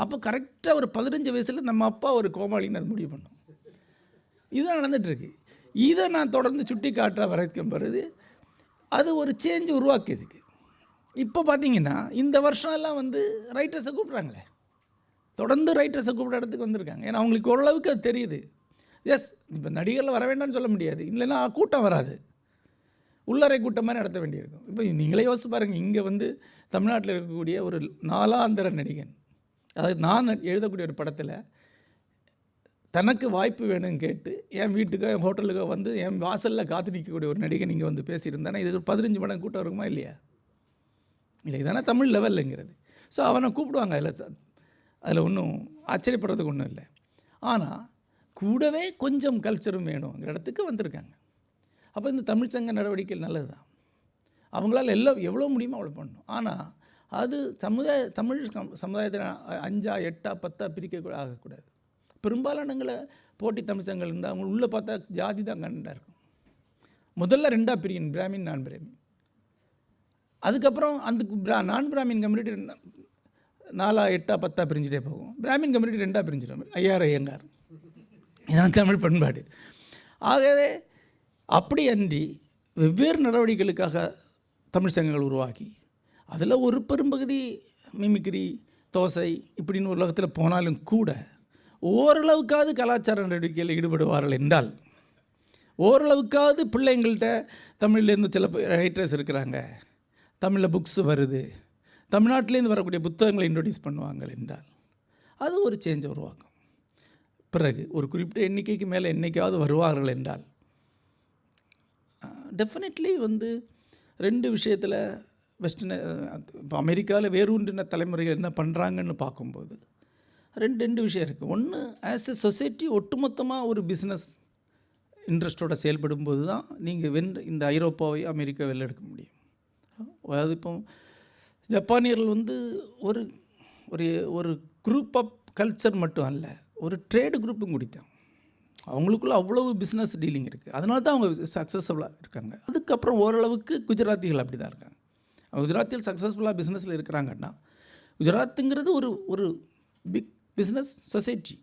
அப்போ கரெக்டாக ஒரு 15 வயசில் நம்ம அப்பா ஒரு கோமாளின்னு அது முடிவு பண்ணோம். இதுதான் நடந்துகிட்ருக்கு. இதை நான் தொடர்ந்து சுட்டி காட்டுற வரைக்கும் பிறகு அது ஒரு சேஞ்சு உருவாக்கியதுக்கு. இப்போ பார்த்தீங்கன்னா இந்த வருஷம் எல்லாம் வந்து ரைட்டர்ஸை கூப்பிட்றாங்களே, தொடர்ந்து ரைட்டர்ஸை கூப்பிட்ற இடத்துக்கு வந்திருக்காங்க. ஏன்னா அவங்களுக்கு ஓரளவுக்கு அது தெரியுது. எஸ், இப்போ நடிகரில் வர வேண்டாம்னு சொல்ல முடியாது, இல்லைன்னா கூட்டம் வராது, உள்ளறை கூட்டம் மாதிரி நடத்த வேண்டியிருக்கும். இப்போ நீங்களே யோசிச்சு பாருங்கள், இங்கே வந்து தமிழ்நாட்டில் இருக்கக்கூடிய ஒரு நாலாந்தர நடிகன், அதாவது நான் எழுதக்கூடிய ஒரு படத்தில் தனக்கு வாய்ப்பு வேணும்னு கேட்டு என் வீட்டுக்கோ என் ஹோட்டலுக்கோ வந்து என் வாசலில் காத்து நிற்கக்கூடிய ஒரு நடிகன் இங்கே வந்து பேசியிருந்தானே இது ஒரு 15 மடங்கு கூட்டம் இருக்குமா இல்லையா? இல்லை, இதானே தமிழ் லெவலுங்கிறது. ஸோ அவனை கூப்பிடுவாங்க. அதில் ஒன்றும் ஆச்சரியப்படுறதுக்கு ஒன்றும் இல்லை. ஆனால் கூடவே கொஞ்சம் கல்ச்சரும் வேணுங்கிற இடத்துக்கு வந்திருக்காங்க. அப்போ இந்த தமிழ்ச்சங்க நடவடிக்கைகள் நல்லது தான். அவங்களால எவ்வளோ முடியுமோ அவ்வளோ பண்ணணும். ஆனால் அது தமிழ் சமுதாயத்தில் 5 8 10 பிரிக்க ஆகக்கூடாது. பெரும்பாலானங்களை போட்டி தமிழ் சங்கங்கள் இருந்தால் அவங்க உள்ளே பார்த்தா ஜாதி தான் கண்டாக இருக்கும். முதல்ல 2 பிரிக்கணும், பிராமின் நான் பிராமின். அதுக்கப்புறம் அந்த நான் பிராமின் கம்யூனிட்டி 4 8 10 பிரிஞ்சுட்டே போகும். பிராமின் கம்யூனிட்டி 2 பிரிஞ்சிடும், ஐயார் ஐயங்கார். இதான் தமிழ் பண்பாடு. ஆகவே அப்படி அன்றி வெவ்வேறு நடவடிக்கைகளுக்காக தமிழ் சங்கங்கள் உருவாக்கி அதில் ஒரு பெரும்பகுதி மிமிக்ரி தோசை இப்படின்னு உலகத்தில் போனாலும் கூட ஓரளவுக்காவது கலாச்சார நடவடிக்கையில் ஈடுபடுவார்கள் என்றால், ஓரளவுக்காவது பிள்ளைங்கள்ட்ட தமிழ்லேருந்து சில ரைட்டர்ஸ் இருக்கிறாங்க, தமிழில் புக்ஸ் வருது, தமிழ்நாட்டிலேருந்து வரக்கூடிய புத்தகங்களை இன்ட்ரொடியூஸ் பண்ணுவாங்க என்றால் அது ஒரு சேஞ்சை உருவாக்கும். பிறகு ஒரு குறிப்பிட்ட எண்ணிக்கைக்கு மேலே என்றைக்காவது வருவார்கள் என்றால் டெஃபினெட்லி 2 விஷயத்தில் வெஸ்டர்ன் இப்போ அமெரிக்காவில் வேரூன்றின தலைமுறைகள் என்ன பண்ணுறாங்கன்னு பார்க்கும்போது ரெண்டு விஷயம் இருக்குது. ஒன்று, ஆஸ் எ சொசைட்டி ஒட்டுமொத்தமாக ஒரு பிஸ்னஸ் இன்ட்ரெஸ்ட்டோட செயல்படும்போது தான் நீங்கள் இந்த ஐரோப்பாவை அமெரிக்கா வெளில எடுக்க முடியும். அதாவது இப்போ ஜப்பானியர்கள் ஒரு ஒரு ஒரு குரூப் ஆஃப் கல்ச்சர் மட்டும் அல்ல, ஒரு ட்ரேடு குரூப்பும் குடித்தான். அவங்களுக்குள்ள அவ்வளவு பிஸ்னஸ் டீலிங் இருக்குது. அதனால தான் அவங்க சக்ஸஸ்ஃபுல்லாக இருக்காங்க. அதுக்கப்புறம் ஓரளவுக்கு குஜராத்திகள் அப்படி தான் இருக்காங்க. குஜராத்தில் சக்ஸஸ்ஃபுல்லாக பிஸ்னஸில் இருக்கிறாங்கன்னா குஜராத்துங்கிறது ஒரு big business society.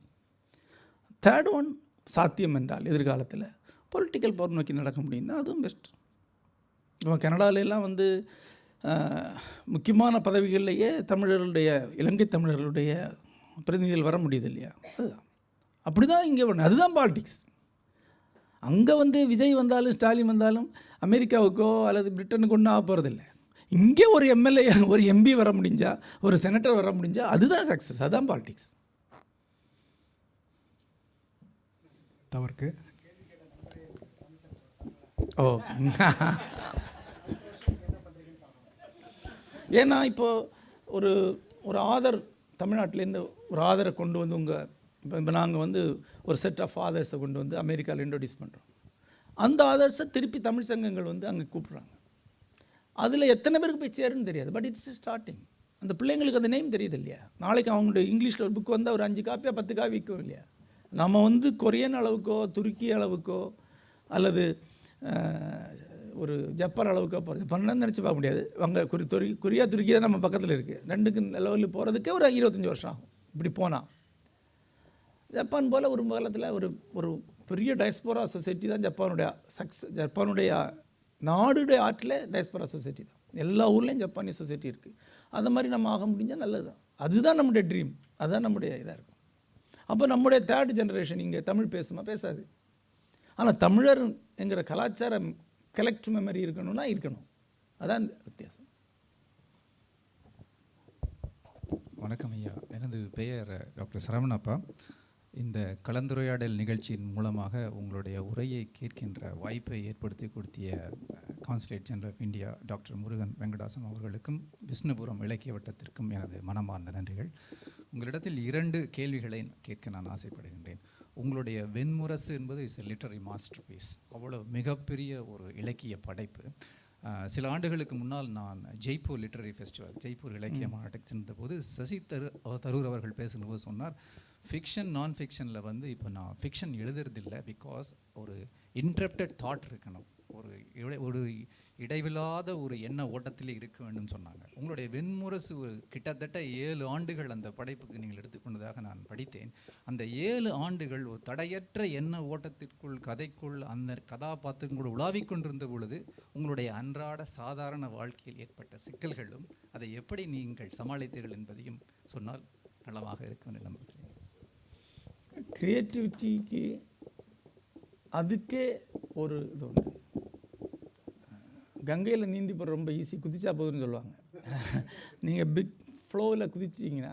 Third one, சாத்தியம் என்றால் எதிர்காலத்தில் பொலிட்டிக்கல் பவர் நோக்கி நடக்க முடியும்னா அதுவும் பெஸ்ட். இப்போ கனடாலெல்லாம் முக்கியமான பதவிகளிலேயே தமிழர்களுடைய, இலங்கை தமிழர்களுடைய பிரதிநிதிகள் வர முடியுது இல்லையா? அதுதான் அப்படி தான் இங்கே அதுதான் பாலிடிக்ஸ். அங்கே விஜய் வந்தாலும் ஸ்டாலின் வந்தாலும் அமெரிக்காவுக்கோ அல்லது பிரிட்டனுக்கு ஒன்றும் ஆக போகிறதில்ல. இங்கே ஒரு எம்எல்ஏ ஒரு எம்பி வர முடிஞ்சா, ஒரு செனட்டர் வர முடிஞ்சா அதுதான் சக்ஸஸ், அதுதான் பாலிடிக்ஸ். தவறுக்கு ஓ ஏன்னா இப்போது ஒரு ஆதர் தமிழ்நாட்டிலேருந்து ஒரு ஆதரை கொண்டு உங்கள் இப்போ நாங்கள் ஒரு செட் ஆஃப் ஆதர்ஸை கொண்டு அமெரிக்காவில் இன்ட்ரொடியூஸ் பண்ணுறோம். அந்த ஆதர்ஸை திருப்பி தமிழ் சங்கங்கள் அங்கே கூப்பிட்றாங்க. அதில் எத்தனை பேருக்கு போய் சேருன்னு தெரியாது, பட் இட்ஸ் ஸ்டார்டிங். அந்த பிள்ளைங்களுக்கு அந்த நேம் தெரியுது இல்லையா? நாளைக்கு அவங்களுடைய இங்கிலீஷில் ஒரு புக் வந்தால் ஒரு 5 காப்பியாக 10 காப்பி விற்கும் இல்லையா? நம்ம கொரியன் அளவுக்கோ துருக்கி அளவுக்கோ அல்லது ஒரு ஜப்பான் அளவுக்கோ போகிறது பண்ணணும்னு நினச்சி பார்க்க முடியாது. அங்கே கொரியா துருக்கி தான் நம்ம பக்கத்தில் இருக்குது. 2க்கு லெவலில் போகிறதுக்கே ஒரு 25 வருஷம் ஆகும். இப்படி போனால் ஜப்பான் போல் ஒரு காலத்தில் ஒரு பெரிய டயஸ்போரா சொசைட்டி தான் ஜப்பானுடைய நாடுடைய ஆற்றில் டயஸ்போரா சொசைட்டி தான். எல்லா ஊர்லேயும் ஜப்பானிய சொசைட்டி இருக்குது. அந்த மாதிரி நம்ம ஆக முடிஞ்சால் நல்லது தான். அதுதான் நம்முடைய ட்ரீம், அதுதான் நம்முடைய இதாக இருக்கும். அப்போ நம்முடைய 3rd ஜெனரேஷன் இங்கே தமிழ் பேசாது. ஆனால் தமிழர் என்கிற கலாச்சாரம் கலெக்ட் மெமரி இருக்கணும்னா இருக்கணும். அதான் வித்தியாசம். வணக்கம் ஐயா, எனது பெயர் டாக்டர் சரவணப்பா. இந்த கலந்துரையாடல் நிகழ்ச்சியின் மூலமாக உங்களுடைய உரையை கேட்கின்ற வாய்ப்பை ஏற்படுத்தி கொடுத்திய consulate general of India doctor Murugan Venkatachalam அவர்களுக்கும் விஷ்ணுபுரம் இலக்கிய வட்டத்திற்கும் எனது மனமார்ந்த நன்றிகள். உங்களிடத்தில் 2 கேள்விகளை கேட்க நான் ஆசைப்படுகின்றேன். உங்களுடைய வெண்முரசு என்பது is a literary masterpiece. அவ்வளோ மிகப்பெரிய ஒரு இலக்கிய படைப்பு. சில ஆண்டுகளுக்கு முன்னால் நான் ஜெய்ப்பூர் லிட்டரரி ஃபெஸ்டிவல், ஜெய்ப்பூர் இலக்கிய மாநாட்டுக்கு சென்றபோது சசி தரூர் அவர்கள் பேசும்போது சொன்னார், ஃபிக்ஷன் நான் ஃபிக்ஷனில் இப்போ நான் ஃபிக்ஷன் எழுதுறதில்லை, பிகாஸ் ஒரு இன்டரப்டட் தாட் இருக்கணும், ஒரு இடைவில்லாத ஒரு எண்ண ஓட்டத்திலே இருக்க வேண்டும் சொன்னாங்க. உங்களுடைய வெண்முரசு கிட்டத்தட்ட 7 ஆண்டுகள் அந்த படைப்புக்கு நீங்கள் எடுத்துக்கொண்டதாக நான் படித்தேன். அந்த 7 ஆண்டுகள் ஒரு தடையற்ற எண்ண ஓட்டத்திற்குள், கதைக்குள், அந்த கதாபாத்திரங்களோடு உலாவிக் கொண்டிருந்த பொழுது உங்களுடைய அன்றாட சாதாரண வாழ்க்கையில் ஏற்பட்ட சிக்கல்களும் அதை எப்படி நீங்கள் சமாளித்தீர்கள் என்பதையும் சொன்னால் நலமாக இருக்கும் நம்புகிறேன். கிரியேட்டிவிட்டிக்கு அதுக்கே ஒரு இது உண்டு. கங்கையில் நீந்தி போகிற ரொம்ப ஈஸி, குதிச்சா போதுன்னு சொல்லுவாங்க. நீங்கள் பிக் ஃப்ளோவில் குதிச்சிங்கன்னா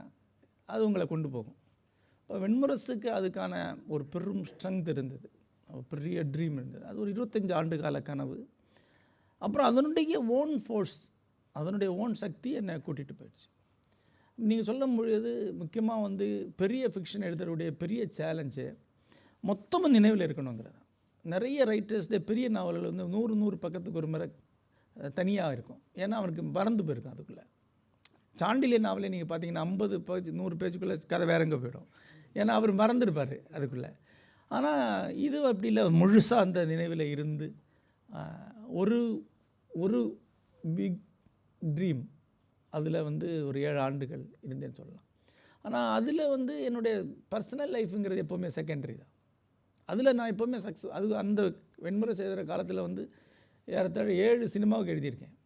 அது உங்களை கொண்டு போகும். இப்போ வெண்முரசுக்கு அதுக்கான ஒரு பெரும் ஸ்ட்ரென்த் இருந்தது, ஒரு பெரிய ட்ரீம் இருந்தது. அது ஒரு 25 ஆண்டு கால கனவு. அப்புறம் அதனுடைய ஓன் ஃபோர்ஸ், அதனுடைய ஓன் சக்தி என்னை கூட்டிகிட்டு போயிடுச்சு. நீங்கள் சொல்லும் பொழுது முக்கியமாக பெரிய ஃபிக்ஷன் எழுதுறதுடைய பெரிய சேலஞ்சு மொத்தமும் நினைவில் இருக்கணுங்கிறது. நிறைய ரைட்டர்ஸ்டைய பெரிய நாவல்கள் 100 பக்கத்துக்கு ஒரு முறை தனியாக இருக்கும். ஏன்னா அவனுக்கு மறந்து போயிருக்கும் அதுக்குள்ளே. சாண்டிலியன் நாவலே நீங்கள் பார்த்தீங்கன்னா 50 பேஜ் 100 பேஜுக்குள்ளே கதை வேற எங்கே போயிடும். ஏன்னா அவர் மறந்துருப்பார் அதுக்குள்ளே. ஆனால் இது அப்படி இல்லை, முழுசாக அந்த நினைவில் இருந்து ஒரு ஒரு பிக் ட்ரீம் அதில் வந்து ஒரு 7 ஆண்டுகள் இருந்தேன்னு சொல்லலாம். ஆனால் அதில் வந்து என்னுடைய பர்சனல் லைஃபுங்கிறது எப்போவுமே செகண்டரி தான். அதில் நான் எப்போவுமே அது அந்த வெண்முறை செய்கிற காலத்தில் வந்து ஏறத்தாழ 7 சினிமாவுக்கு எழுதியிருக்கேன்.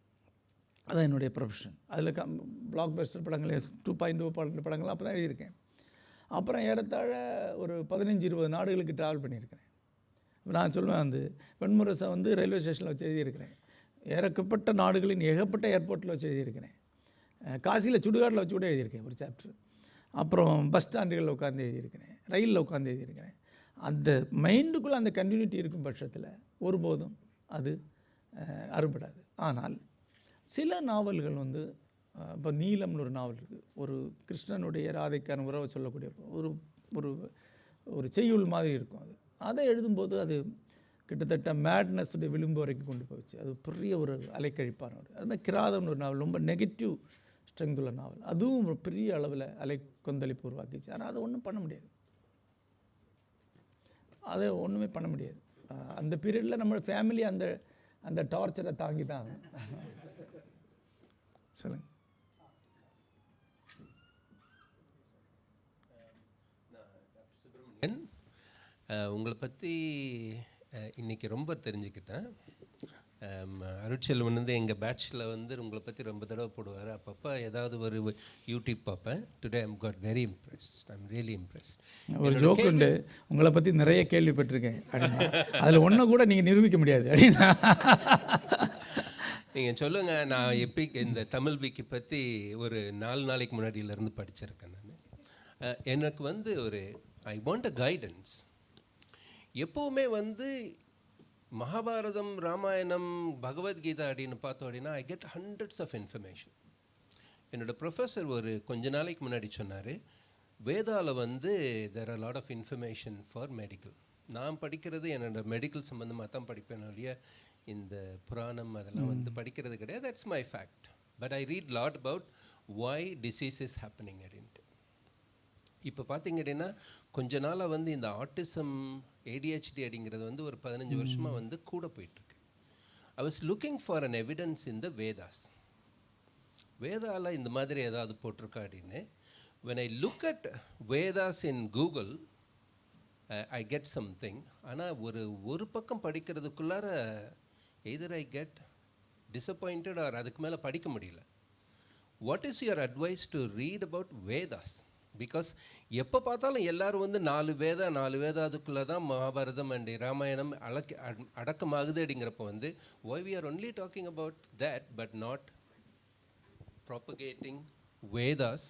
அதான் என்னுடைய ப்ரொஃபஷன். அதில் பிளாக் பஸ்டர் படங்கள் 2.0 படங்கள்லாம் அப்போ தான் எழுதியிருக்கேன். அப்புறம் ஏறத்தாழ ஒரு 15-20 நாடுகளுக்கு ட்ராவல் பண்ணியிருக்கிறேன். நான் சொல்லுவேன், அந்த வெண்முரசை வந்து ரயில்வே ஸ்டேஷனில் வச்சு எழுதியிருக்கிறேன், ஏகப்பட்ட நாடுகளின் ஏகப்பட்ட ஏர்போர்ட்டில் வச்சு எழுதியிருக்கிறேன், காசியில் சுடுகாட்டில் வச்சு கூட எழுதியிருக்கேன் ஒரு சாப்டர், அப்புறம் பஸ் ஸ்டாண்டுகளில் உட்காந்து எழுதியிருக்கிறேன், ரயிலில் உட்காந்து எழுதியிருக்கிறேன். அந்த மைண்டுக்குள்ளே அந்த கண்டினியூட்டி இருக்கும் பட்சத்தில் ஒருபோதும் அது அறுபடாது. ஆனால் சில நாவல்கள் வந்து இப்போ நீலம்னு ஒரு நாவல் இருக்குது, ஒரு கிருஷ்ணனுடைய ராதைக்கான உறவை சொல்லக்கூடிய ஒரு ஒரு ஒரு செய்யுள் மாதிரி இருக்கும். அதை எழுதும்போது அது கிட்டத்தட்ட மேட்னஸுடைய விளிம்பு வரைக்கும் கொண்டு போச்சு. அது பெரிய ஒரு அலைக்கழிப்பான ஒரு, அதுமாதிரி கிராதம்னு ஒரு நாவல், ரொம்ப நெகட்டிவ் ஸ்ட்ரெங்க் உள்ள நாவல், அதுவும் ஒரு பெரிய அளவில் அலை கொந்தளிப்பு உருவாக்கிச்சு. ஆனால் அதை ஒன்றும் பண்ண முடியாது, அதை ஒன்றுமே பண்ண முடியாது. அந்த பீரியடில் நம்ம ஃபேமிலி அந்த அந்த டார்ச்சரை தாங்கி தான். சொல்லுங்கள். உங்களை பற்றி இன்றைக்கி ரொம்ப தெரிஞ்சுக்கிட்டேன். அருட்செல்வன் வந்து எங்கள் பேட்சில் வந்து உங்களை பற்றி ரொம்ப தடவை போடுவார். அப்பப்போ ஏதாவது ஒரு யூடியூப் பார்ப்பேன். Today I'm got very impressed, I'm really impressed. ஒரு ஜோக் உண்டு, உங்களை பற்றி நிறைய கேள்விப்பட்டிருக்கேன் அப்படின்னா அதில் ஒன்று கூட நீங்கள் நிரூபிக்க முடியாது அப்படின்னா நீங்கள் சொல்லுங்கள். நான் எப்படி இந்த தமிழ் விக்கி பற்றி ஒரு 4 நாளைக்கு முன்னாடியிலேருந்து படிச்சிருக்கேன். நான் எனக்கு வந்து ஒரு ஐ வாண்ட் அ கைடன்ஸ். எப்போவுமே வந்து மகாபாரதம், ராமாயணம், பகவத்கீதா அப்படின்னு பார்த்தோம் அப்படின்னா I get hundreds of information. என்னோடய ப்ரொஃபஸர் ஒரு கொஞ்ச நாளைக்கு முன்னாடி சொன்னார், வேதாவில் வந்து there are lot of information for medical. நான் படிக்கிறது என்னோடய மெடிக்கல் சம்மந்தமாக தான் படிப்பேன் இல்லையா, இந்த புராணம் அதெல்லாம் வந்து படிக்கிறது கிடையாது. That's my fact. But I read lot about why disease is happening அப்படின்ட்டு. இப்போ பார்த்தீங்க அப்படின்னா கொஞ்ச நாளாக வந்து இந்த ஆட்டிசம், ADHD அப்படிங்கிறது வந்து ஒரு 15 வருஷமாக வந்து கூட போயிட்டுருக்கு. I was looking for an evidence in the Vedas. வேதாவில் இந்த மாதிரி ஏதாவது போட்டிருக்கா அப்படின்னு. when I look at Vedas in Google I get something. ஆனால் ஒரு பக்கம் படிக்கிறதுக்குள்ளார either I get disappointed or அதுக்கு மேலே படிக்க முடியல. What is your advice to read about Vedas? Because எப்போ பார்த்தாலும் எல்லோரும் வந்து 4 வேதா அதுக்குள்ளே தான் மகாபாரதம் அண்ட் ராமாயணம் அடக்கமாகுது அப்படிங்கிறப்ப வந்து why we are only talking about that but not propagating Vedas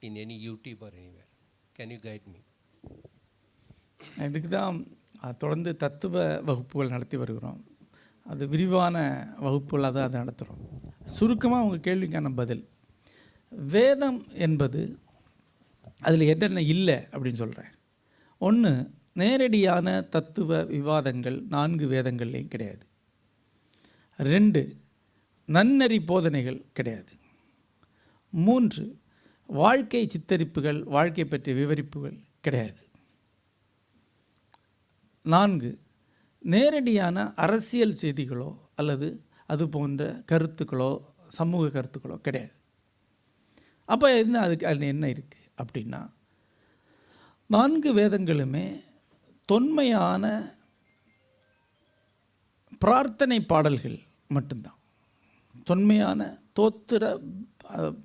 in any YouTube or anywhere? Can you guide me? இதுக்கு தான் தொடர்ந்து தத்துவ வகுப்புகள் நடத்தி வருகிறோம். அது விரிவான வகுப்புகளாக தான் அதை நடத்துகிறோம். சுருக்கமாக உங்கள் கேள்விக்கான பதில், வேதம் என்பது அதில் என்னென்ன இல்லை அப்படின்னு சொல்கிறேன். 1, நேரடியான தத்துவ விவாதங்கள் 4 வேதங்கள்லேயும் கிடையாது. 2, நன்னெறி போதனைகள் கிடையாது. 3, வாழ்க்கை சித்தரிப்புகள், வாழ்க்கை பற்றிய விவரிப்புகள் கிடையாது. 4, நேரடியான அரசியல் செய்திகளோ அல்லது அது போன்ற கருத்துக்களோ சமூக கருத்துக்களோ கிடையாது. அப்போ அதுக்கு அதில் என்ன இருக்குது அப்படின்னா, 4 வேதங்களுமே தொன்மையான பிரார்த்தனை பாடல்கள் மட்டும்தான். தொன்மையான தோத்திர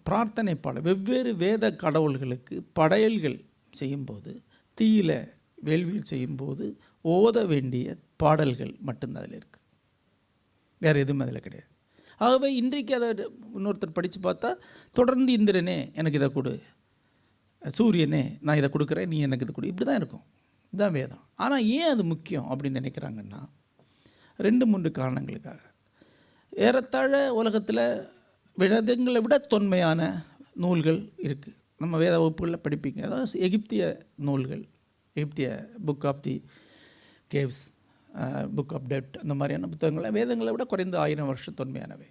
பிரார்த்தனை பாடல், வெவ்வேறு வேத கடவுள்களுக்கு படையல்கள் செய்யும்போது, தீயில வேள்வியில் செய்யும்போது ஓத வேண்டிய பாடல்கள் மட்டும்தான் அதில் இருக்குது, வேறு எதுவும் அதில் கிடையாது. ஆகவே இன்றைக்கு அதை இன்னொருத்தர் படித்து பார்த்தா, தொடர்ந்து இந்திரனே எனக்கு இதை கொடு, சூரியனே நான் இதை கொடுக்குறேன், நீ எனக்கு இதை கொடு, இப்படி தான் இருக்கும். இதுதான் வேதம். ஆனால் ஏன் அது முக்கியம் அப்படின்னு நினைக்கிறாங்கன்னா 2-3 காரணங்களுக்காக. ஏறத்தாழ உலகத்தில் வேதங்களை விட தொன்மையான நூல்கள் இருக்குது. நம்ம வேத வகுப்புகளில் படிப்பீங்க. அதாவது எகிப்திய நூல்கள், எகிப்திய book of the caves, book of டெப்ட், அந்த மாதிரியான புத்தகங்களை வேதங்களை விட குறைந்த 1000 வருஷம் தொன்மையானவை.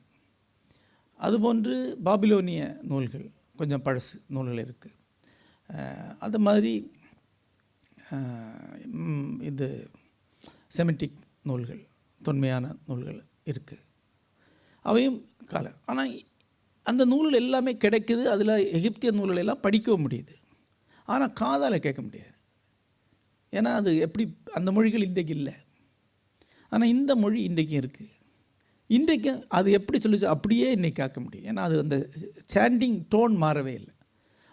அதுபோன்று பாபிலோனிய நூல்கள் கொஞ்சம் பழசு நூல்கள் இருக்குது. அது மாதிரி இது செமிட்டிக் நூல்கள், தொன்மையான நூல்கள் இருக்குது. அவையும் காலம். ஆனால் அந்த நூல்கள் எல்லாமே கிடைக்குது. அதில் எகிப்திய நூல்கள் எல்லாம் படிக்கவும் முடியுது. ஆனால் காதால் கேட்க முடியாது. ஏன்னா அது எப்படி, அந்த மொழிகள் இன்றைக்கு இல்லை. ஆனால் இந்த மொழி இன்றைக்கும் இருக்குது. இன்றைக்கும் அது எப்படி சொல்லிச்சு அப்படியே இன்றைக்கி கேட்க முடியும். ஏன்னா அது அந்த சாண்டிங் டோன் மாறவே இல்லை.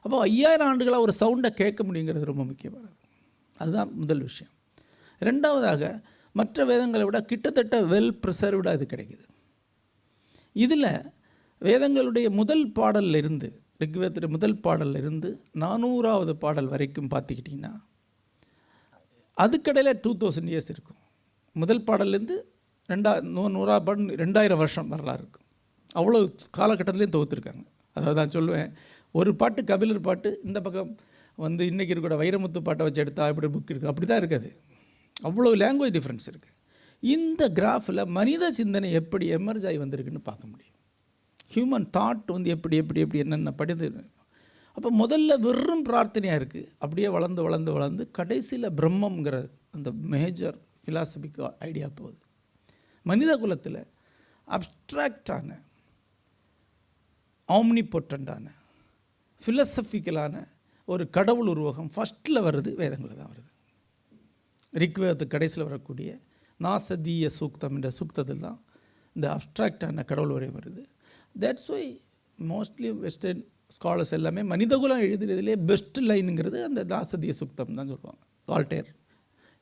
அப்போ 5000 ஆண்டுகளாக ஒரு சவுண்டை கேட்க முடியுங்கிறது ரொம்ப முக்கியமானது. அதுதான் முதல் விஷயம். ரெண்டாவதாக, மற்ற வேதங்களை விட கிட்டத்தட்ட வெல் ப்ரிசர்வ்டாக இது கிடைக்குது. இதில் வேதங்களுடைய முதல் பாடலில் இருந்து, ரிக்வேதத்துடைய முதல் பாடலில் இருந்து 400வது பாடல் வரைக்கும் பார்த்துக்கிட்டிங்கன்னா அதுக்கடையில் 2000 இயர்ஸ் இருக்கும். முதல் பாடல்லேருந்து 100 பாடல் 2000 வருஷம் வரலாறு இருக்கும். அவ்வளோ காலகட்டத்துலேயும் தொகுத்துருக்காங்க. அதாவது நான் சொல்லுவேன், ஒரு பாட்டு கபிலர் பாட்டு, இந்த பக்கம் வந்து இன்றைக்கி இருக்கிற வைரமுத்து பாட்டை வச்சு எடுத்தால் எப்படி புக் இருக்குது, அப்படி தான் இருக்காது. அவ்வளோ லாங்குவேஜ் டிஃப்ரென்ஸ் இருக்குது. இந்த கிராஃபில் மனித சிந்தனை எப்படி எமர்ஜ் ஆகி வந்திருக்குன்னு பார்க்க முடியும். ஹியூமன் தாட் வந்து எப்படி எப்படி எப்படி என்னென்ன படிது. அப்போ முதல்ல வெறும் பிரார்த்தனையாக இருக்குது. அப்படியே வளர்ந்து வளர்ந்து வளர்ந்து கடைசியில் பிரம்மங்கிற அந்த மேஜர் ஃபிலாசபிக் ஐடியா போகுது. மனித குலத்தில் அப்ட்ராக்டான, ஆம்னிபொட்டண்டான, ஃபிலசபிக்கலான ஒரு கடவுள் உருவகம் ஃபஸ்ட்டில் வருது வேதங்களில் தான் வருது. ரிக்வேதத்துக்கு கடைசியில் வரக்கூடிய நாசதீய சூக்தம் என்ற சூக்தத்தில் தான் இந்த அப்ட்ராக்டான கடவுள் உரை வருது. That's why mostly western scholars எல்லாமே மனிதகுலம் எழுதுறதுலேயே பெஸ்ட் லைனுங்கிறது அந்த நாசதீய சூக்தம் தான் சொல்லுவாங்க. வால்டேர்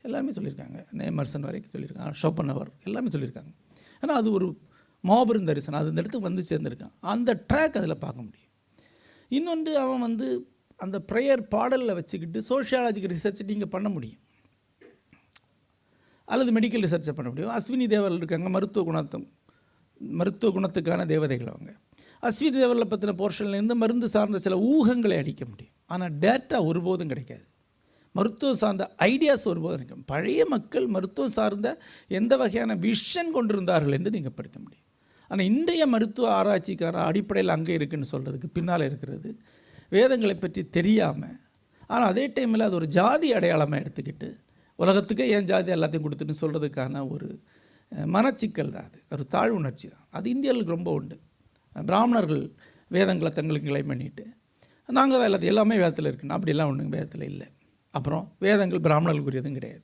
எல்லாருமே சொல்லியிருக்காங்க, எமர்சன் வரைக்கும் சொல்லியிருக்காங்க, ஷோப்பனவர் எல்லாமே சொல்லியிருக்காங்க. ஏன்னா அது ஒரு மாபெரும் தரிசனம். அது இந்த இடத்துக்கு வந்து சேர்ந்துருக்கான். அந்த ட்ராக் அதில் பார்க்க முடியும். இன்னொன்று, அவன் வந்து அந்த ப்ரேயர் பாடலில் வச்சுக்கிட்டு சோஷியாலஜிக்கல் ரிசர்ச் நீங்கள் பண்ண முடியும், அல்லது மெடிக்கல் ரிசர்ச்சை பண்ண முடியும். அஸ்வினி தேவர்கள் இருக்காங்க, மருத்துவ குணத்துக்கான தேவதைகள். அவங்க அஸ்வினி தேவர்களை பற்றின போர்ஷன்லேருந்து மருந்து சார்ந்த சில ஊகங்களை அடிக்க முடியும். ஆனால் டேட்டா ஒருபோதும் கிடைக்காது. மருத்துவம் சார்ந்த ஐடியாஸ் ஒருபோதும் கிடைக்கும். பழைய மக்கள் மருத்துவம் சார்ந்த எந்த வகையான விஷன் கொண்டிருந்தார்கள் என்று நீங்கள் படிக்க முடியும். ஆனால் இன்றைய மருத்துவ ஆராய்ச்சிக்கான அடிப்படையில் அங்கே இருக்குதுன்னு சொல்கிறதுக்கு பின்னால் இருக்கிறது வேதங்களை பற்றி தெரியாமல், ஆனால் அதே டைமில் அது ஒரு ஜாதி அடையாளமாக எடுத்துக்கிட்டு உலகத்துக்கே ஏன் ஜாதி எல்லாத்தையும் கொடுத்துட்டு சொல்கிறதுக்கான ஒரு மனச்சிக்கல் தான். அது ஒரு தாழ்வுணர்ச்சி தான். அது இந்தியர்களுக்கு ரொம்ப உண்டு. பிராமணர்கள் வேதங்களை தங்களுக்கு கிளைம் பண்ணிவிட்டு நாங்கள் தான் எல்லாத்தையும் எல்லாமே வேதத்தில் இருக்குன்னு, அப்படிலாம் ஒன்றும் வேதத்தில் இல்லை. அப்புறம் வேதங்கள் பிராமணர்களுக்குரியதும் கிடையாது.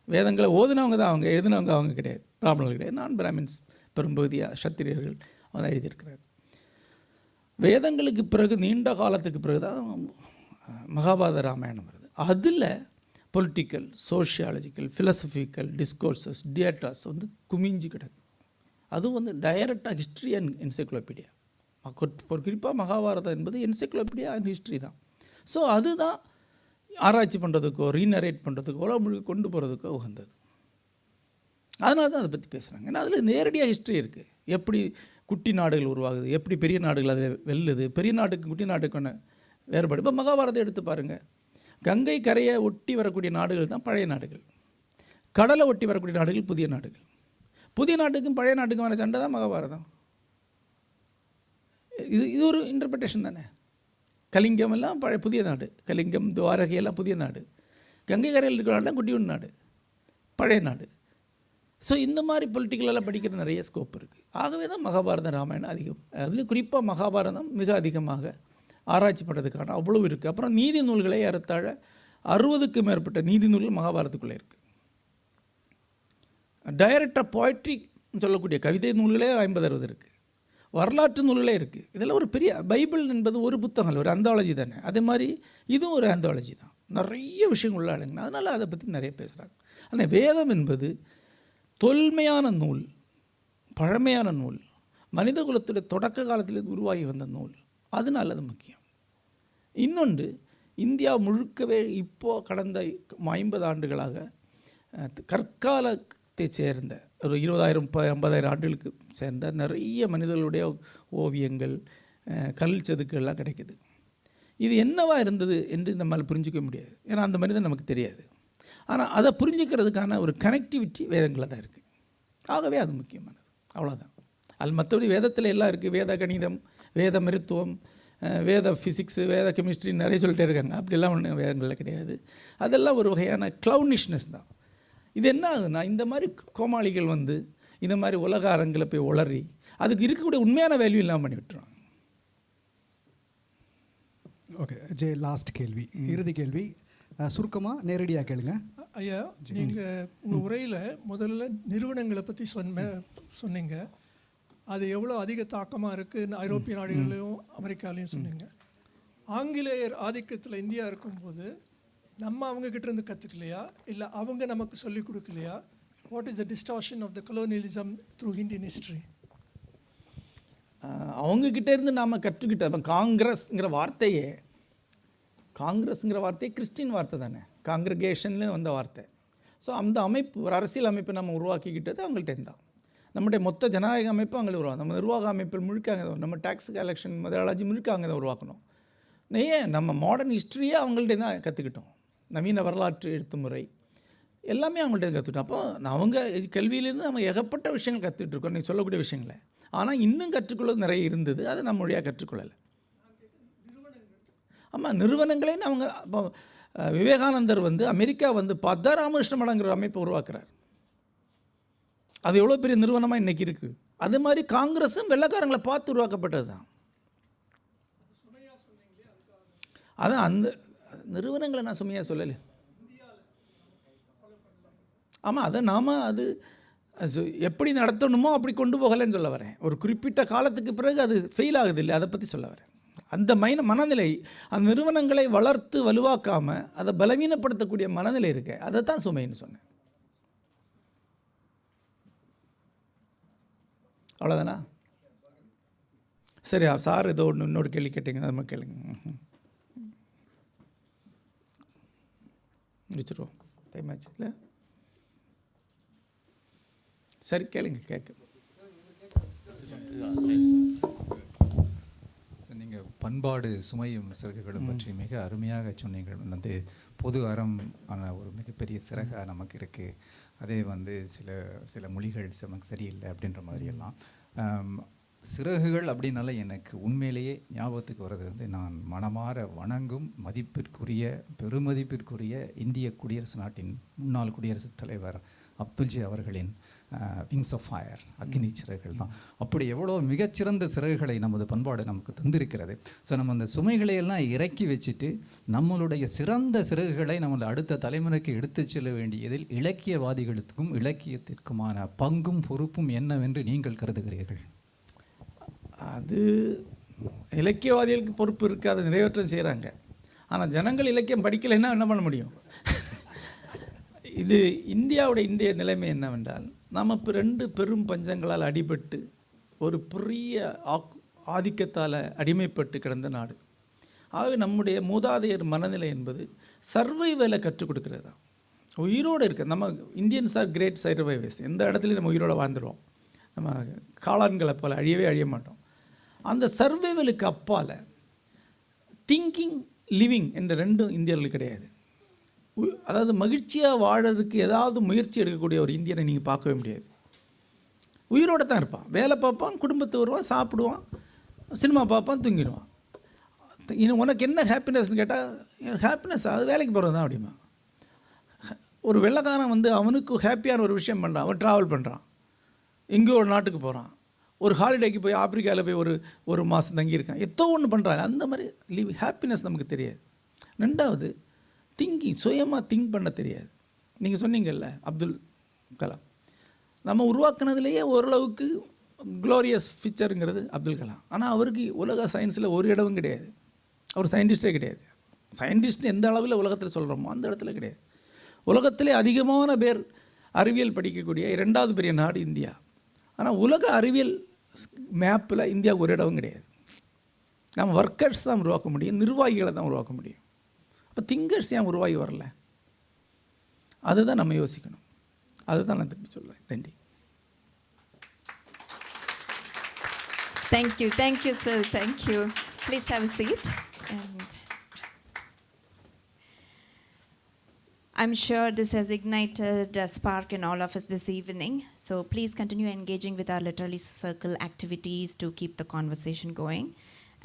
வேதங்களை ஓதுனவங்க தான் அவங்க, எழுதினவங்க அவங்க கிடையாது, பிராமணர்கள் கிடையாது. நான் பிராமின்ஸ் பெரும்பகுதியாக சத்திரியர்கள் அவங்க தான் எழுதியிருக்கிறார். வேதங்களுக்கு பிறகு நீண்ட காலத்துக்கு பிறகு தான் மகாபாரத ராமாயணம் வருது. அதில் பொலிட்டிக்கல், சோஷியாலஜிக்கல், ஃபிலசபிக்கல் டிஸ்கோர்ஸஸ், டேட்டாஸ் வந்து குமிஞ்சு கிடக்கு. அதுவும் வந்து டைரக்டாக ஹிஸ்ட்ரி அண்ட் என்சைக்ளோபீடியா. குறிப்பாக மகாபாரதம் என்பது என்சைக்ளோபீடியா அண்ட் ஹிஸ்ட்ரி தான். ஸோ அதுதான் ஆராய்ச்சி பண்ணுறதுக்கோ ரீநரேட் பண்ணுறதுக்கோ உலகம் முழுக்க கொண்டு போகிறதுக்கோ உகந்தது. அதனால தான் அதை பற்றி பேசுகிறாங்க. ஏன்னா அதில் நேரடியாக ஹிஸ்ட்ரி இருக்குது. எப்படி குட்டி நாடுகள் உருவாகுது, எப்படி பெரிய நாடுகள் அதை வெல்லுது, பெரிய நாட்டுக்கு குட்டி நாட்டுக்கான வேறுபாடு. இப்போ மகாபாரதம் எடுத்து பாருங்கள். கங்கை கரையை ஒட்டி வரக்கூடிய நாடுகள் தான் பழைய நாடுகள், கடலை ஒட்டி வரக்கூடிய நாடுகள் புதிய நாடுகள். புதிய நாட்டுக்கும் பழைய நாட்டுக்குமான சண்டை தான் மகாபாரதம். இது ஒரு இன்டர்பிரிட்டேஷன் தானே. கலிங்கம் எல்லாம் புதிய நாடு, கலிங்கம் துவாரகை எல்லாம் புதிய நாடு, கங்கை கரையில் இருக்கிற நாடு குட்டியூர் நாடு பழைய நாடு. ஸோ இந்த மாதிரி பொலிட்டிக்கலெல்லாம் படிக்கிற நிறைய ஸ்கோப் இருக்குது. ஆகவே தான் மகாபாரதம் ராமாயணம் அதிகம். அதுலேயும் குறிப்பாக மகாபாரதம் மிக அதிகமாக ஆராய்ச்சி பண்ணுறதுக்கான அவ்வளோ இருக்குது. அப்புறம் நீதி நூல்களே ஏறத்தாழ 60க்கும் மேற்பட்ட நீதி நூல்கள் மகாபாரதத்துக்குள்ளே இருக்குது. டைரக்டாக போய்ட்ரின்னு சொல்லக்கூடிய கவிதை நூல்களே 50-60 இருக்குது. வரலாற்று நூல்களே இருக்குது. இதெல்லாம் ஒரு பெரிய பைபிள் என்பது ஒரு புத்தகம், ஒரு அந்தாலஜி தானே. அதே மாதிரி இதுவும் ஒரு அந்தாலஜி தான். நிறைய விஷயங்கள் உள்ள அடங்குங்க. அதனால் அதை பற்றி நிறைய பேசுகிறாங்க. ஆனால் வேதம் என்பது தொல்மையான நூல், பழமையான நூல், மனித குலத்துடைய தொடக்க காலத்தில் உருவாகி வந்த நூல். அதனால் அது முக்கியம். இன்னொன்று, இந்தியா முழுக்கவே இப்போது கடந்த 50 ஆண்டுகளாக கற்காலத்தை சேர்ந்த ஒரு 20,000-50,000 ஆண்டுகளுக்கு சேர்ந்த நிறைய மனிதர்களுடைய ஓவியங்கள், கல் செதுக்கள்லாம் கிடைக்குது. இது என்னவா இருந்தது என்று நம்மால் புரிஞ்சிக்க முடியாது. ஏன்னா அந்த மனிதன் நமக்கு தெரியாது. ஆனால் அதை புரிஞ்சுக்கிறதுக்கான ஒரு கனெக்டிவிட்டி வேதங்களில் தான் இருக்குது. ஆகவே அது முக்கியமானது. அவ்வளோதான். அது மற்றபடி வேதத்தில் எல்லாம் இருக்குது. வேத கணிதம், வேத மருத்துவம், வேத ஃபிசிக்ஸு, வேத கெமிஸ்ட்ரி நிறைய சொல்லிட்டே இருக்காங்க. அப்படிலாம் ஒன்றும் வேதங்களில் கிடையாது. அதெல்லாம் ஒரு வகையான க்ளவுனிஷ்னஸ் தான். இது என்ன ஆகுதுன்னா, இந்த மாதிரி கோமாளிகள் வந்து இந்த மாதிரி உலக அரங்கில் போய் உளறி அதுக்கு இருக்கக்கூடிய உண்மையான வேல்யூ இல்லாமல் பண்ணி விட்டுருவாங்க. ஓகே ஜெய், லாஸ்ட் கேள்வி, இறுதி கேள்வி, சுருக்கமாக நேரடியாக கேளுங்க. ஐயா, நீங்கள் உங்கள் உரையில் முதல்ல நிறுவனங்களை பற்றி சொன்னீங்க. அது எவ்வளோ அதிக தாக்கமாக இருக்குது ஐரோப்பிய நாடுகள்லையும் அமெரிக்காலையும் சொன்னீங்க. ஆங்கிலேயர் ஆதிக்கத்தில் இந்தியா இருக்கும்போது நம்ம அவங்கக்கிட்ட இருந்து கற்றுக்கலையா, இல்லை அவங்க நமக்கு சொல்லிக் கொடுக்கலையா? What is the distortion of the colonialism through Indian history? அவங்கக்கிட்ட இருந்து நாம் கற்றுக்கிட்டோம். காங்கிரஸ்ங்கிற வார்த்தையே கிறிஸ்டின் வார்த்தை தானே, காங்கிரகேஷன்ல வந்த வார்த்தை. ஸோ அந்த அமைப்பு, ஒரு அரசியல் அமைப்பை நம்ம உருவாக்கிக்கிட்டது அவங்கள்ட்ட தான். நம்முடைய மொத்த ஜனநாயக அமைப்பு அங்கே உருவாகும். நம்ம நிர்வாக அமைப்பில் முழுக்க அங்கே தான், நம்ம டேக்ஸ் கலெக்ஷன் மெதடாலஜி முழுக்க அங்கே தான் உருவாக்கணும். ஏன் நம்ம மாடர்ன் ஹிஸ்ட்ரியே அவங்கள்ட்ட தான் கற்றுக்கிட்டோம். நவீன வரலாற்று எழுத்து முறை எல்லாமே அவங்கள்ட்ட கற்றுக்கிட்டோம். அப்போ அவங்க கல்வியிலேருந்து நம்ம ஏகப்பட்ட விஷயங்கள் கற்றுக்கிட்டு இருக்கோம், நீங்கள் சொல்லக்கூடிய விஷயங்களை. ஆனால் இன்னும் கற்றுக்கொள்வது நிறைய இருந்தது, அது நம்ம மொழியாக கற்றுக்கொள்ளலை. ஆமாம், நிறுவனங்களே அவங்க இப்போ விவேகானந்தர் வந்து அமெரிக்கா வந்து பார்த்தா ராமகிருஷ்ண மடங்கிற அமைப்பை உருவாக்குறார். அது எவ்வளோ பெரிய நிறுவனமாக இன்றைக்கி இருக்குது. அது மாதிரி காங்கிரஸும் வெள்ளைக்காரங்களை பார்த்து உருவாக்கப்பட்டது தான். அதான் அந்த நிறுவனங்களை நான் சுமையாக சொல்லலை. ஆமாம், அதை நாம் அது எப்படி நடத்தணுமோ அப்படி கொண்டு போகலைன்னு சொல்ல வரேன். ஒரு குறிப்பிட்ட காலத்துக்கு பிறகு அது ஃபெயில் ஆகுது இல்லை, அதை பற்றி சொல்ல வரேன். அந்த மனநிலை, அந்த நிறுவனங்களை வளர்த்து வலுவாக்காமல் அதை பலவீனப்படுத்தக்கூடிய மனநிலை இருக்கு, அதை தான் சுமைன்னு சொன்னேன். அவ்வளோதானா? சரி சார், ஏதோ ஒன்று இன்னொரு கேள்வி கேட்டீங்க, அது மாதிரி கேளுங்க. முடிச்சிடுவோம், டைம் ஆச்சு இல்லை? சரி கேளுங்க, கேட்க. நீங்கள் பண்பாடு சுமையும் சிறகுகளும் பற்றி மிக அருமையாக சொன்னீங்கள். வந்து பொது அறம் ஆன ஒரு மிகப்பெரிய சிறகாக நமக்கு இருக்குது. அதே வந்து சில மொழிகள் நமக்கு சரியில்லை அப்படின்ற மாதிரியெல்லாம். சிறகுகள் அப்படின்னால எனக்கு உண்மையிலேயே ஞாபகத்துக்கு வர்றது வந்து, நான் மனமாற வணங்கும் மதிப்பிற்குரிய பெருமதிப்பிற்குரிய இந்திய குடியரசு நாட்டின் முன்னாள் குடியரசுத் தலைவர் அப்துல்ஜி அவர்களின் wings of fire, Agni Siragugal தான். அப்படி எவ்வளோ மிகச்சிறந்த சிறகுகளை நமது பண்பாடு நமக்கு தந்திருக்கிறது. ஸோ நம்ம அந்த சுமைகளையெல்லாம் இறக்கி வச்சுட்டு நம்மளுடைய சிறந்த சிறகுகளை நம்ம அடுத்த தலைமுறைக்கு எடுத்து செல்ல வேண்டியதில் இலக்கியவாதிகளுக்கும் இலக்கியத்திற்குமான பங்கும் பொறுப்பும் என்னவென்று நீங்கள் கருதுகிறீர்கள்? அது இலக்கியவாதிகளுக்கு பொறுப்பு இருக்குது, அதை நிறைவேற்றம் செய்கிறாங்க. ஆனால் ஜனங்கள் இலக்கியம் படிக்கலைன்னா என்ன பண்ண முடியும்? இது இந்தியாவுடைய இன்றைய நிலைமை என்னவென்றால், நாம் இப்போ 2 பெரும் பஞ்சங்களால் அடிபட்டு ஒரு பெரிய ஆதிக்கத்தால் அடிமைப்பட்டு கிடந்த நாடு. ஆகவே நம்முடைய மூதாதையர் மனநிலை என்பது சர்வைவலை கற்றுக் கொடுக்கறது தான். உயிரோடு இருக்க நம்ம இந்தியன்ஸ் ஆர் கிரேட் சர்வைவர்ஸ். எந்த இடத்துலையும் நம்ம உயிரோடு வாழ்ந்துடுவோம். நம்ம காளான்களை போல் அழிய மாட்டோம். அந்த சர்வைவலுக்கு அப்பால் திங்கிங், லிவிங் என்ற 2 இந்தியர்களுக்கு கிடையாது. அதாவது மகிழ்ச்சியாக வாழறதுக்கு ஏதாவது முயற்சி எடுக்கக்கூடிய ஒரு இந்தியனை நீங்கள் பார்க்கவே முடியாது. உயிரோடு தான் இருப்பான், வேலை பார்ப்பான், குடும்பத்தை வருவான், சாப்பிடுவான், சினிமா பார்ப்பான், தூங்கிடுவான். இன்னும் உனக்கு என்ன ஹாப்பினஸ்ன்னு கேட்டால், ஹாப்பினஸ் அது வேலைக்கு போகிறது தான் அப்படிமா. ஒரு வெள்ளைக்காரன் வந்து அவனுக்கு ஹாப்பியான ஒரு விஷயம் பண்ணுறான், அவன் ட்ராவல் பண்ணுறான், எங்கேயோ ஒரு நாட்டுக்கு போகிறான், ஒரு ஹாலிடேக்கு போய் ஆப்பிரிக்காவில் போய் ஒரு மாதம் தங்கியிருக்கான், ஏதோ ஒன்று பண்ணுறாங்க. அந்த மாதிரி ஹாப்பினஸ் நமக்கு தெரியாது. 2வது திங்கிங், சுயமாக திங்க் பண்ண தெரியாது. நீங்கள் சொன்னீங்கல்ல அப்துல் கலாம், நம்ம உருவாக்குனதுலேயே ஓரளவுக்கு க்ளோரியஸ் ஃபியூச்சருங்கிறது அப்துல் கலாம். ஆனால் அவருக்கு உலக சயின்ஸில் ஒரு இடமும் கிடையாது. அவர் சயின்டிஸ்டே கிடையாது. சயின்டிஸ்ட் எந்த அளவில் உலகத்தில் சொல்கிறோமோ அந்த இடத்துல கிடையாது. உலகத்திலே அதிகமான பேர் அறிவியல் படிக்கக்கூடிய 2வது பெரிய நாடு இந்தியா. ஆனால் உலக அறிவியல் மேப்பில் இந்தியாவுக்கு ஒரு இடமும் கிடையாது. நம்ம ஒர்க்கர்ஸ் தான் உருவாக்க முடியும், நிர்வாகிகளை தான் உருவாக்க முடியும். அப்போ திங்கர்ஸ் ஏன் உருவாகி வரல? அதுதான் நம்ம யோசிக்கணும். அதுதான் நான் திருப்பி சொல்கிறேன். நன்றி. Thank you sir, thank you. Please have a seat. And I'm sure this has ignited a spark in all of us this evening. So please continue engaging with our Literary Circle activities to keep the conversation going.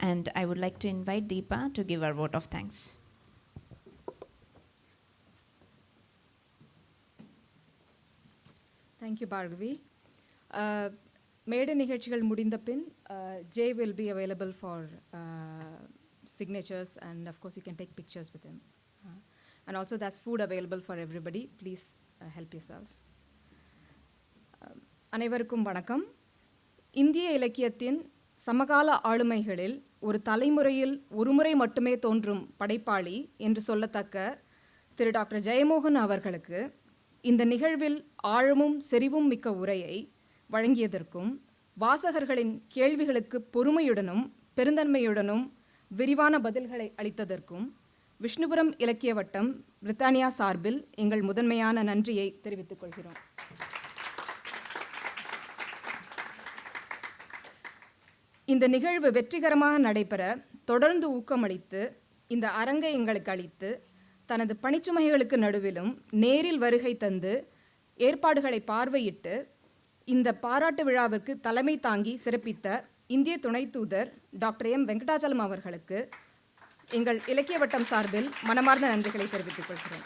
And I would like to invite Deepa to give our vote of thanks. Thank you, Bhargavi. மேடை நிகழ்ச்சிகள் முடிந்த பின் Jay will be available for signatures, and of course you can take pictures with him. And also there's food available for everybody. Please help yourself. அனைவருக்கும் வணக்கம். இந்திய இலக்கியத்தின் சமகால ஆளுமைகளில் ஒரு தலைமுறையில் ஒருமுறை மட்டுமே தோன்றும் படைப்பாளி என்று சொல்லத்தக்க திரு டாக்டர் ஜெயமோகன் அவர்களுக்கு இந்த நிகழ்வில் ஆழமும் செறிவும் மிக்க உரையை வழங்கியதற்கும் வாசகர்களின் கேள்விகளுக்கு பொறுமையுடனும் பெருந்தன்மையுடனும் விரிவான பதில்களை அளித்ததற்கும் விஷ்ணுபுரம் இலக்கிய வட்டம் பிரித்தானியா சார்பில் எங்கள் முதன்மையான நன்றியை தெரிவித்துக் கொள்கிறோம். இந்த நிகழ்வு வெற்றிகரமாக நடைபெற தொடர்ந்து ஊக்கமளித்து இந்த அரங்கை எங்களுக்கு அளித்து தனது பணிச்சுமைகளுக்கு நடுவிலும் நேரில் வருகை தந்து ஏற்பாடுகளை பார்வையிட்டு இந்த பாராட்டு விழாவிற்கு தலைமை தாங்கி சிறப்பித்த இந்திய துணை தூதர் டாக்டர் எம் வெங்கடாச்சலம் அவர்களுக்கு எங்கள் இலக்கிய வட்டம் சார்பில் மனமார்ந்த நன்றிகளை தெரிவித்துக் கொள்கிறோம்.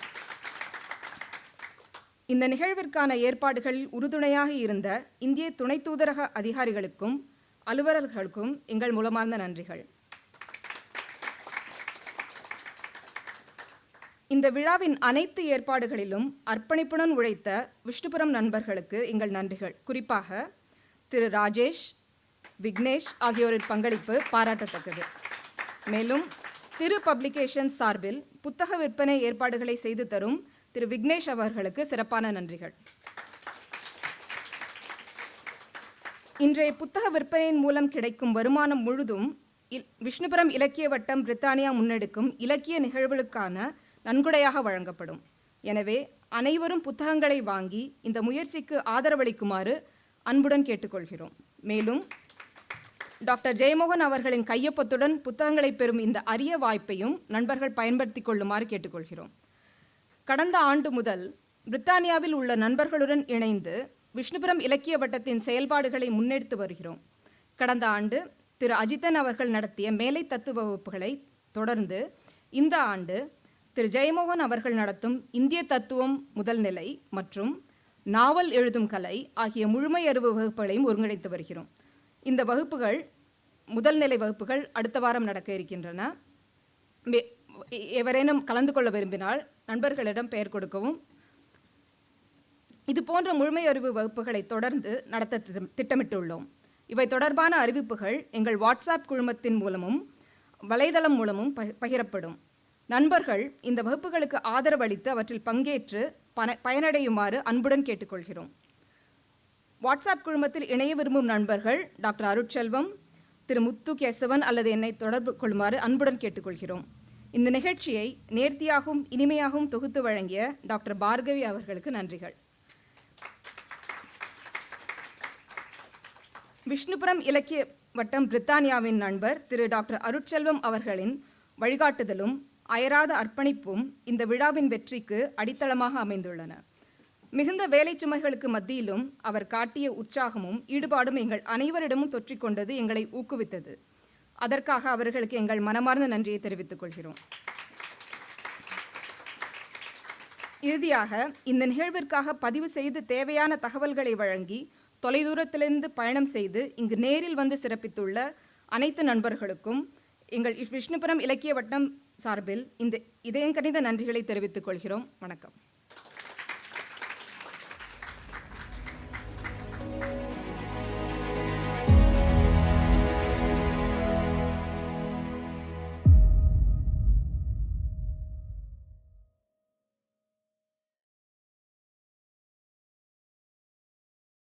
இந்த நிகழ்விற்கான ஏற்பாடுகளில் உறுதுணையாக இருந்த இந்திய துணை தூதரக அதிகாரிகளுக்கும் அலுவலர்களுக்கும் எங்கள் மூலமார்ந்த நன்றிகள். இந்த விழாவின் அனைத்து ஏற்பாடுகளிலும் அர்ப்பணிப்புடன் உழைத்த விஷ்ணுபுரம் நண்பர்களுக்கு எங்கள் நன்றிகள். குறிப்பாக திரு ராஜேஷ், விக்னேஷ் ஆகியோரின் பங்களிப்பு பாராட்டத்தக்கது. மேலும் திரு பப்ளிகேஷன்ஸ் சார்பில் புத்தக விற்பனை ஏற்பாடுகளை செய்து தரும் திரு விக்னேஷ் அவர்களுக்கு சிறப்பான நன்றிகள். இன்றைய புத்தக விற்பனையின் மூலம் கிடைக்கும் வருமானம் முழுதும் விஷ்ணுபுரம் இலக்கிய வட்டம் பிரித்தானியா முன்னெடுக்கும் இலக்கிய நிகழ்வுகளுக்கான நன்கொடையாக வழங்கப்படும். எனவே அனைவரும் புத்தகங்களை வாங்கி இந்த முயற்சிக்கு ஆதரவளிக்குமாறு அன்புடன் கேட்டுக்கொள்கிறோம். மேலும் டாக்டர் ஜெயமோகன் அவர்களின் கையொப்பத்துடன் புத்தகங்களை பெறும் இந்த அரிய வாய்ப்பையும் நண்பர்கள் பயன்படுத்திக் கொள்ளுமாறு கேட்டுக்கொள்கிறோம். கடந்த ஆண்டு முதல் பிரித்தானியாவில் உள்ள நண்பர்களுடன் இணைந்து விஷ்ணுபுரம் இலக்கிய வட்டத்தின் செயல்பாடுகளை முன்னெடுத்து வருகிறோம். கடந்த ஆண்டு திரு அஜித்தன் அவர்கள் நடத்திய மேலை தத்துவ வகுப்புகளை தொடர்ந்து இந்த ஆண்டு திரு ஜெயமோகன் அவர்கள் நடத்தும் இந்திய தத்துவம் முதல் நிலை மற்றும் நாவல் எழுதும் கலை ஆகிய முழுமை அறிவு வகுப்புகளையும் ஒருங்கிணைத்து வருகிறோம். இந்த வகுப்புகள் முதல் நிலை வகுப்புகள் அடுத்த வாரம் நடக்க இருக்கின்றன. எவரேனும் கலந்து கொள்ள விரும்பினால் நண்பர்களிடம் பெயர் கொடுக்கவும். இது போன்ற முழுமை அறிவு வகுப்புகளை தொடர்ந்து நடத்த திட்டமிட்டுள்ளோம். இவை தொடர்பான அறிவிப்புகள் எங்கள் வாட்ஸ்அப் குழுமத்தின் மூலமும் வலைதளம் மூலமும் பகிரப்படும். நண்பர்கள் இந்த வகுப்புகளுக்கு ஆதரவளித்து அவற்றில் பங்கேற்று பயனடையுமாறு அன்புடன் கேட்டுக்கொள்கிறோம். வாட்ஸ்அப் குழுமத்தில் இணைய விரும்பும் நண்பர்கள் டாக்டர் அருட்செல்வம், திரு முத்து கேசவன் அல்லது என்னை தொடர்பு கொள்ளுமாறு அன்புடன் கேட்டுக்கொள்கிறோம். இந்த நிகழ்ச்சியை நேர்த்தியாகவும் இனிமையாகவும் தொகுத்து வழங்கிய டாக்டர் பார்கவி அவர்களுக்கு நன்றிகள். விஷ்ணுபுரம் இலக்கிய வட்டம் பிரித்தானியாவின் நண்பர் திரு டாக்டர் அருட்செல்வம் அவர்களின் வழிகாட்டுதலும் அயராத அர்ப்பணிப்பும் இந்த விழாவின் வெற்றிக்கு அடித்தளமாக அமைந்துள்ளன. மிகுந்த வேலை சுமைகளுக்கு மத்தியிலும் அவர் காட்டிய உற்சாகமும் ஈடுபாடும் எங்கள் அனைவரிடமும் தொற்றிக்கொண்டது எங்களை ஊக்குவித்தது. அதற்காக அவர்களுக்கு எங்கள் மனமார்ந்த நன்றியை தெரிவித்துக் கொள்கிறோம். இறுதியாக இந்த நிகழ்விற்காக பதிவு செய்து தேவையான தகவல்களை வழங்கி தொலைதூரத்திலிருந்து பயணம் செய்து இங்கு நேரில் வந்து சிறப்பித்துள்ள அனைத்து நண்பர்களுக்கும் எங்கள் விஷ்ணுபுரம் இலக்கிய வட்டம் சார்பில் இந்த இதயங்கனிந்த நன்றிகளை தெரிவித்துக் கொள்கிறோம். வணக்கம்.